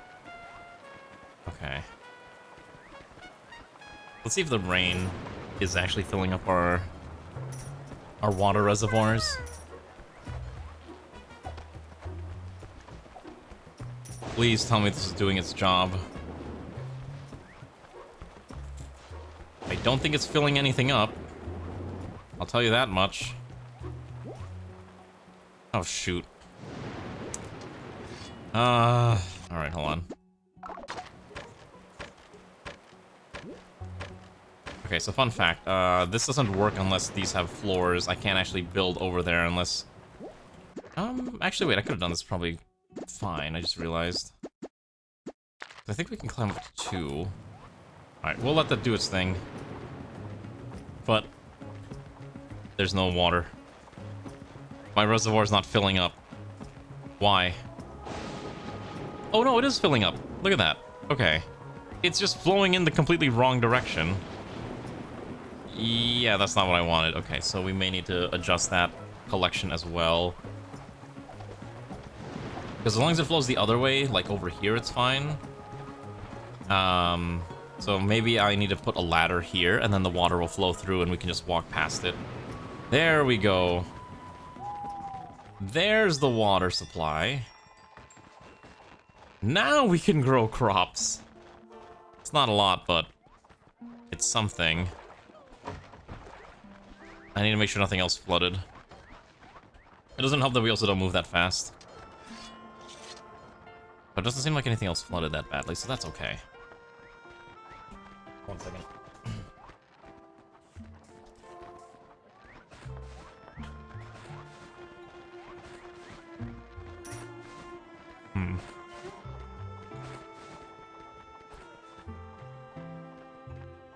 okay. Let's see if the rain is actually filling up our water reservoirs. Please tell me this is doing its job. I don't think it's filling anything up. I'll tell you that much. Oh, shoot. Alright, hold on. Okay, so fun fact, this doesn't work unless these have floors. I can't actually build over there unless... actually, wait, I could have done this probably fine, I just realized. I think we can climb up to 2. Alright, we'll let that do its thing. But... there's no water. My reservoir's not filling up. Why? Oh no, it is filling up. Look at that. Okay. It's just flowing in the completely wrong direction. Yeah, that's not what I wanted. Okay, so we may need to adjust that collection as well. Because as long as it flows the other way, like over here, it's fine. So maybe I need to put a ladder here, and then the water will flow through, and we can just walk past it. There we go. There's the water supply. Now we can grow crops. It's not a lot, but it's something. I need to make sure nothing else flooded. It doesn't help that we also don't move that fast. But it doesn't seem like anything else flooded that badly, so that's okay. 1 second.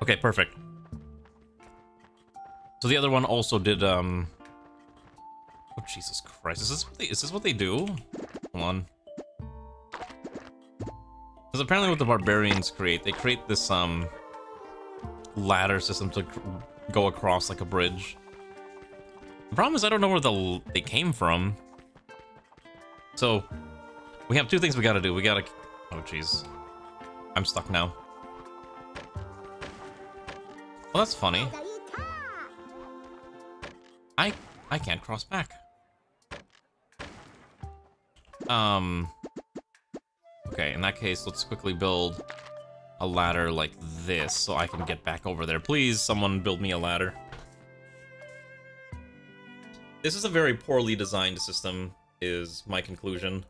Okay, perfect. So the other one also did, oh, Jesus Christ. Is this what they do? Hold on. Because apparently what the barbarians create, they create this, ladder system to go across like a bridge. The problem is I don't know where they came from. So, we have 2 things we gotta do. We gotta... oh, jeez. I'm stuck now. Well, that's funny. I can't cross back. Okay, in that case, let's quickly build a ladder like this so I can get back over there. Please, someone build me a ladder. This is a very poorly designed system, is my conclusion.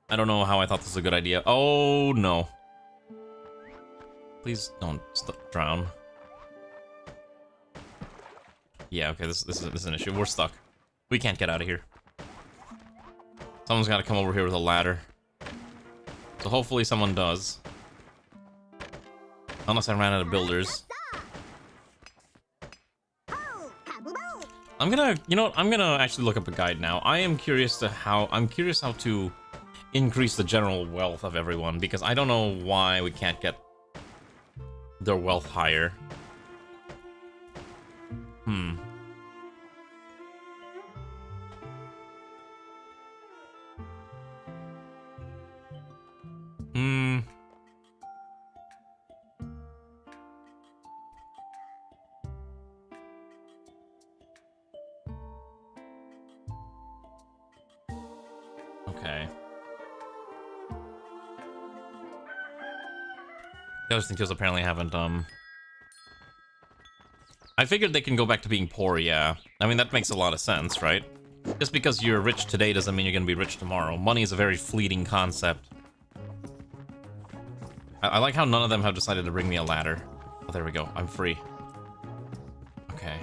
I don't know how I thought this was a good idea. Oh, no. Please don't drown. Yeah, okay, this is an issue. We're stuck. We can't get out of here. Someone's got to come over here with a ladder. So hopefully someone does. Unless I ran out of builders. I'm gonna, you know what, I'm gonna actually look up a guide now. I'm curious how to increase the general wealth of everyone, because I don't know why we can't get their wealth higher. Okay. The other things apparently haven't, I figured they can go back to being poor, yeah. I mean, that makes a lot of sense, right? Just because you're rich today doesn't mean you're gonna be rich tomorrow. Money is a very fleeting concept. I like how none of them have decided to bring me a ladder. Oh, there we go. I'm free. Okay.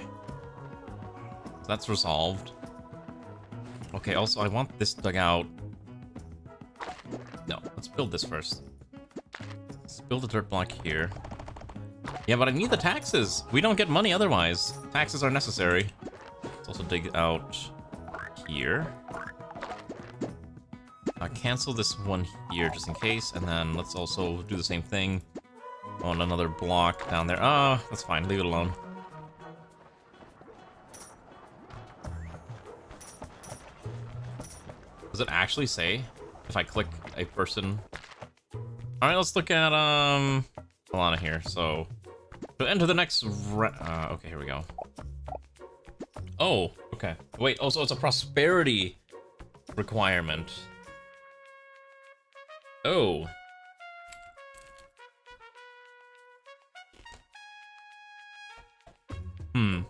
So that's resolved. Okay, also, I want this dug out. No, let's build this first. Let's build a dirt block here. Yeah, but I need the taxes. We don't get money otherwise. Taxes are necessary. Let's also dig out here. Cancel this one here just in case, and then let's also do the same thing on another block down there. Ah, that's fine. Leave it alone. Does it actually say if I click a person? All right, let's look at Alana here. So to enter the next okay, here we go. Oh, okay. Wait, also it's a prosperity requirement. Oh. Hmm.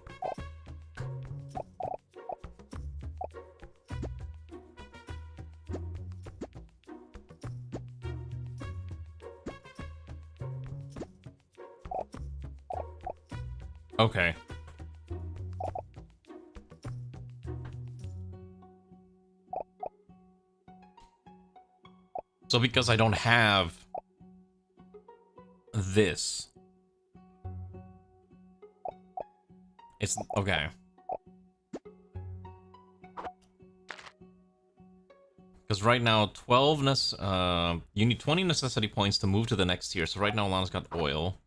Okay. So because I don't have this, it's okay. Because right now, you need 20 necessity points to move to the next tier. So right now, Lana's got oil.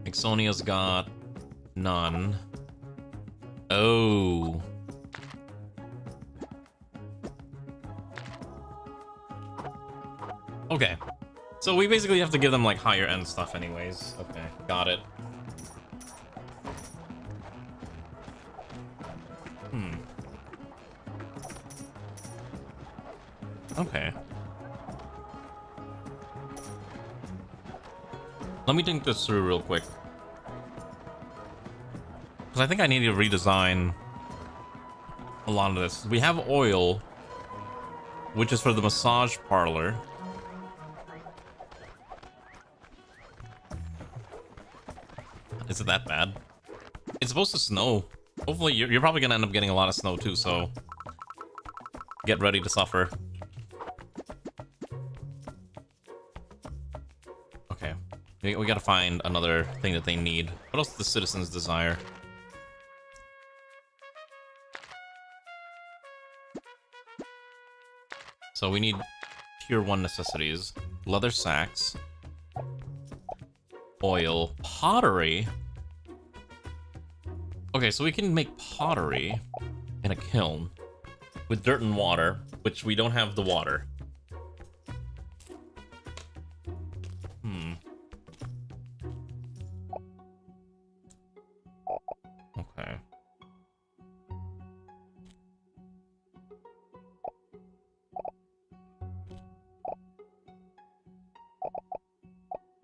Ixonia's got none. Oh. Okay. So we basically have to give them, like, higher end stuff anyways. Okay, got it. Okay. Let me think this through real quick. Because I think I need to redesign a lot of this. We have oil, which is for the massage parlor. Is it that bad? It's supposed to snow. Hopefully, you're probably gonna end up getting a lot of snow too, so get ready to suffer. Okay, we gotta find another thing that they need. What else do the citizens desire? So we need tier 1 necessities. Leather sacks. Oil. Pottery? Okay, so we can make pottery in a kiln with dirt and water, which we don't have the water. Okay.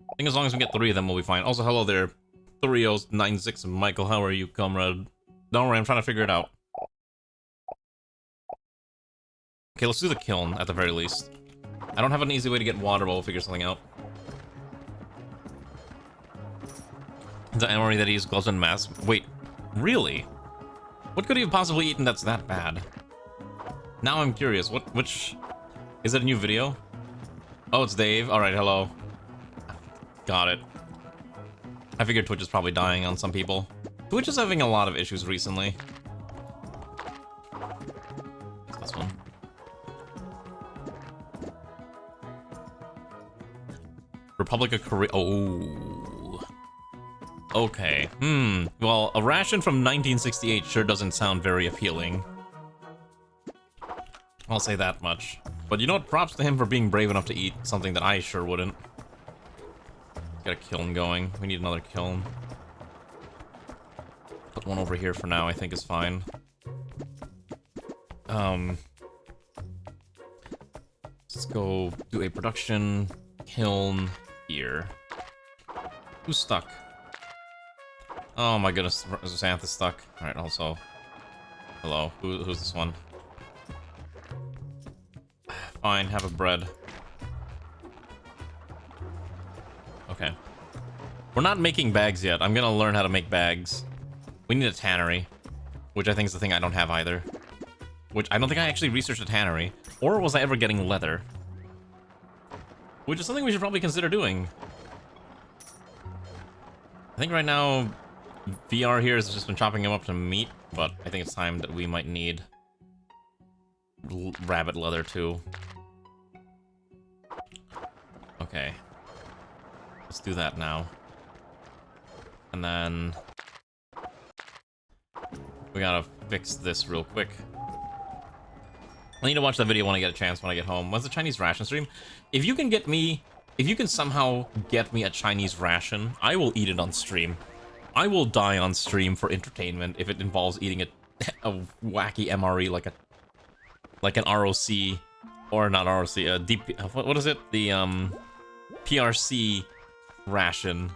I think as long as we get 3 of them, we'll be fine. Also, hello there, 3096 Michael. How are you, comrade? Don't worry, I'm trying to figure it out. Okay, let's do the kiln at the very least. I don't have an easy way to get water, but we'll figure something out. The memory that he used gloves and mask. Wait, really? What could he have possibly eaten that's that bad? Now I'm curious. Which... Is it a new video? Oh, it's Dave. Alright, hello. Got it. I figured Twitch is probably dying on some people. Twitch is having a lot of issues recently. What's this one? Republic of Korea. Oh. Okay. Well, a ration from 1968 sure doesn't sound very appealing. I'll say that much. But you know what? Props to him for being brave enough to eat something that I sure wouldn't. Got a kiln going. We need another kiln. Put one over here for now, I think is fine. Let's go do a production kiln here. Who's stuck? Oh my goodness, Xanth's stuck. Alright, also. Hello, who's this one? Fine, have a bread. Okay. We're not making bags yet. I'm gonna learn how to make bags. We need a tannery, which I think is the thing I don't have either. which I don't think I actually researched a tannery, or was I ever getting leather? Which is something we should probably consider doing. I think right now, VR here has just been chopping him up to meat, but I think it's time that we might need rabbit leather too. Okay. Let's do that now. And then we gotta fix this real quick. I need to watch that video when I get a chance when I get home. When's the Chinese ration stream? If you can somehow get me a Chinese ration, I will eat it on stream. I will die on stream for entertainment if it involves eating a wacky MRE like an ROC, or not ROC, a DP, what is it? The PRC ration.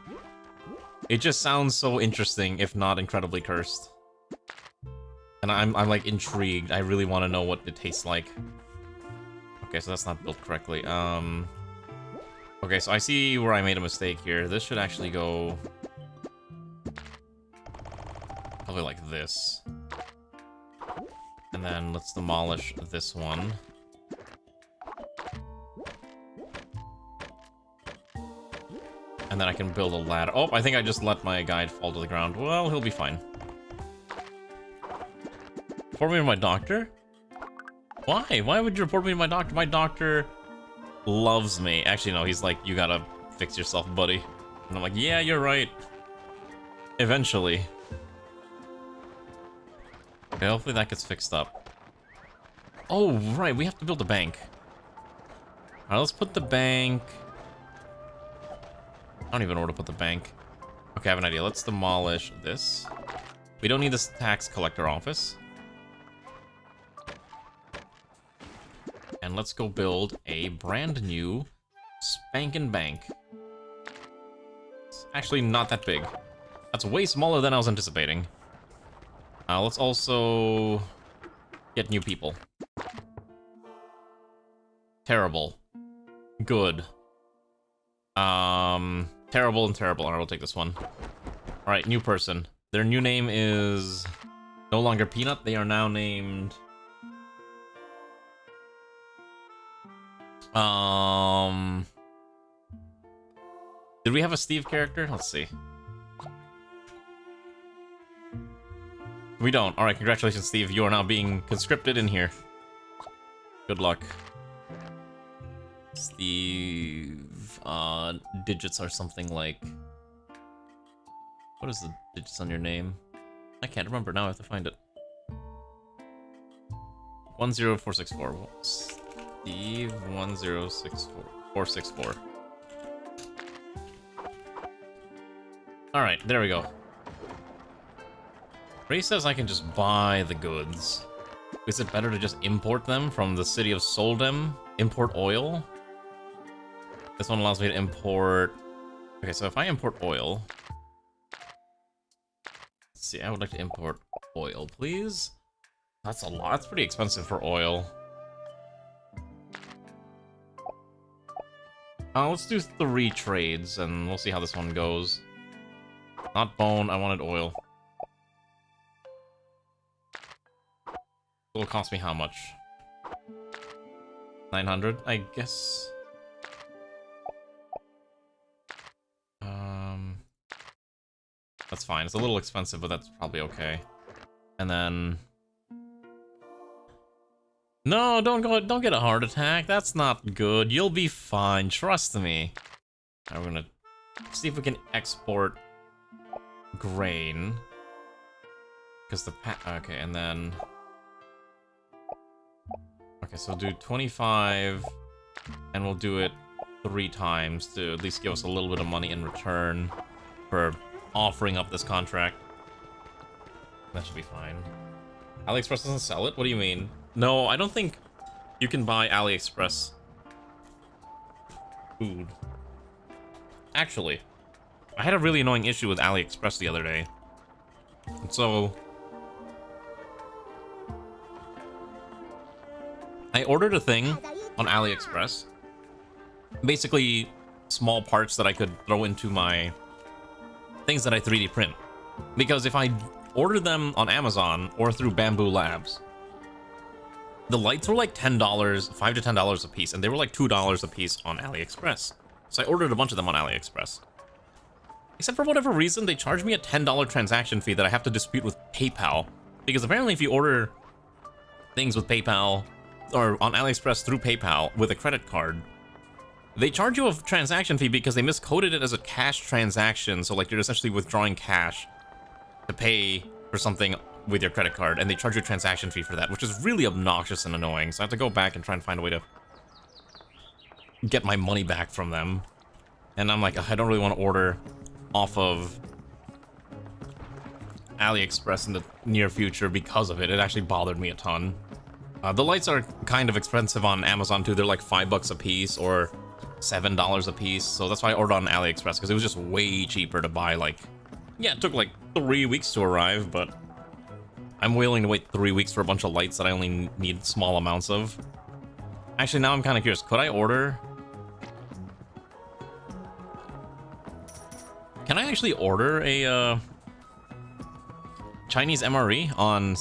It just sounds so interesting, if not incredibly cursed. And I'm like intrigued. I really want to know what it tastes like. Okay, so that's not built correctly. Okay, so I see where I made a mistake here. This should actually go probably like this. And then let's demolish this one. And then I can build a ladder. Oh, I think I just let my guide fall to the ground. Well, he'll be fine. Report me to my doctor? Why? Why would you report me to my doctor? My doctor loves me. Actually, no, he's like, you gotta fix yourself, buddy. And I'm like, yeah, you're right. Eventually. Okay, hopefully that gets fixed up. Oh, right, we have to build a bank. Alright, let's put the bank... I don't even know where to put the bank. Okay, I have an idea. Let's demolish this. We don't need this tax collector office. And let's go build a brand new spankin' bank. It's actually not that big. That's way smaller than I was anticipating. Let's also get new people. Terrible. Good. Terrible and terrible. Alright, we'll take this one. Alright, new person. Their new name is no longer Peanut. They are now named... Did we have a Steve character? Let's see. We don't. Alright, congratulations, Steve. You are now being conscripted in here. Good luck. Steve... digits are something like... What is the digits on your name? I can't remember now, I have to find it. 10464. Steve 1064464. Alright, there we go. Ray says I can just buy the goods. Is it better to just import them from the city of Soldem? Import oil? This one allows me to import... Okay, so if I import oil... Let's see, I would like to import oil, please. That's a lot. That's pretty expensive for oil. Let's do 3 trades, and we'll see how this one goes. Not bone, I wanted oil. It'll cost me how much? 900, I guess. That's fine. It's a little expensive, but that's probably okay. And then... No, don't get a heart attack. That's not good. You'll be fine. Trust me. We're gonna see if we can export grain. Because the okay, and then... Okay, so we'll do 25, and we'll do it 3 times to at least give us a little bit of money in return for offering up this contract. That should be fine. AliExpress doesn't sell it? What do you mean? No, I don't think you can buy AliExpress food. Actually, I had a really annoying issue with AliExpress the other day. And so... I ordered a thing on AliExpress. Basically, small parts that I could throw into my things that I 3D print. Because if I order them on Amazon or through Bamboo Labs, The lights were like $10, $5 to $10 a piece, and they were like $2 a piece on AliExpress. So I ordered a bunch of them on AliExpress. Except for whatever reason, they charged me a $10 transaction fee that I have to dispute with PayPal. Because apparently if you order things with PayPal, or on AliExpress through PayPal with a credit card, they charge you a transaction fee because they miscoded it as a cash transaction. So like you're essentially withdrawing cash to pay for something with your credit card, and they charge you a transaction fee for that, which is really obnoxious and annoying. So I have to go back and try and find a way to get my money back from them. And I'm like, I don't really want to order off of AliExpress in the near future because of it. It actually bothered me a ton. The lights are kind of expensive on Amazon too. They're like $5 a piece or $7 a piece. So that's why I ordered on AliExpress, because it was just way cheaper to buy. Like, yeah, it took like 3 weeks to arrive, but I'm willing to wait 3 weeks for a bunch of lights that I only need small amounts of. Actually, now I'm kind of curious. Could I order? Can I actually order a Chinese MRE on...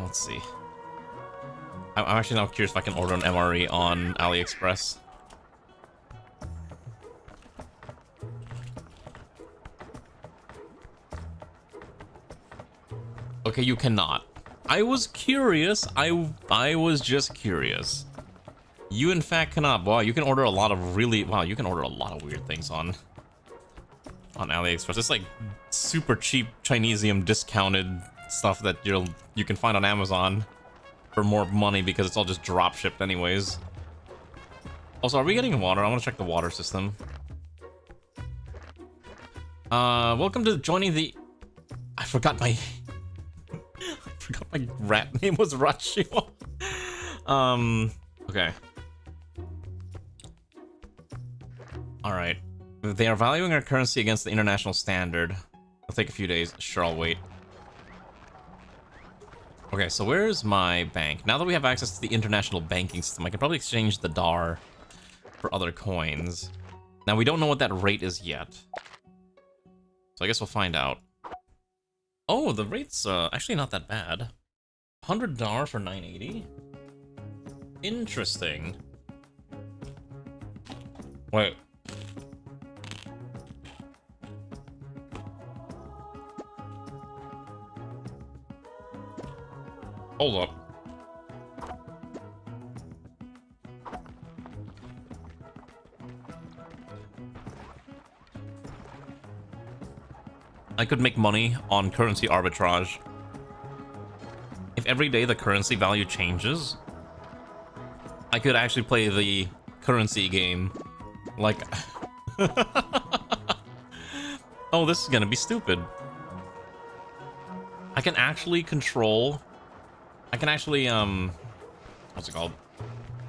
let's see. I'm actually now curious if I can order an MRE on AliExpress. Okay, you cannot. I was curious. I was just curious. You in fact cannot. Wow, you can order a lot of really... Wow, you can order a lot of weird things on AliExpress. It's like super cheap Chinesium discounted stuff that you can find on Amazon for more money because it's all just drop shipped anyways. Also, are we getting water? I want to check the water system. Welcome to joining the... I forgot my rat name was Rachio. Okay. Alright. They are valuing our currency against the international standard. It'll take a few days. Sure, I'll wait. Okay, so where's my bank? Now that we have access to the international banking system, I can probably exchange the DAR for other coins. Now, we don't know what that rate is yet. So I guess we'll find out. Oh, the rate's actually not that bad. 100 DAR for 980? Interesting. Wait. Hold up. I could make money on currency arbitrage. If every day the currency value changes, I could actually play the currency game. Like... Oh, this is gonna be stupid. I can actually control... I can actually, what's it called?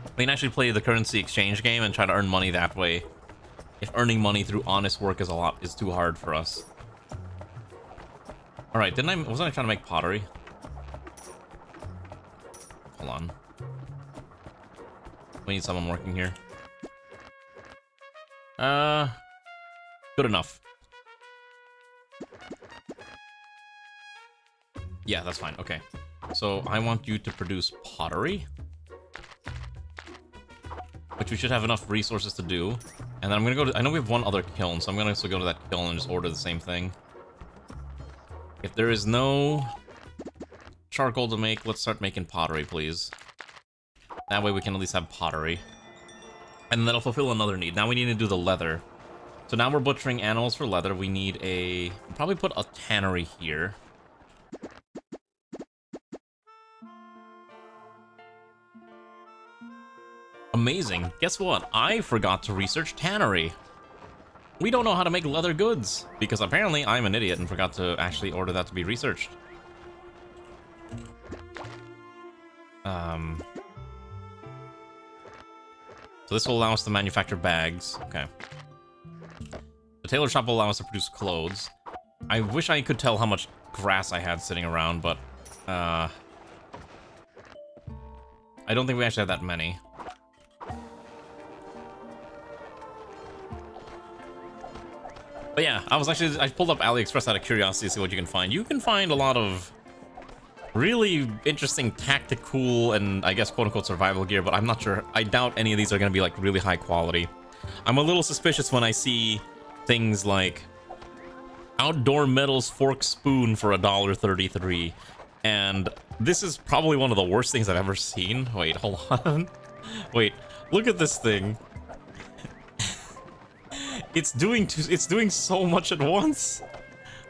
I can actually play the currency exchange game and try to earn money that way. If earning money through honest work is too hard for us. Alright, wasn't I trying to make pottery? Hold on. We need someone working here. Good enough. Yeah, that's fine, okay. So I want you to produce pottery, which we should have enough resources to do. And then I'm gonna go to, I know we have one other kiln, so I'm gonna also go to that kiln and just order the same thing. If there is no charcoal to make, let's start making pottery, please. That way we can at least have pottery. And that'll fulfill another need. Now we need to do the leather. So now we're butchering animals for leather. We need probably put a tannery here. Amazing. Guess what? I forgot to research tannery. We don't know how to make leather goods, because apparently I'm an idiot and forgot to actually order that to be researched. So this will allow us to manufacture bags. Okay. The tailor shop will allow us to produce clothes. I wish I could tell how much grass I had sitting around, but I don't think we actually have that many. But yeah, I pulled up AliExpress out of curiosity to see what you can find. You can find a lot of really interesting tactical and I guess quote-unquote survival gear, but I'm not sure. I doubt any of these are going to be like really high quality. I'm a little suspicious when I see things like outdoor metals fork spoon for $1.33, and this is probably one of the worst things I've ever seen. Wait, hold on. Wait, look at this thing. It's doing so much at once.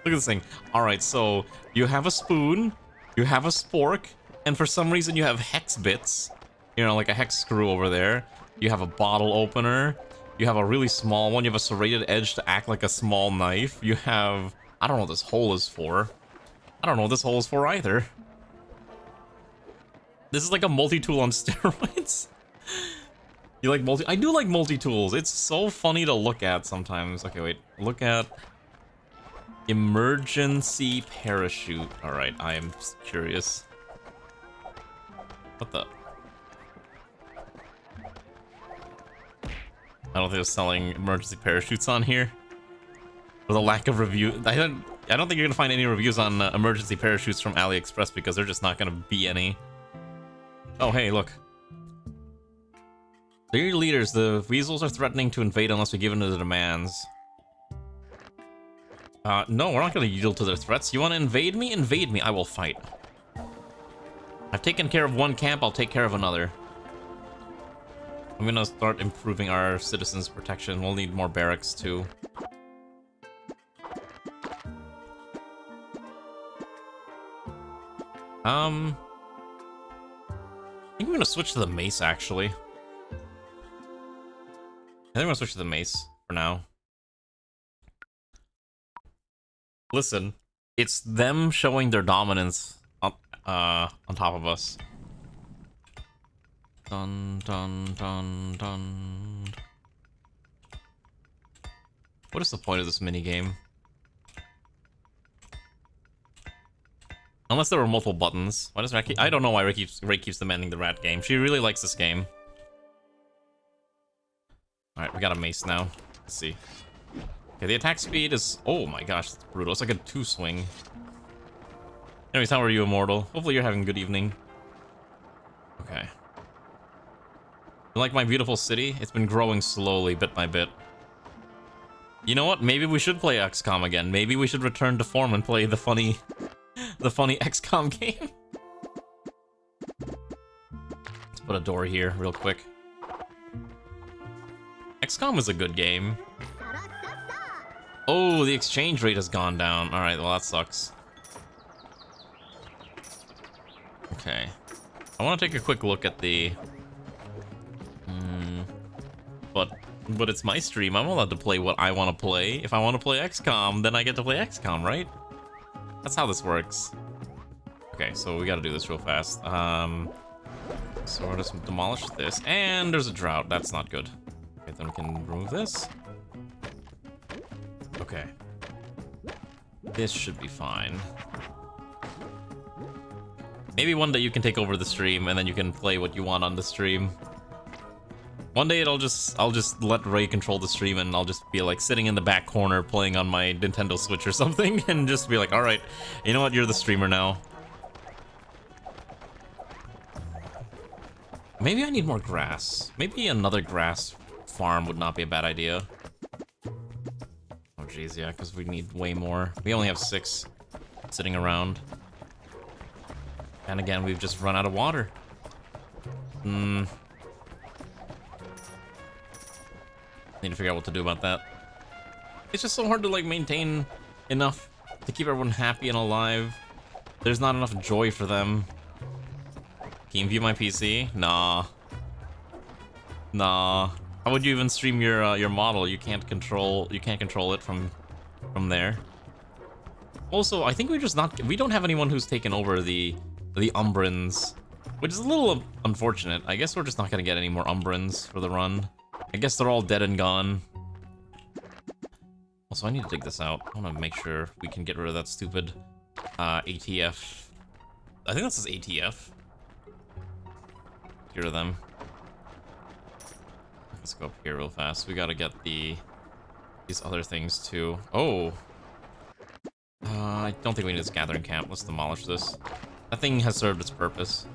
Look at this thing. All right, so you have a spoon, you have a spork, and for some reason you have hex bits. You know, like a hex screw over there. You have a bottle opener. You have a really small one. You have a serrated edge to act like a small knife. You have... I don't know what this hole is for. I don't know what this hole is for either. This is like a multi-tool on steroids. You like multi... I do like multi-tools. It's so funny to look at sometimes. Okay, wait. Look at... emergency parachute. Alright, I am curious. What the... I don't think they're selling emergency parachutes on here. With a lack of review, I don't think you're gonna find any reviews on emergency parachutes from AliExpress because they're just not gonna be any. Oh, hey, look. Dear leaders, the weasels are threatening to invade unless we give in to the demands. No, we're not gonna yield to their threats. You wanna invade me? Invade me. I will fight. I've taken care of one camp, I'll take care of another. I'm gonna start improving our citizens' protection. We'll need more barracks, too. I think we're gonna switch to the mace, actually. I think I'm gonna switch to the mace for now. Listen, it's them showing their dominance on top of us. Dun dun dun dun. What is the point of this minigame? Unless there were multiple buttons. Why does Ray keep... I don't know why Ray keeps demanding the rat game. She really likes this game. Alright, we got a mace now. Let's see. Okay, the attack speed is... Oh my gosh, that's brutal. It's like a 2-swing. Anyways, how are you, Immortal? Hopefully you're having a good evening. Okay. You like my beautiful city? It's been growing slowly, bit by bit. You know what? Maybe we should play XCOM again. Maybe we should return to form and play the funny XCOM game. Let's put a door here real quick. XCOM is a good game. Oh, the exchange rate has gone down. Alright, well that sucks. Okay. I want to take a quick look at the... But it's my stream. I'm allowed to play what I want to play. If I want to play XCOM, then I get to play XCOM, right? That's how this works. Okay, so we gotta do this real fast. So we're just demolish this. And there's a drought. That's not good. Okay, then we can remove this. Okay. This should be fine. Maybe one day you can take over the stream and then you can play what you want on the stream. One day I'll just let Ray control the stream and I'll just be like sitting in the back corner playing on my Nintendo Switch or something and just be like, alright, you know what, you're the streamer now. Maybe I need more grass. Maybe another grass farm would not be a bad idea. Oh jeez, yeah, because we need way more. We only have 6 sitting around. And again, we've just run out of water. Need to figure out what to do about that. It's just so hard to like maintain enough to keep everyone happy and alive. There's not enough joy for them. Can you view my PC? Nah. Nah. How would you even stream your model? You can't control it from there. Also, I think we don't have anyone who's taken over the Umbrans, which is a little unfortunate. I guess we're just not gonna get any more Umbrans for the run. I guess they're all dead and gone. Also, I need to dig this out. I want to make sure we can get rid of that stupid ATF. I think that says ATF. Get rid of them. Let's go up here real fast. We gotta get these other things too. Oh. I don't think we need this gathering camp. Let's demolish this. That thing has served its purpose.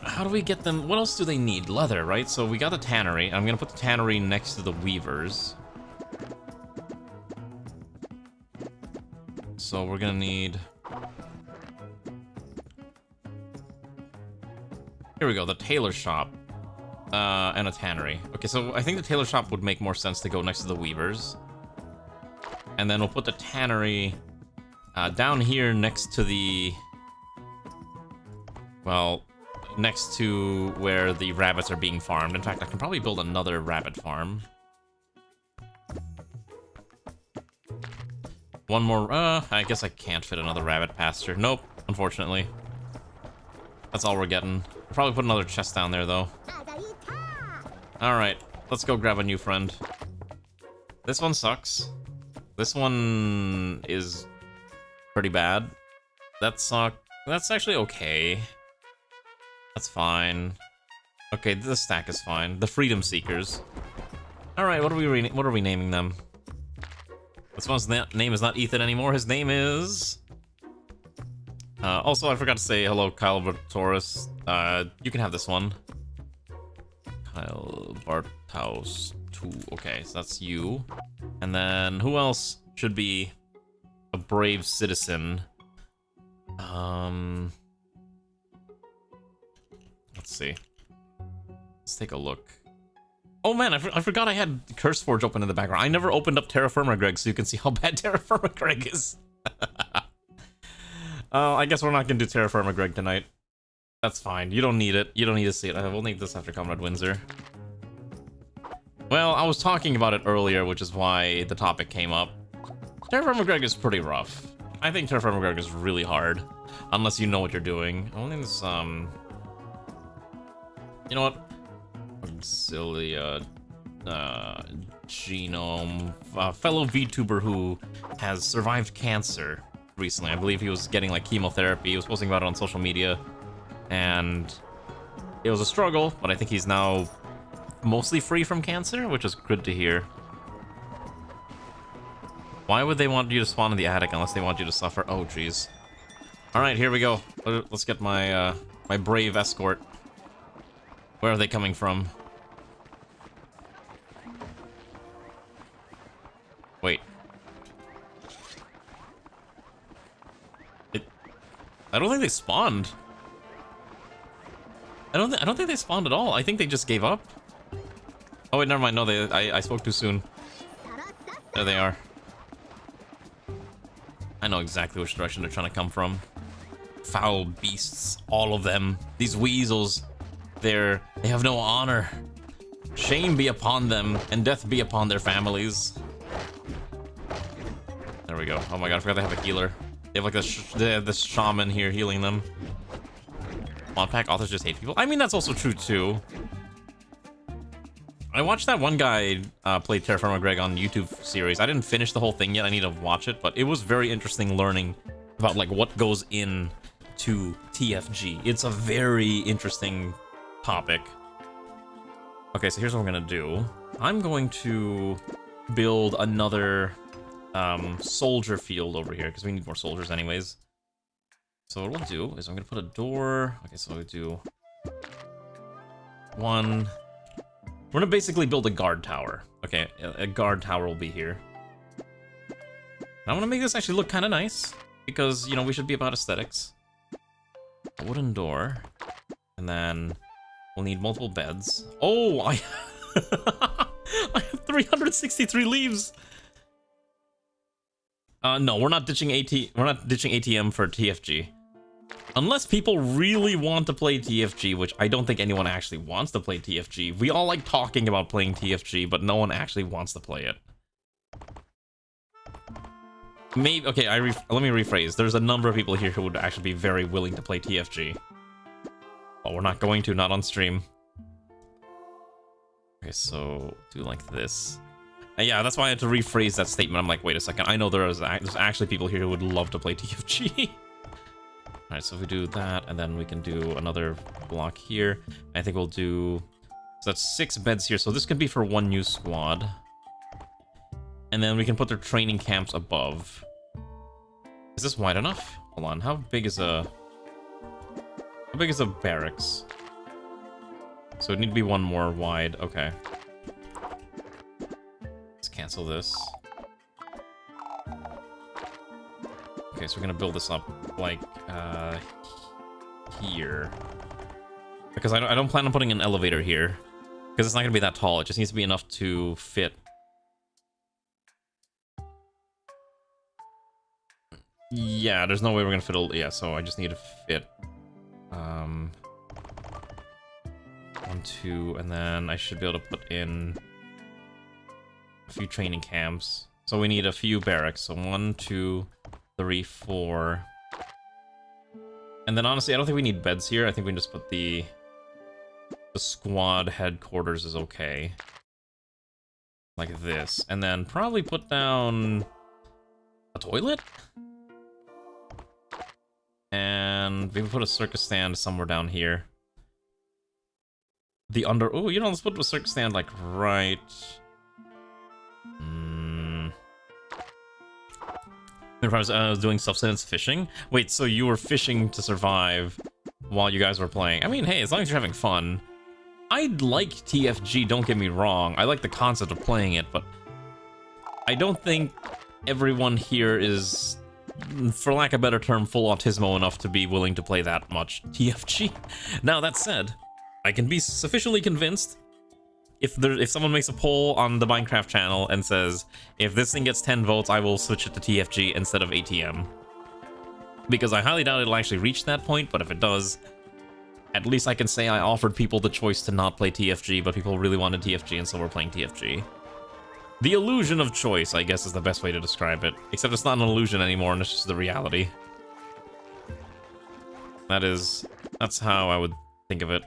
How do we get them? What else do they need? Leather, right? So we got a tannery. I'm gonna put the tannery next to the weavers. So we're gonna need... Here we go, the tailor shop. And a tannery. Okay, so I think the tailor shop would make more sense to go next to the weavers. And then we'll put the tannery down here next to the... Well, next to where the rabbits are being farmed. In fact, I can probably build another rabbit farm. One more, I guess I can't fit another rabbit pasture. Nope, unfortunately. That's all we're getting. Probably put another chest down there, though. Alright, let's go grab a new friend. This one sucks. This one is pretty bad. That sucks. That's actually okay. That's fine. Okay, this stack is fine. The Freedom Seekers. Alright, what are we naming them? This one's name is not Ethan anymore. His name is... also, I forgot to say hello, Kyle Bartaurus. You can have this one. Kyle Bartaus 2. Okay, so that's you. And then, who else should be a brave citizen? Let's see. Let's take a look. Oh man, I forgot I had CurseForge open in the background. I never opened up Terra Firma Greg so you can see how bad Terra Firma Greg is. I guess we're not gonna do Terra Firma Greg tonight. That's fine. You don't need it. You don't need to see it. We'll need this after Comrade Windsor. Well, I was talking about it earlier, which is why the topic came up. Terra Firma Greg is pretty rough. I think Terra Firma Greg is really hard. Unless you know what you're doing. I think this, you know what? Auxilia, Genome, fellow VTuber who has survived cancer recently. I believe he was getting like chemotherapy. He was posting about it on social media, and it was a struggle, but I think he's now mostly free from cancer, which is good to hear. Why would they want you to spawn in the attic unless they want you to suffer? Oh, jeez. All right, here we go. Let's get my my brave escort. Where are they coming from? Wait. I don't think they spawned. I don't think they spawned at all. I think they just gave up. Oh wait, never mind. No, I spoke too soon. There they are. I know exactly which direction they're trying to come from. Foul beasts, all of them. These weasels. They have no honor. Shame be upon them, and death be upon their families. There we go. Oh my god, I forgot they have a healer. They have like they have this shaman here healing them. Mod pack authors just hate people. I mean, that's also true too. I watched that one guy play Terra Firma Greg on YouTube series. I didn't finish the whole thing yet. I need to watch it, but it was very interesting learning about like what goes in to TFG. It's a very interesting topic. Okay, so here's what we're gonna do. I'm going to build another soldier field over here because we need more soldiers anyways. So what we'll do is I'm gonna put a door. Okay, so we do one. We're gonna basically build a guard tower. Okay, a guard tower will be here. I want to make this actually look kind of nice because, you know, we should be about aesthetics. A wooden door, and then we'll need multiple beds. Oh, I have 363 leaves. No, we're not ditching ATM for TFG. Unless people really want to play TFG, which I don't think anyone actually wants to play TFG. We all like talking about playing TFG, but no one actually wants to play it. Maybe, okay, let me rephrase. There's a number of people here who would actually be very willing to play TFG. But we're not going to, not on stream. Okay, so do like this. And yeah, that's why I had to rephrase that statement. I'm like, wait a second, I know there's actually people here who would love to play TFG. Alright, so if we do that, and then we can do another block here. I think we'll do... So that's 6 beds here, so this could be for one new squad. And then we can put their training camps above. Is this wide enough? Hold on, how big is a barracks? So it need to be one more wide. Okay. Let's cancel this. Okay, so we're gonna build this up like here, because I don't plan on putting an elevator here, because it's not gonna be that tall. It just needs to be enough to fit. Yeah, there's no way we're gonna fit a... Yeah, so I just need to fit 1, 2, and then I should be able to put in a few training camps. So we need a few barracks. So 1, 2, 3, 4. And then honestly, I don't think we need beds here. I think we can just put the squad headquarters is okay. Like this. And then probably put down a toilet? And maybe put a circus stand somewhere down here. Oh, you know, let's put a circus stand like right... I was doing subsistence fishing. Wait, so you were fishing to survive while you guys were playing? I mean, hey, as long as you're having fun. I'd like TFG, don't get me wrong. I like the concept of playing it, but I don't think everyone here is, for lack of a better term, full autismo enough to be willing to play that much TFG. Now, that said, I can be sufficiently convinced if someone makes a poll on the Minecraft channel and says, if this thing gets 10 votes, I will switch it to TFG instead of ATM. Because I highly doubt it'll actually reach that point, but if it does, at least I can say I offered people the choice to not play TFG, but people really wanted TFG and so we're playing TFG. The illusion of choice, I guess, is the best way to describe it. Except it's not an illusion anymore, and it's just the reality. That's how I would think of it.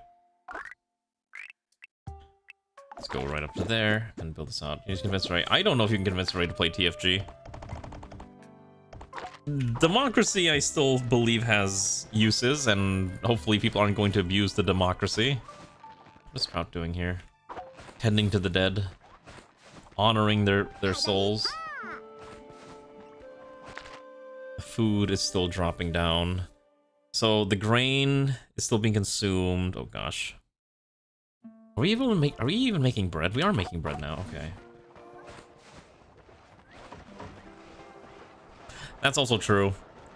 Let's go right up to there and build this out. You just convince Ray. I don't know if you can convince Ray to play TFG. Democracy, I still believe, has uses, and hopefully people aren't going to abuse the democracy. What is Sprout doing here? Tending to the dead. Honoring their souls. The food is still dropping down. So the grain is still being consumed. Oh gosh. Are we even making bread? We are making bread now, okay. That's also true.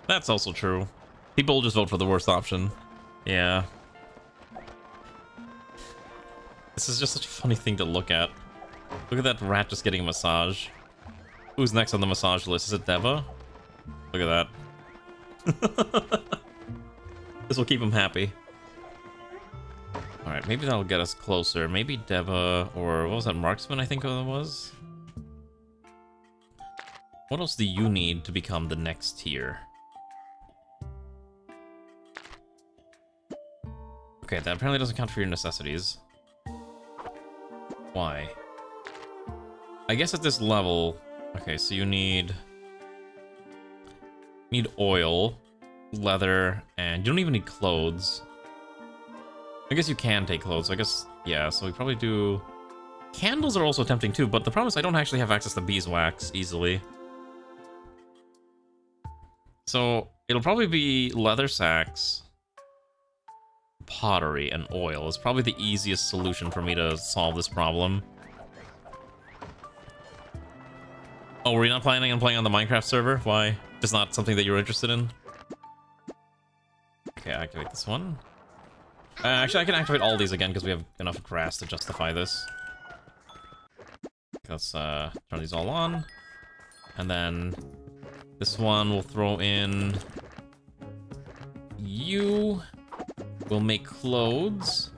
That's also true. People will just vote for the worst option. Yeah. This is just such a funny thing to look at. Look at that rat just getting a massage. Who's next on the massage list? Is it Deva? Look at that. This will keep him happy. Alright, maybe that'll get us closer. Maybe Deva, or what was that, Marksman, I think that was? What else do you need to become the next tier? Okay, that apparently doesn't count for your necessities. Why? I guess at this level... Okay, so you need oil, leather, and you don't even need clothes. I guess you can take clothes, I guess, yeah, so we probably do... Candles are also tempting too, but the problem is I don't actually have access to beeswax easily. So, it'll probably be leather sacks, pottery, and oil. It's probably the easiest solution for me to solve this problem. Oh, were you not planning on playing on the Minecraft server? Why? Just not something that you're interested in? Okay, activate this one. Actually, I can activate all these again because we have enough grass to justify this. Let's turn these all on. And then this one will throw in... You will make clothes.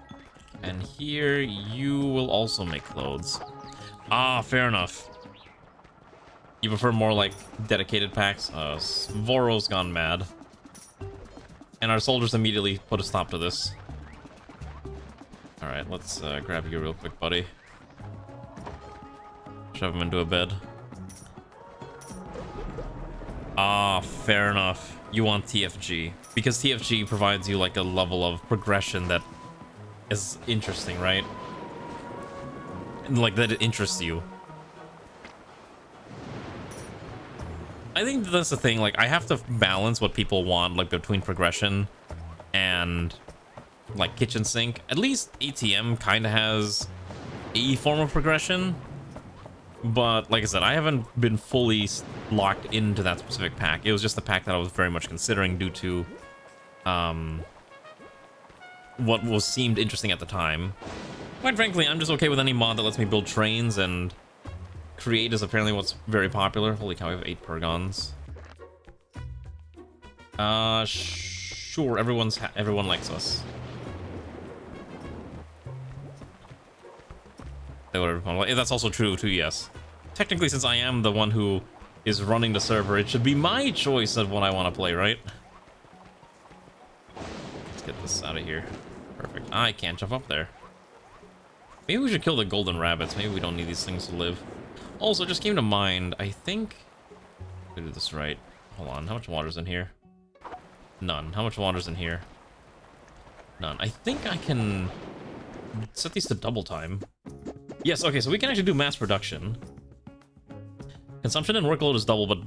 And here, you will also make clothes. Ah, fair enough. You prefer more, like, dedicated packs? Voro's gone mad. And our soldiers immediately put a stop to this. Alright, let's grab you real quick, buddy. Shove him into a bed. Ah, fair enough. You want TFG. Because TFG provides you, like, a level of progression that is interesting, right? And, like, that it interests you. I think that's the thing. Like, I have to balance what people want, like, between progression and, like, kitchen sink. At least ATM kind of has a form of progression. But, like I said, I haven't been fully locked into that specific pack. It was just the pack that I was very much considering due to what was seemed interesting at the time. Quite frankly, I'm just okay with any mod that lets me build trains, and create is apparently what's very popular. Holy cow, we have 8 Pergons. Sure, everyone likes us. That's also true too, yes. Technically, since I am the one who is running the server, it should be my choice of what I want to play, right? Let's get this out of here. Perfect. I can't jump up there. Maybe we should kill the golden rabbits. Maybe we don't need these things to live. Also, just came to mind, I think... Let me do this right. Hold on, how much water's in here? None. How much water's in here? None. I think I can set these to double time. Yes, okay, so we can actually do mass production. Consumption and workload is double, but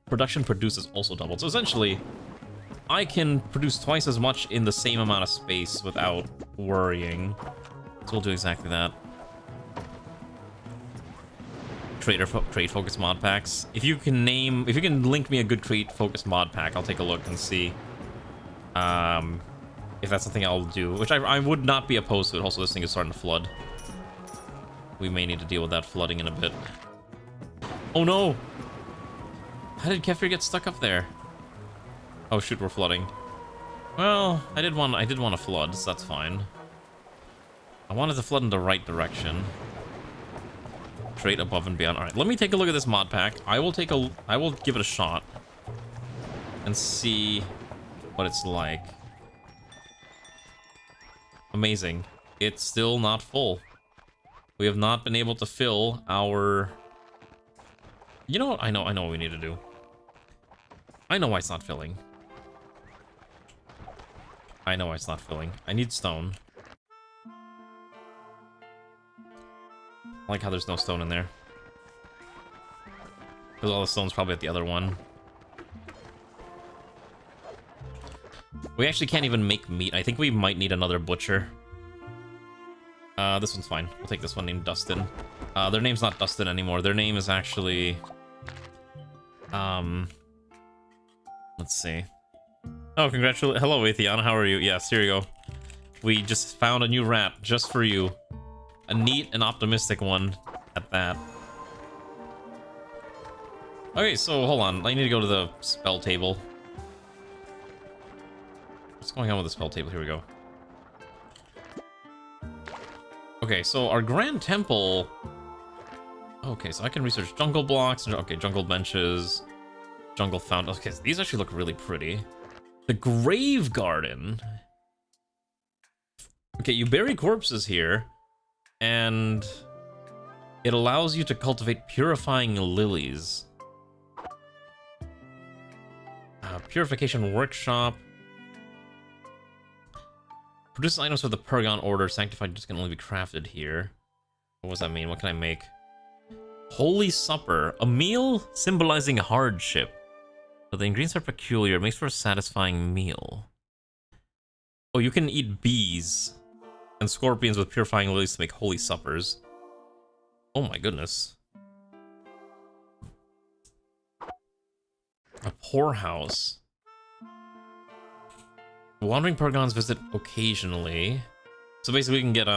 production produces also double. So essentially, I can produce twice as much in the same amount of space without worrying. So we'll do exactly that. Trade focus mod packs. If you can link me a good trade focus mod pack, I'll take a look and see if that's something I'll do. Which I would not be opposed to it. Also, this thing is starting to flood. We may need to deal with that flooding in a bit. Oh no! How did Kefir get stuck up there? Oh shoot, we're flooding. Well, I did want to flood, so that's fine. I wanted to flood in the right direction. Trade above and beyond. All right, let me take a look at this mod pack. I will give it a shot and see what it's like. Amazing. It's still not full. We have not been able to fill our... You know what? I know what we need to do. I know why it's not filling. I know why it's not filling. I need stone. I like how there's no stone in there. Because all the stone's probably at the other one. We actually can't even make meat. I think we might need another butcher. This one's fine. We'll take this one named Dustin. Their name's not Dustin anymore. Their name is actually... Let's see. Oh, congratulations. Hello, Atheon. How are you? Yes, here you go. We just found a new rat just for you. A neat and optimistic one at that. Okay, so hold on. I need to go to the spell table. What's going on with the spell table? Here we go. Okay, so our Grand Temple... Okay, so I can research jungle blocks. Okay, jungle benches. Jungle fountain. Okay, so these actually look really pretty. The Grave Garden. Okay, you bury corpses here. And it allows you to cultivate purifying lilies. Purification workshop. Produces items for the Pergon order. Sanctified just can only be crafted here. What does that mean? What can I make? Holy Supper. A meal symbolizing hardship. But the ingredients are peculiar. It makes for a satisfying meal. Oh, you can eat bees and scorpions with purifying lilies to make holy suppers. Oh my goodness. A poorhouse. Wandering Pergons visit occasionally. So basically we can get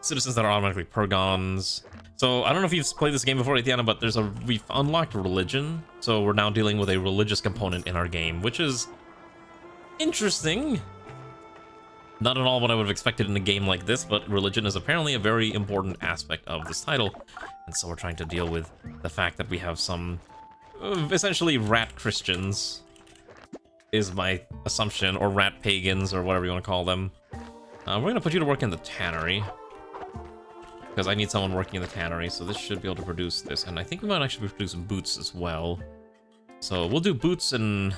citizens that are automatically Pergons. So I don't know if you've played this game before, Atiana, but we've unlocked religion. So we're now dealing with a religious component in our game, which is interesting. Not at all what I would have expected in a game like this, but religion is apparently a very important aspect of this title. And so we're trying to deal with the fact that we have some essentially rat Christians, is my assumption, or rat pagans, or whatever you want to call them. We're going to put you to work in the tannery, because I need someone working in the tannery, so this should be able to produce this. And I think we might actually produce boots as well. So we'll do boots and...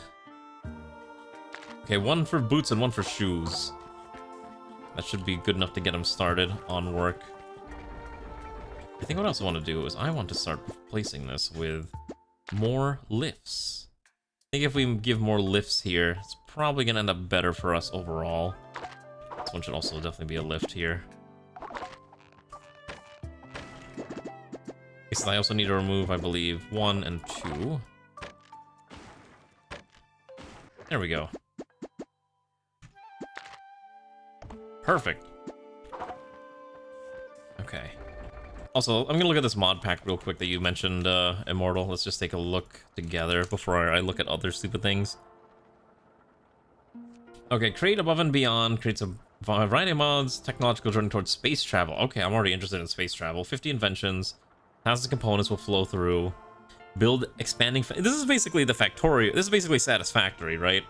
Okay, one for boots and one for shoes. That should be good enough to get them started on work. I think what else I want to do is I want to start placing this with more lifts. I think if we give more lifts here, it's probably gonna end up better for us overall. This one should also definitely be a lift here. So I also need to remove, I believe, 1 and 2. There we go. Perfect. Okay. Also, I'm gonna look at this mod pack real quick that you mentioned, Immortal. Let's just take a look together before I look at other stupid things. Okay, create above and beyond, creates a variety of mods, technological journey towards space travel. Okay, I'm already interested in space travel. 50 inventions, 1,000 components will flow through. Build expanding... This is basically the factorio. This is basically satisfactory, right?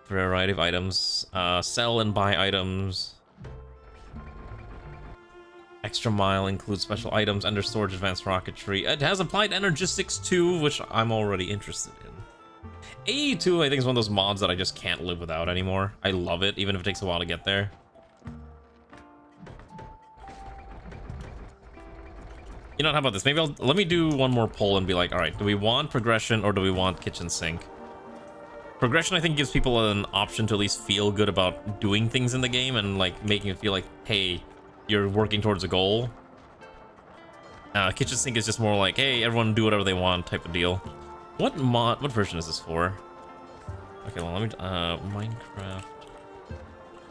For a variety of items. Sell and buy items. Extra mile includes special items, under storage, advanced rocketry. It has applied energistics too, which I'm already interested in. AE2, I think, is one of those mods that I just can't live without anymore. I love it, even if it takes a while to get there. You know, how about this? Maybe let me do one more poll and be like, all right, do we want progression or do we want kitchen sink? Progression, I think, gives people an option to at least feel good about doing things in the game and, like, making it feel like, hey, you're working towards a goal. Kitchen sink is just more like, hey, everyone do whatever they want type of deal. What version is this for? Okay, well, let me, Minecraft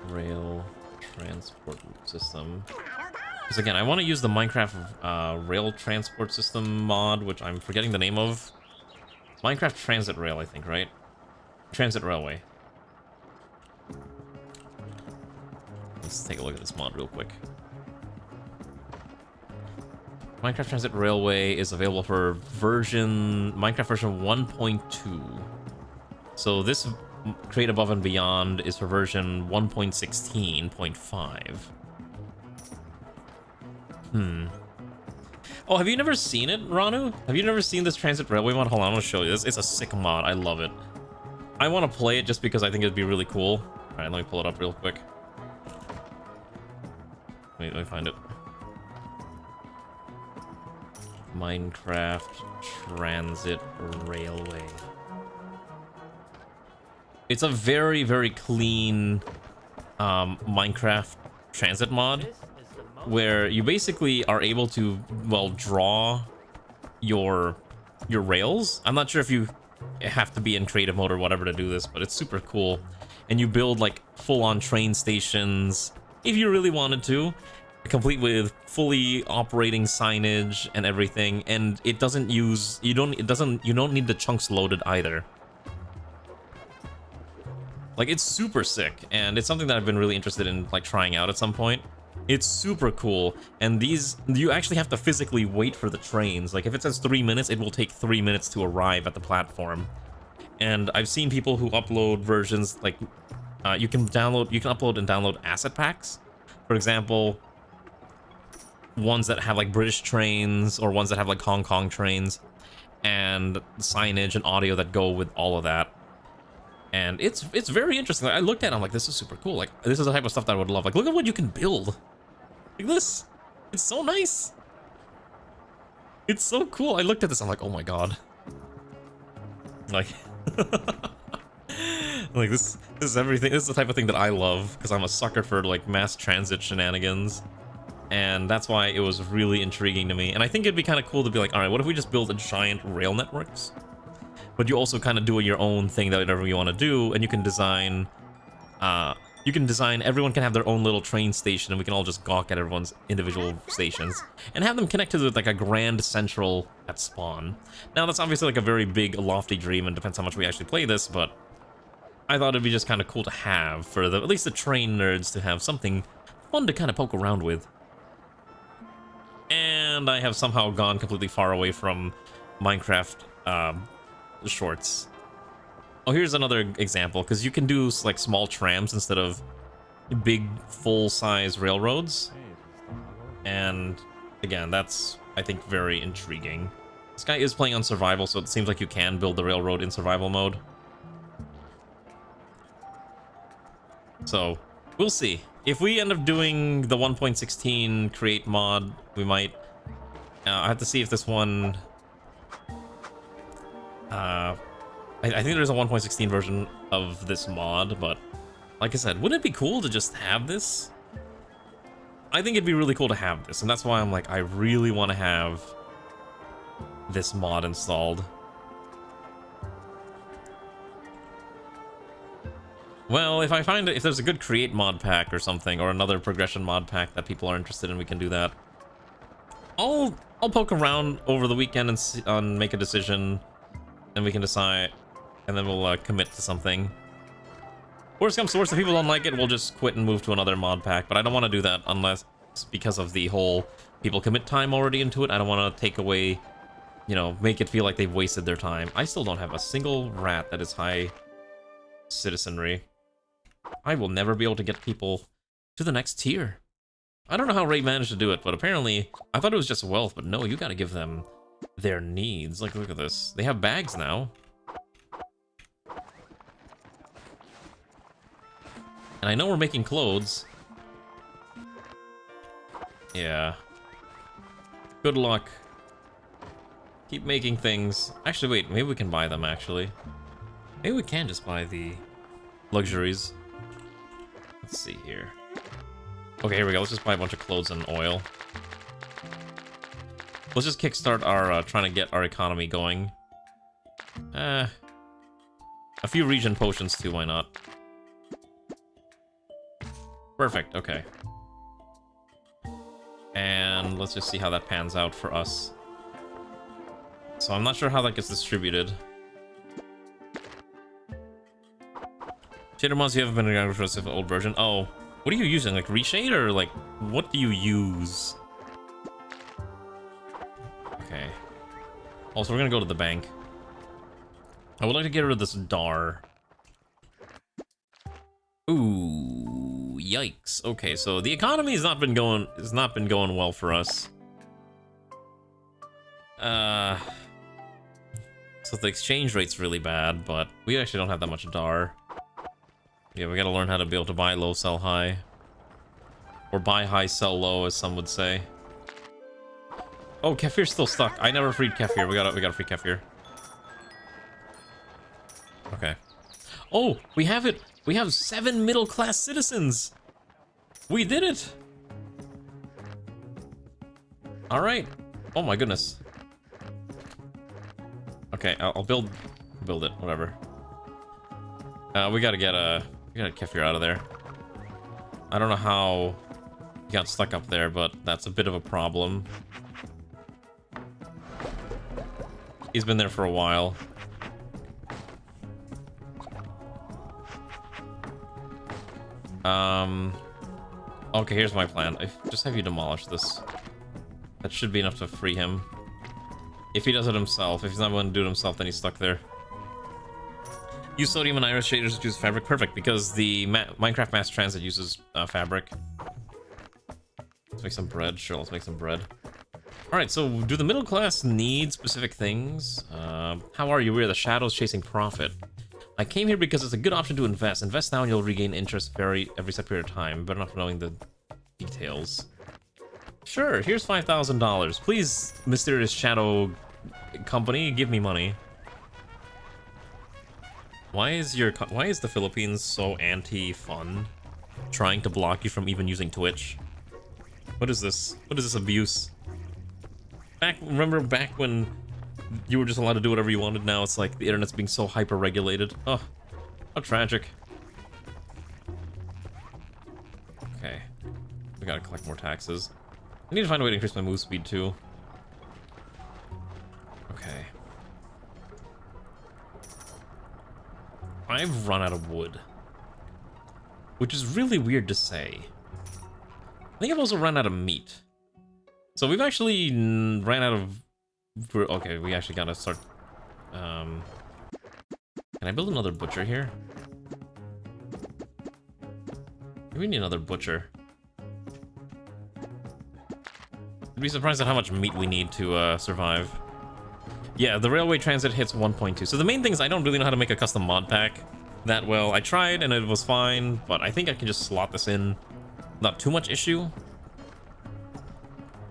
rail transport system. Because again, I want to use the Minecraft rail transport system mod, which I'm forgetting the name of. Minecraft Transit Rail, I think, right? Transit Railway. Let's take a look at this mod real quick. Minecraft Transit Railway is available for Minecraft version 1.2. So this Create Above and Beyond is for version 1.16.5. Oh, have you never seen it, Ranu? Have you never seen this Transit Railway mod? Hold on, I'm gonna show you this. It's a sick mod. I love it. I want to play it just because I think it'd be really cool. All right, let me pull it up real quick. Wait, let me find it. Minecraft Transit Railway. It's a very, very clean Minecraft transit mod where you basically are able to, well, draw your rails. I'm not sure if you have to be in creative mode or whatever to do this, but it's super cool. And you build like full-on train stations if you really wanted to, complete with fully operating signage and everything. And it doesn't use, you don't need the chunks loaded either. Like, it's super sick, and it's something that I've been really interested in, like, trying out at some point. It's super cool, and these, you actually have to physically wait for the trains. Like, if it says 3 minutes, it will take 3 minutes to arrive at the platform. And I've seen people who upload versions, like, you can upload and download asset packs. For example, ones that have, like, British trains, or ones that have, like, Hong Kong trains, and signage and audio that go with all of that. And it's very interesting. I looked at it, I'm like, this is super cool. Like, this is the type of stuff that I would love. Like, look at what you can build. Like this. It's so nice. It's so cool. I looked at this, I'm like, oh my god. Like, like this is everything. This is the type of thing that I love, because I'm a sucker for, like, mass transit shenanigans. And that's why it was really intriguing to me. And I think it'd be kind of cool to be like, all right, what if we just build a giant rail networks? But you also kind of do your own thing, that whatever you want to do, and you can design, everyone can have their own little train station, and we can all just gawk at everyone's individual stations, and have them connected with, like, a grand central at spawn. Now, that's obviously, like, a very big, lofty dream, and depends how much we actually play this, but I thought it'd be just kind of cool to have, for at least the train nerds to have something fun to kind of poke around with. And I have somehow gone completely far away from Minecraft, shorts. Oh, here's another example, because you can do, like, small trams instead of big full-size railroads, and again, that's, I think, very intriguing. This guy is playing on survival, so it seems like you can build the railroad in survival mode. So we'll see. If we end up doing the 1.16 create mod, we might, I have to see if this one I think there's a 1.16 version of this mod, but like I said, wouldn't it be cool to just have this? I think it'd be really cool to have this, and that's why I'm like, I really want to have this mod installed. Well, if there's a good create mod pack or something, or another progression mod pack that people are interested in, we can do that. I'll poke around over the weekend and make a decision, and we can decide, and then we'll commit to something. Worst comes to worst, if people don't like it, we'll just quit and move to another mod pack, but I don't want to do that unless it's because of the whole people commit time already into it. I don't want to take away, you know, make it feel like they've wasted their time. I still don't have a single rat that is high citizenry. I will never be able to get people to the next tier. I don't know how Ray managed to do it, but apparently, I thought it was just wealth, but no, you gotta give them their needs. Like, look at this. They have bags now. And I know we're making clothes. Yeah. Good luck. Keep making things. Actually, wait, maybe we can buy them, actually. Maybe we can just buy the luxuries. Let's see here. Okay, here we go. Let's just buy a bunch of clothes and oil. Let's just kickstart our, trying to get our economy going. A few region potions too, why not? Perfect, okay. And let's just see how that pans out for us. So I'm not sure how that gets distributed. Shader mods you haven't been around for the old version. Oh, what are you using? Like reshade or like what do you use? Okay. Also, we're gonna go to the bank. I would like to get rid of this DAR. Ooh, yikes. Okay, so the economy has not been going well for us. So the exchange rate's really bad, but we actually don't have that much DAR. Yeah, we gotta learn how to be able to buy low, sell high. Or buy high, sell low, as some would say. Oh, Kefir's still stuck. I never freed Kefir. We gotta free Kefir. Okay. Oh, we have it! We have 7 middle-class citizens! We did it! Alright. Oh my goodness. Okay, I'll build it, whatever. We gotta get Kefir out of there. I don't know how he got stuck up there, but that's a bit of a problem. He's been there for a while. Okay, here's my plan. Just have you demolish this. That should be enough to free him. If he does it himself. If he's not willing to do it himself, then he's stuck there. Use sodium and iris shaders to use fabric. Perfect, because the Minecraft Mass Transit uses fabric. Let's make some bread. Sure, let's make some bread. Alright, so do the middle class need specific things? How are you? We're the shadows chasing profit. I came here because it's a good option to invest. Invest now and you'll regain interest every set period of time. Better not knowing the details. Sure, here's $5,000. Please, mysterious shadow company, give me money. Why is the Philippines so anti-fun? Trying to block you from even using Twitch? What is this? What is this abuse? Remember back when you were just allowed to do whatever you wanted? Now it's like the internet's being so hyper-regulated. Oh, how tragic. Okay. We gotta collect more taxes. I need to find a way to increase my move speed too. Okay. I've run out of wood. Which is really weird to say. I think I've also run out of meat. So we've actually ran out of... Okay, we actually gotta start... Can I build another butcher here? We need another butcher. I'd be surprised at how much meat we need to survive. Yeah, the railway transit hits 1.2. So the main thing is I don't really know how to make a custom mod pack that well. I tried and it was fine, but I think I can just slot this in. Not too much issue.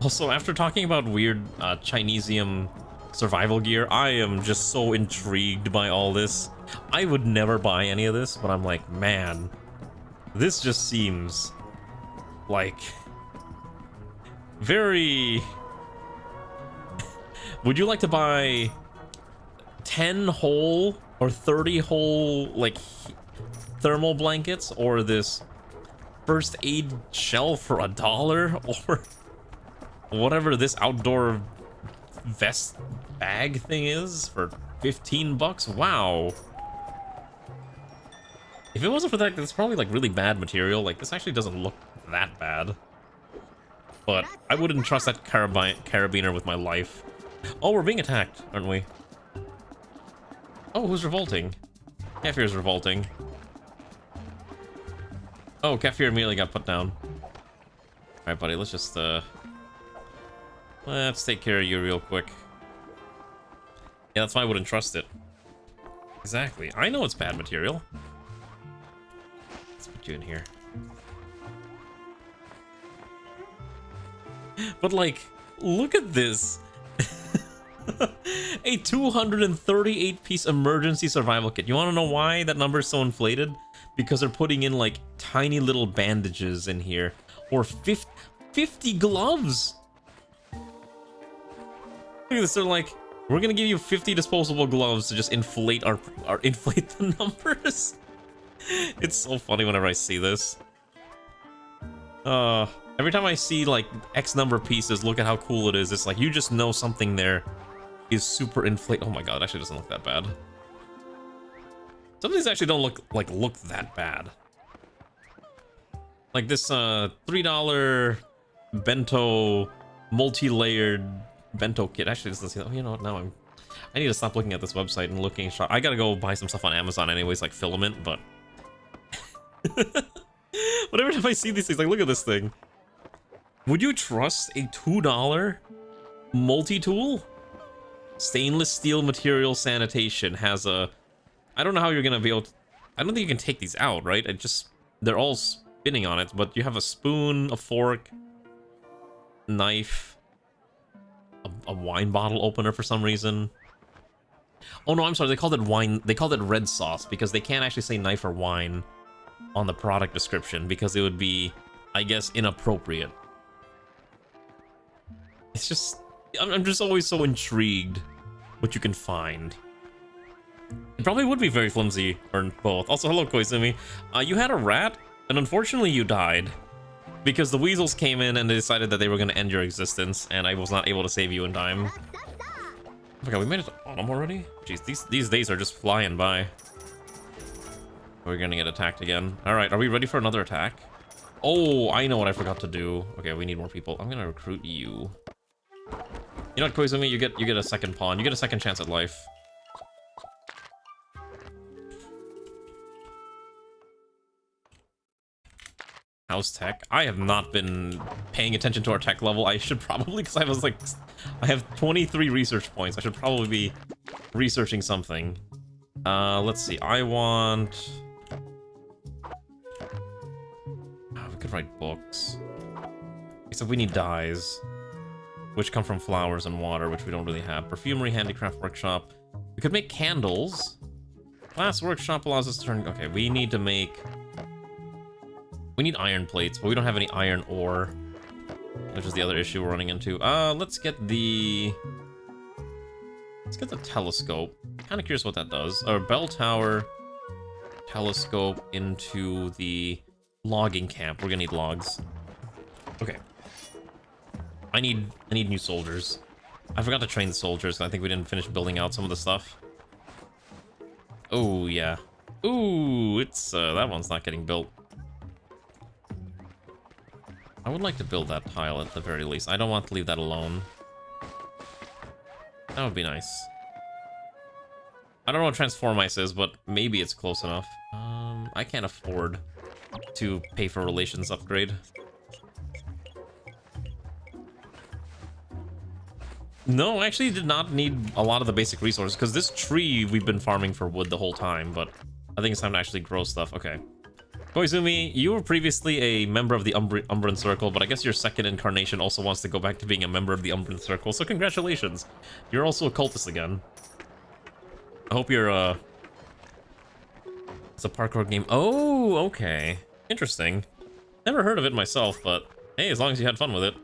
Also, after talking about weird Chinesium survival gear. I am just so intrigued by all this. I would never buy any of this, but I'm like, man, this just seems like very... Would you like to buy 10 whole or 30 whole, like, thermal blankets, or this first aid shell for $1, or whatever this outdoor vest bag thing is for 15 bucks? Wow. If it wasn't for that, it's probably like really bad material. Like, this actually doesn't look that bad. But I wouldn't trust that carabiner with my life. Oh, we're being attacked, aren't we? Oh, who's revolting? Kefir's revolting. Oh, Kefir immediately got put down. Alright, buddy, let's just, let's take care of you real quick. Yeah, that's why I wouldn't trust it. Exactly. I know it's bad material. Let's put you in here. But, like, look at this. A 238-piece emergency survival kit. You want to know why that number is so inflated? Because they're putting in, like, tiny little bandages in here. Or 50 gloves! Look at this, they're like, we're gonna give you 50 disposable gloves to just inflate inflate the numbers. It's so funny whenever I see this. Every time I see, like, X number of pieces, look at how cool it is. It's like, you just know something there is super inflate. Oh my god, it actually doesn't look that bad. Some of these actually don't look that bad. Like this $3 bento multi-layered bento kit. Actually, doesn't see that. Oh, you know what? Now I need to stop looking at this website and looking shop. I gotta go buy some stuff on Amazon anyways, like filament, but but every time I see these things, like, look at this thing. Would you trust a $2 multi-tool? Stainless steel material sanitation has a... I don't know how you're gonna be able to... I don't think you can take these out, right? They're all spinning on it, but you have a spoon, a fork, knife, a wine bottle opener for some reason. Oh no, I'm sorry, they called it wine... They called it red sauce because they can't actually say knife or wine on the product description because it would be, I guess, inappropriate. It's just... I'm just always so intrigued what you can find. It probably would be very flimsy, or both. Also, hello, Koizumi. You had a rat, and unfortunately you died. Because the weasels came in and they decided that they were going to end your existence, and I was not able to save you in time. Oh my god, we made it to autumn already? Jeez, these days are just flying by. We're gonna get attacked again. Alright, are we ready for another attack? Oh, I know what I forgot to do. Okay, we need more people. I'm gonna recruit you. You know what, Koizumi? You get a second pawn. You get a second chance at life. How's tech? I have not been paying attention to our tech level. I should probably, because I have 23 research points. I should probably be researching something. Let's see. I want... Oh, we could write books. Except we need dyes, which come from flowers and water, which we don't really have. Perfumery, handicraft workshop. We could make candles. Glass workshop allows us to turn... Okay, we need to make... We need iron plates, but we don't have any iron ore, which is the other issue we're running into. Let's get the telescope. Kind of curious what that does. Or bell tower, telescope into the logging camp. We're gonna need logs. Okay. I need new soldiers. I forgot to train the soldiers. I think we didn't finish building out some of the stuff. Oh yeah. Ooh, it's that one's not getting built. I would like to build that tile at the very least. I don't want to leave that alone. That would be nice. I don't know what Transform Ice is, but maybe it's close enough. I can't afford to pay for relations upgrade. No, I actually did not need a lot of the basic resources, because this tree we've been farming for wood the whole time, but I think it's time to actually grow stuff. Okay. Koizumi, you were previously a member of the Umbran Circle, but I guess your second incarnation also wants to go back to being a member of the Umbran Circle, so congratulations. You're also a cultist again. I hope you're, it's a parkour game. Oh, okay. Interesting. Never heard of it myself, but hey, as long as you had fun with it.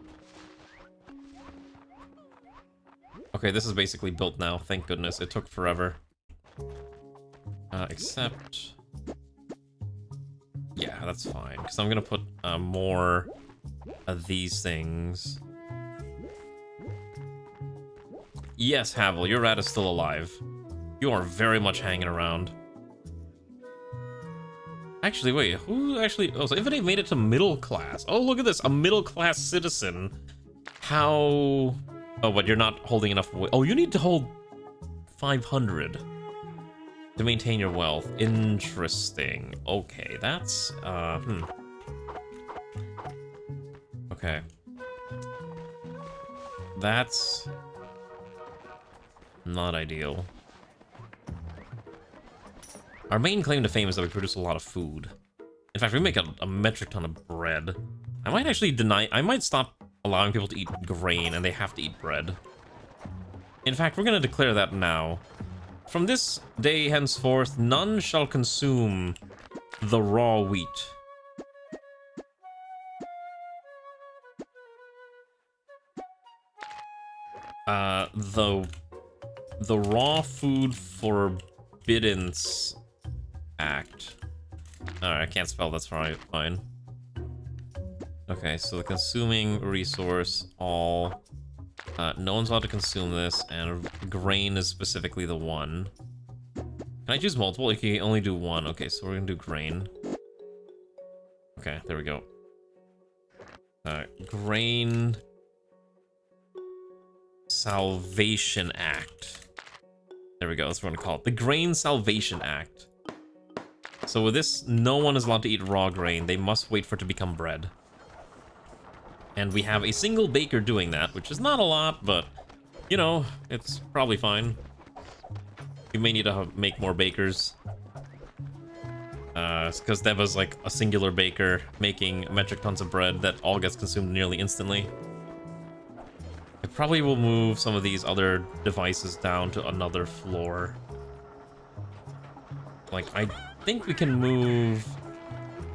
Okay, this is basically built now, thank goodness. It took forever. Except... yeah, that's fine, because I'm gonna put more of these things. Yes, Havel, your rat is still alive. You are very much hanging around. Actually, wait, who actually... oh, so Infinite made it to middle class. Oh, look at this, a middle class citizen. How... oh, but you're not holding enough weight. Oh, you need to hold 500 to maintain your wealth. Interesting. Okay, that's, okay. That's not ideal. Our main claim to fame is that we produce a lot of food. In fact, we make a metric ton of bread. I might actually I might stop allowing people to eat grain and they have to eat bread. In fact, we're gonna declare that now. From this day henceforth, none shall consume the raw wheat. The Raw Food Forbiddance Act. Alright, I can't spell, that's fine. Okay, so the consuming resource, all. No one's allowed to consume this, and grain is specifically the one. Can I choose multiple? You can only do one. Okay, so we're gonna do grain. Okay, there we go. Grain Salvation Act. There we go, that's what we're gonna call it. The Grain Salvation Act. So with this, no one is allowed to eat raw grain. They must wait for it to become bread. And we have a single baker doing that, which is not a lot, but, you know, it's probably fine. We may need to make more bakers. Because Deva's like a singular baker making metric tons of bread that all gets consumed nearly instantly. I probably will move some of these other devices down to another floor. Like, I think we can move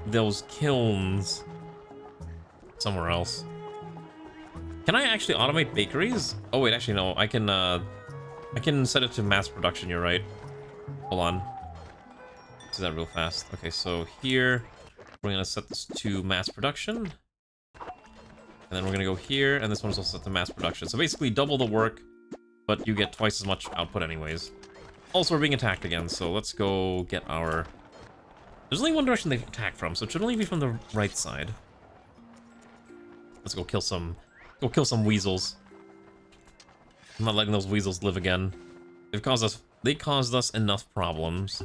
those kilns somewhere else. Can I actually automate bakeries? Oh wait, actually no. I can set it to mass production. You're right. Hold on. Do that real fast. Okay, so here we're gonna set this to mass production, and then we're gonna go here, and this one's also set to mass production. So basically, double the work, but you get twice as much output anyways. Also, we're being attacked again, so let's go get our. There's only one direction they attack from, so it should only be from the right side. Let's go kill some weasels. I'm not letting those weasels live again. They caused us enough problems.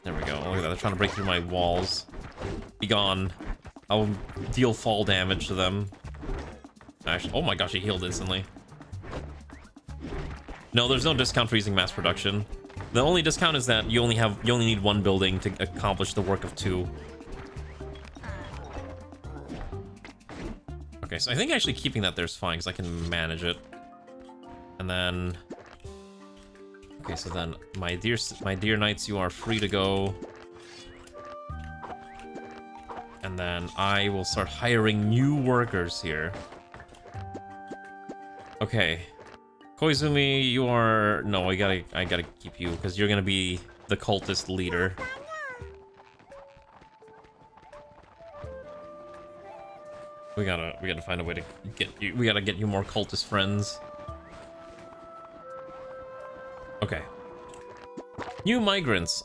There we go. Look at that. They're trying to break through my walls. Be gone. I'll deal fall damage to them. Actually, oh my gosh, he healed instantly. No, there's no discount for using mass production. The only discount is that you only need one building to accomplish the work of two. Okay, so I think actually keeping that there is fine, because I can manage it. And then... okay, so then, my dear knights, you are free to go. And then I will start hiring new workers here. Okay. Koizumi, you are... no, I gotta keep you, because you're gonna be the cultist leader. We gotta find a way to get you. We gotta get you more cultist friends. Okay. New migrants.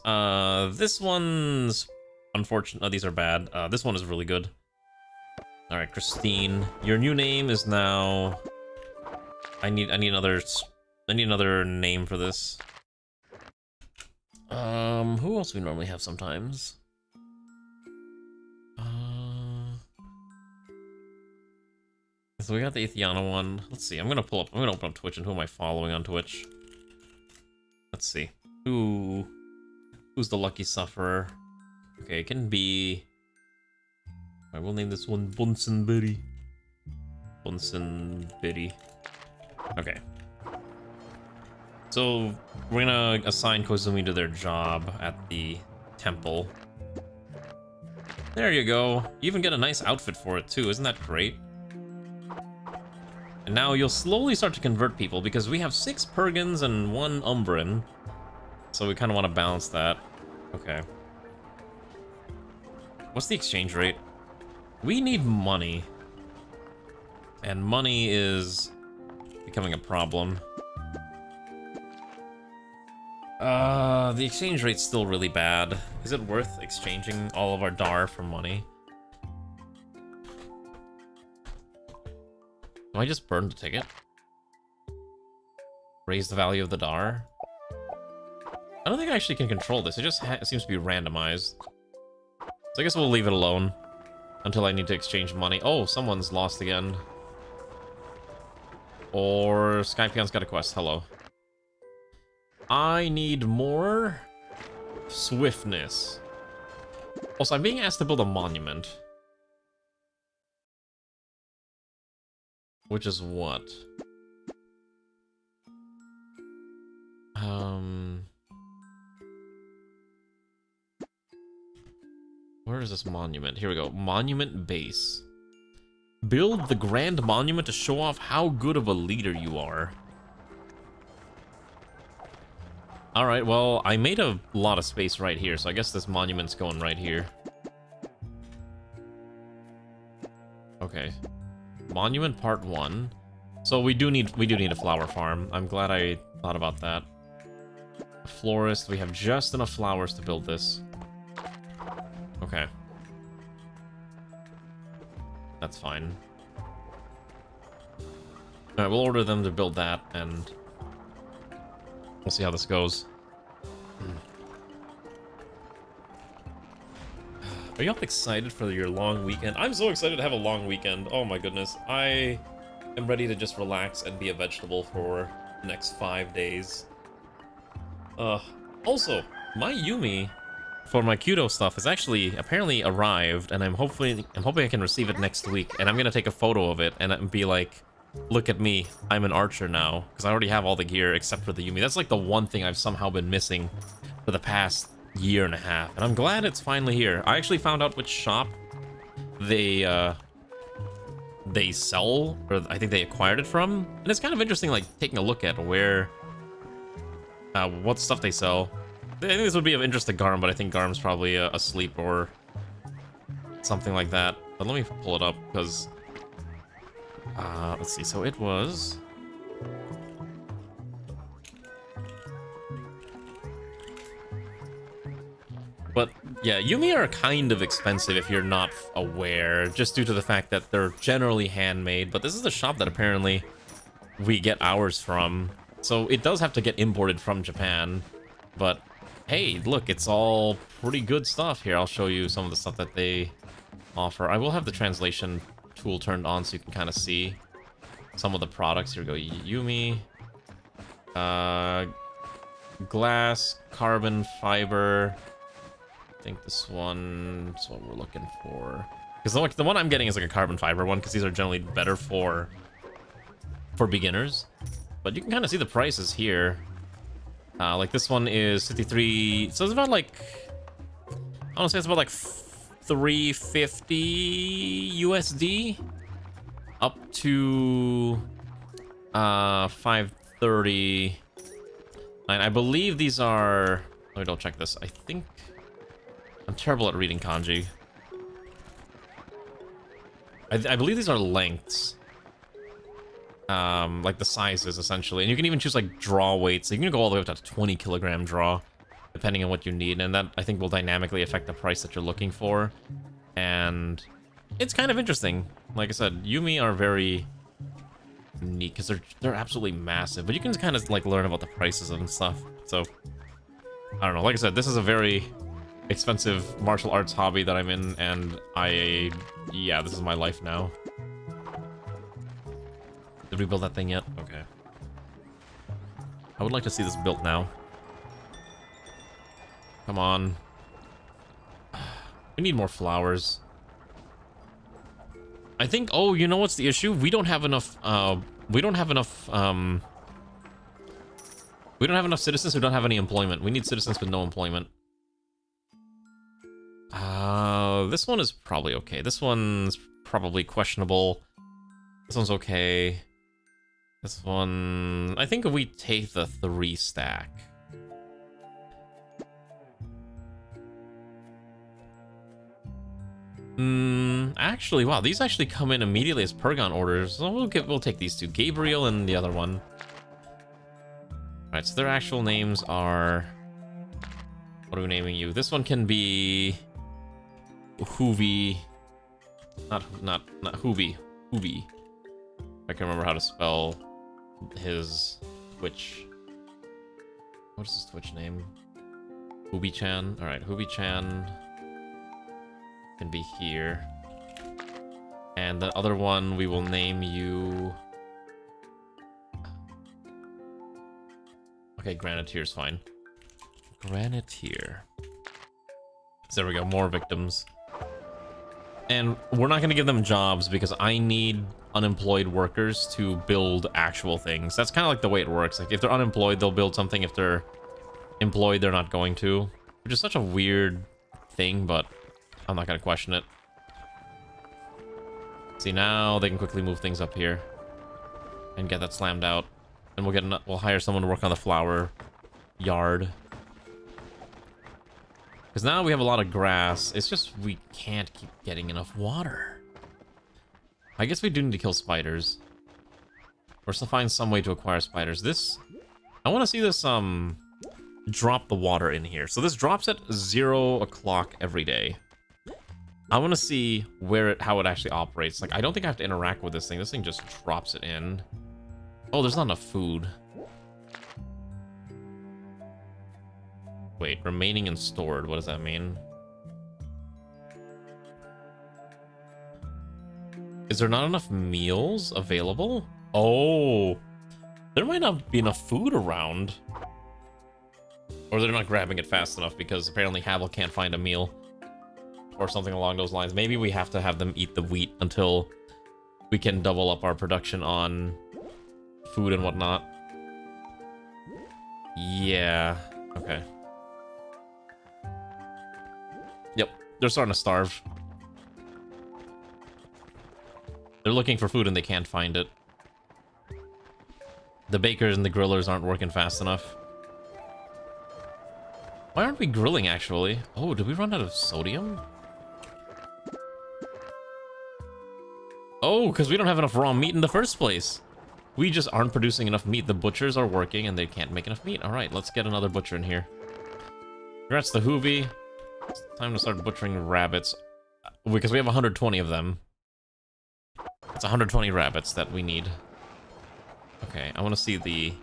This one's unfortunate. Oh, these are bad. This one is really good. All right, Christine. Your new name is now. I need another name for this. Who else we normally have sometimes? So we got the Aethiana one. Let's see. I'm gonna open up Twitch, and who am I following on Twitch? Let's see. Who's the lucky sufferer? Okay, it can be... I will name this one Bunsenberry. Bunsenberry. Okay. So, we're gonna assign Kozumi to their job at the temple. There you go. You even get a nice outfit for it too, isn't that great? And now you'll slowly start to convert people because we have 6 Pergans and 1 Umbran. So we kind of want to balance that. Okay. What's the exchange rate? We need money. And money is becoming a problem. The exchange rate's still really bad. Is it worth exchanging all of our dar for money? Do I just burn the ticket? Raise the value of the dar? I don't think I actually can control this. It just seems to be randomized. So I guess we'll leave it alone until I need to exchange money. Oh, someone's lost again. Or Skypeon's got a quest. Hello. I need more swiftness. Also, I'm being asked to build a monument. Which is what? Where is this monument? Here we go. Monument base. Build the grand monument to show off how good of a leader you are. Alright, well, I made a lot of space right here, so I guess this monument's going right here. Okay. Monument part 1. So we do need a flower farm. I'm glad I thought about that. A florist, we have just enough flowers to build this. Okay. That's fine. Alright, we'll order them to build that, and we'll see how this goes. Are y'all excited for your long weekend? I'm so excited to have a long weekend. Oh my goodness. I am ready to just relax and be a vegetable for the next 5 days. Also, my Yumi for my Kyoto stuff has actually apparently arrived, and I'm hoping I can receive it next week, and I'm gonna take a photo of it and be like, look at me, I'm an archer now, because I already have all the gear except for the Yumi. That's like the one thing I've somehow been missing for the past year and a half, and I'm glad it's finally here. I actually found out which shop they sell, or I think they acquired it from, and it's kind of interesting, like, taking a look at where, what stuff they sell. I think this would be of interest to Garm, but I think Garm's probably asleep or something like that. But let me pull it up, because, let's see, so it was... But, yeah, Yumi are kind of expensive if you're not aware, just due to the fact that they're generally handmade, but this is the shop that apparently we get ours from. So it does have to get imported from Japan, but hey, look, it's all pretty good stuff here. I'll show you some of the stuff that they offer. I will have the translation tool turned on so you can kind of see some of the products. Here we go, Yumi, glass, carbon fiber. I think this one is what we're looking for. Because the one I'm getting is like a carbon fiber one, because these are generally better for beginners. But you can kind of see the prices here. Like this one is 53, so it's about like, I want to say it's about like 350 USD up to 530. And I believe these are, let me double check this. I think I'm terrible at reading kanji. I believe these are lengths. Like the sizes, essentially. And you can even choose, like, draw weights. So you can go all the way up to a 20 kilogram draw, depending on what you need. And that, I think, will dynamically affect the price that you're looking for. And it's kind of interesting. Like I said, Yumi are very neat, because they're absolutely massive. But you can kind of, like, learn about the prices and stuff. So, I don't know. Like I said, this is a very expensive martial arts hobby that I'm in, and yeah, this is my life now. Did we build that thing yet? Okay. I would like to see this built now. Come on. We need more flowers. I think, oh, you know what's the issue? We don't have enough, we don't have enough citizens who don't have any employment. We need citizens with no employment. This one is probably okay. This one's probably questionable. This one's okay. This one... I think if we take the 3 stack. Actually, wow, these actually come in immediately as Pergon orders. So we'll take these two. Gabriel and the other one. Alright, so their actual names are... What are we naming you? This one can be... Hoovy. Not Hoovy. Hoovy. I can remember how to spell his Twitch. What is his Twitch name? Hoovy-chan. Alright, Hoovy-chan can be here. And the other one, we will name you... Okay, Granitier's fine. Granitier. So there we go, more victims. And we're not going to give them jobs because I need unemployed workers to build actual things. That's kind of like the way it works. Like, if they're unemployed, they'll build something. If they're employed, they're not going to. Which is such a weird thing, but I'm not going to question it. See, now they can quickly move things up here and get that slammed out. And we'll hire someone to work on the flower yard. Because now we have a lot of grass. It's just we can't keep getting enough water. I guess we do need to kill spiders. Or to find some way to acquire spiders. I want to see this, drop the water in here. So this drops at 0 o'clock every day. I want to see how it actually operates. Like, I don't think I have to interact with this thing. This thing just drops it in. Oh, there's not enough food. Wait, remaining and stored. What does that mean? Is there not enough meals available? Oh, there might not be enough food around. Or they're not grabbing it fast enough because apparently Havel can't find a meal. Or something along those lines. Maybe we have to have them eat the wheat until we can double up our production on food and whatnot. Yeah, okay. Yep, they're starting to starve. They're looking for food and they can't find it. The bakers and the grillers aren't working fast enough. Why aren't we grilling, actually? Oh, did we run out of sodium? Oh, because we don't have enough raw meat in the first place. We just aren't producing enough meat. The butchers are working and they can't make enough meat. All right, let's get another butcher in here. Congrats to Hoovy. It's time to start butchering rabbits. Because we have 120 of them. It's 120 rabbits that we need. Okay, I want to see the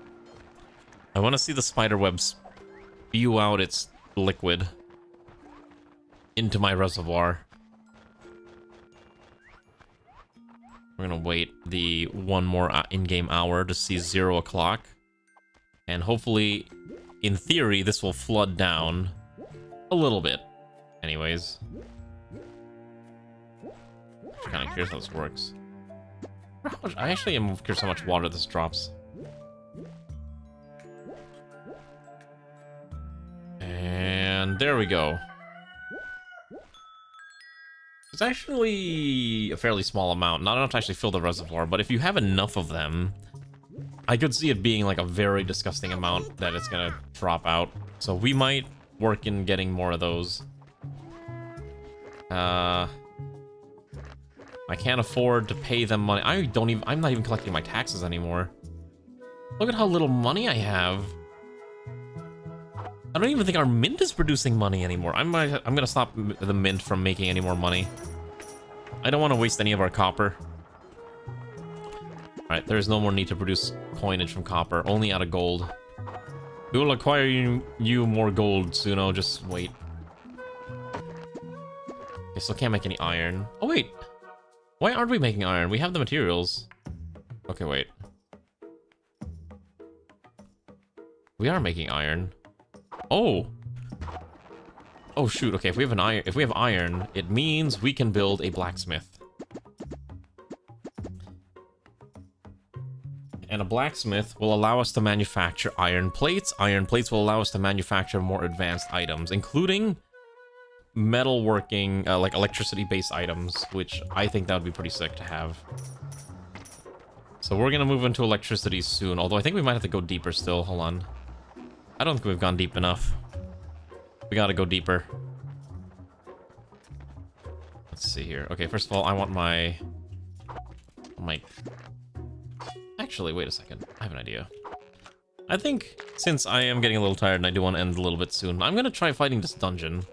spider web spew out its liquid into my reservoir. We're gonna wait the one more in-game hour to see 0 o'clock. And hopefully, in theory, this will flood down a little bit. Anyways. I'm kind of curious how this works. I actually am curious how much water this drops. And there we go. It's actually a fairly small amount. Not enough to actually fill the reservoir, but if you have enough of them, I could see it being like a very disgusting amount that it's gonna drop out. So we might work in getting more of those. I can't afford to pay them money. I'm not even collecting my taxes anymore. Look at how little money I have. I don't even think our mint is producing money anymore. I'm gonna stop the mint from making any more money. I don't want to waste any of our copper. Alright, there's no more need to produce coinage from copper, only out of gold. We will acquire you more gold, Suno, just wait. Okay, still can't make any iron. Oh wait! Why aren't we making iron? We have the materials. Okay, wait. We are making iron. Oh! Oh shoot, okay, if we have iron, it means we can build a blacksmith. And a blacksmith will allow us to manufacture iron plates. Iron plates will allow us to manufacture more advanced items, including metalworking, like electricity-based items, which I think that would be pretty sick to have. So we're gonna move into electricity soon, although I think we might have to go deeper still. Hold on. I don't think we've gone deep enough. We gotta go deeper. Let's see here. Okay, first of all, I want my... Actually, wait a second. I have an idea. I think, since I am getting a little tired and I do want to end a little bit soon, I'm gonna try fighting this dungeon.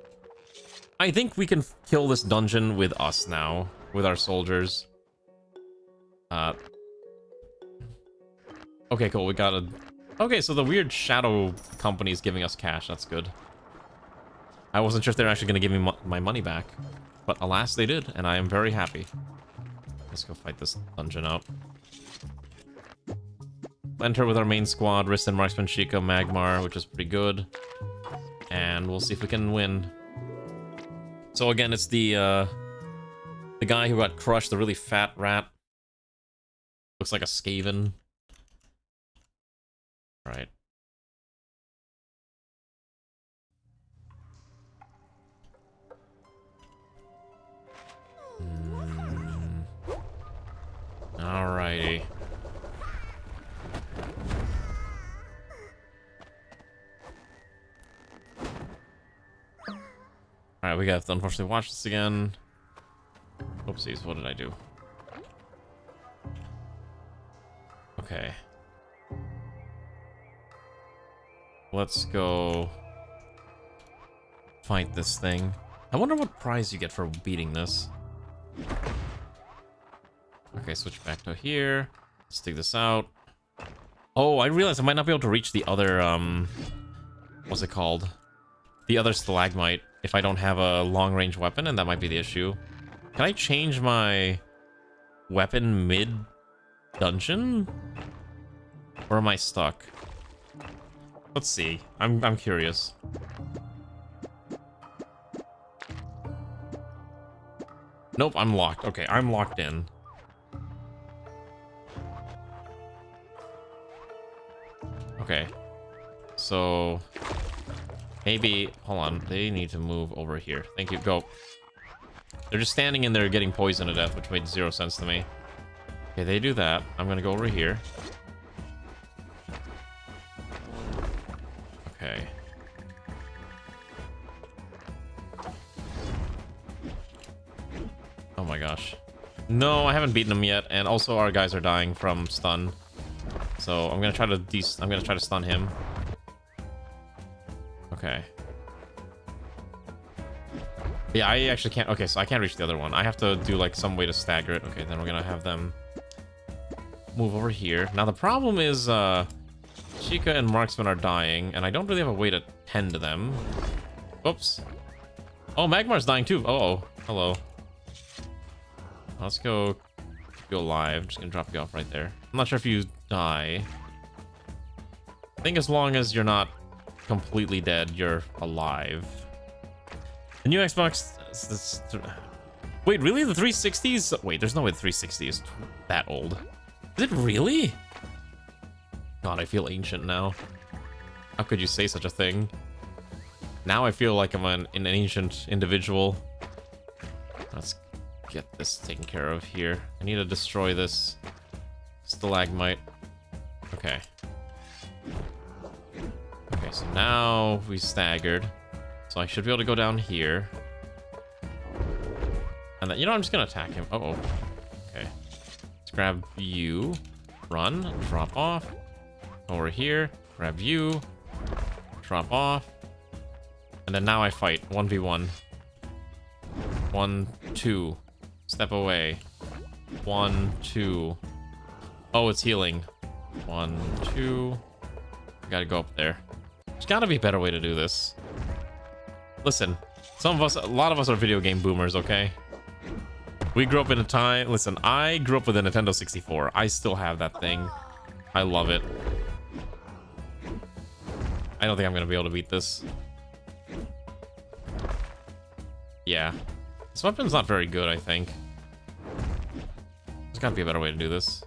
I think we can kill this dungeon with us now, with our soldiers. Okay, cool, we gotta... Okay, so the weird shadow company is giving us cash, that's good. I wasn't sure if they're actually gonna give me my money back, but alas, they did, and I am very happy. Let's go fight this dungeon out. Enter with our main squad, Rist and Marksman, Chica, Magmar, which is pretty good. And we'll see if we can win. So again, it's the guy who got crushed, the really fat rat. Looks like a Skaven. Right. Alrighty. Alright, we have to unfortunately watch this again. Oopsies, what did I do? Okay. Let's go fight this thing. I wonder what prize you get for beating this. Okay, switch back to here. Let's dig this out. Oh, I realized I might not be able to reach the other, what's it called? The other stalagmite if I don't have a long-range weapon, and that might be the issue. Can I change my weapon mid-dungeon? Or am I stuck? Let's see. I'm curious. Nope, I'm locked. Okay, I'm locked in. Okay. So... maybe... hold on. They need to move over here. Thank you. Go. They're just standing in there getting poisoned to death, which made 0 sense to me. Okay, they do that. I'm gonna go over here. Okay. Oh my gosh. No, I haven't beaten him yet, and also our guys are dying from stun. So I'm gonna try to stun him. Okay. Yeah, I actually can't. Okay, so I can't reach the other one. I have to do like some way to stagger it. Okay, then we're gonna have them move over here. Now the problem is Chica and Marksman are dying, and I don't really have a way to tend to them. Oops. Oh, Magmar's dying too. Uh-oh. Hello. Let's go live. I'm just gonna drop you off right there. I'm not sure if you die. I think as long as you're not completely dead, you're alive. The new Xbox... wait, really? The 360s? Wait, there's no way the 360 is that old. Is it really? God, I feel ancient now. How could you say such a thing? Now I feel like I'm an ancient individual. Let's get this taken care of here. I need to destroy this stalagmite. Okay. Okay, so now we staggered. So I should be able to go down here. And then, you know, I'm just gonna attack him. Uh-oh. Okay. Let's grab you. Run. Drop off. Over here. Grab you. Drop off. And then now I fight. 1v1. 1, 2. Step away. 1, 2. Oh, it's healing. 1, 2. I gotta go up there. There's gotta be a better way to do this. Listen, a lot of us are video game boomers, okay? We grew up in a time... listen, I grew up with a Nintendo 64. I still have that thing. I love it. I don't think I'm gonna be able to beat this. Yeah. This weapon's not very good, I think. There's gotta be a better way to do this.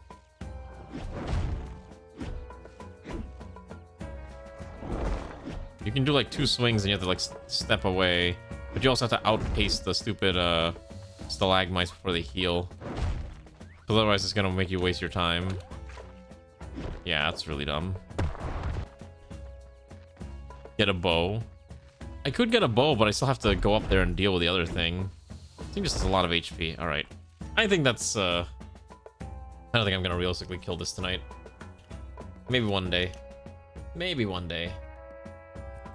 You can do like 2 swings and you have to like step away. But you also have to outpace the stupid stalagmites before they heal. Because otherwise it's gonna make you waste your time. Yeah, that's really dumb. Get a bow. I could get a bow, but I still have to go up there and deal with the other thing. I think this is a lot of HP. Alright. I think that's, I don't think I'm gonna realistically kill this tonight. Maybe one day. Maybe one day.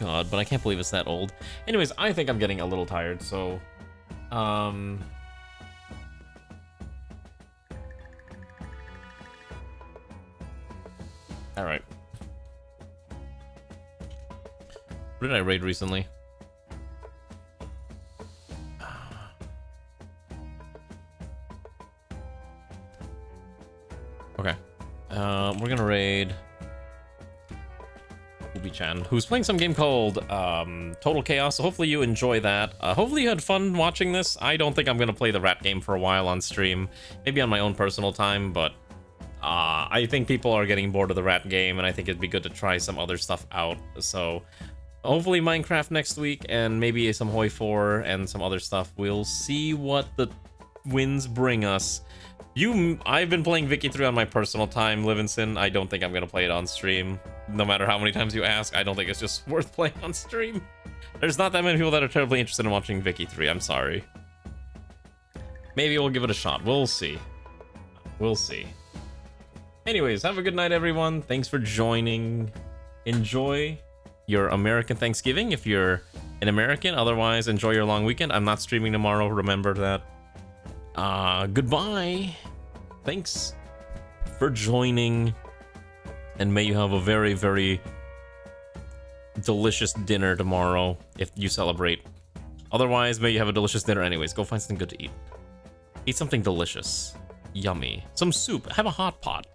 God, but I can't believe it's that old. Anyways, I think I'm getting a little tired, so... Alright. Who did I raid recently? Okay. We're gonna raid Ubi-chan, who's playing some game called Total Chaos, so hopefully you enjoy that. Hopefully you had fun watching this. I don't think I'm gonna play the rat game for a while on stream. Maybe on my own personal time, but I think people are getting bored of the rat game, and I think it'd be good to try some other stuff out. So hopefully Minecraft next week, and maybe some Hoi 4 and some other stuff. We'll see what the winds bring us. I've been playing Vicky 3 on my personal time, Livingston. I don't think I'm gonna play it on stream. No matter how many times you ask, I don't think it's just worth playing on stream. There's not that many people that are terribly interested in watching Vicky 3, I'm sorry. Maybe we'll give it a shot, we'll see. We'll see. Anyways, have a good night, everyone. Thanks for joining. Enjoy your American Thanksgiving if you're an American. Otherwise, enjoy your long weekend. I'm not streaming tomorrow, remember that. Goodbye. Thanks for joining. And may you have a very, very delicious dinner tomorrow if you celebrate. Otherwise, may you have a delicious dinner anyways. Go find something good to eat. Eat something delicious. Yummy. Some soup. Have a hot pot.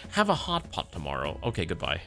Have a hot pot tomorrow. Okay, goodbye.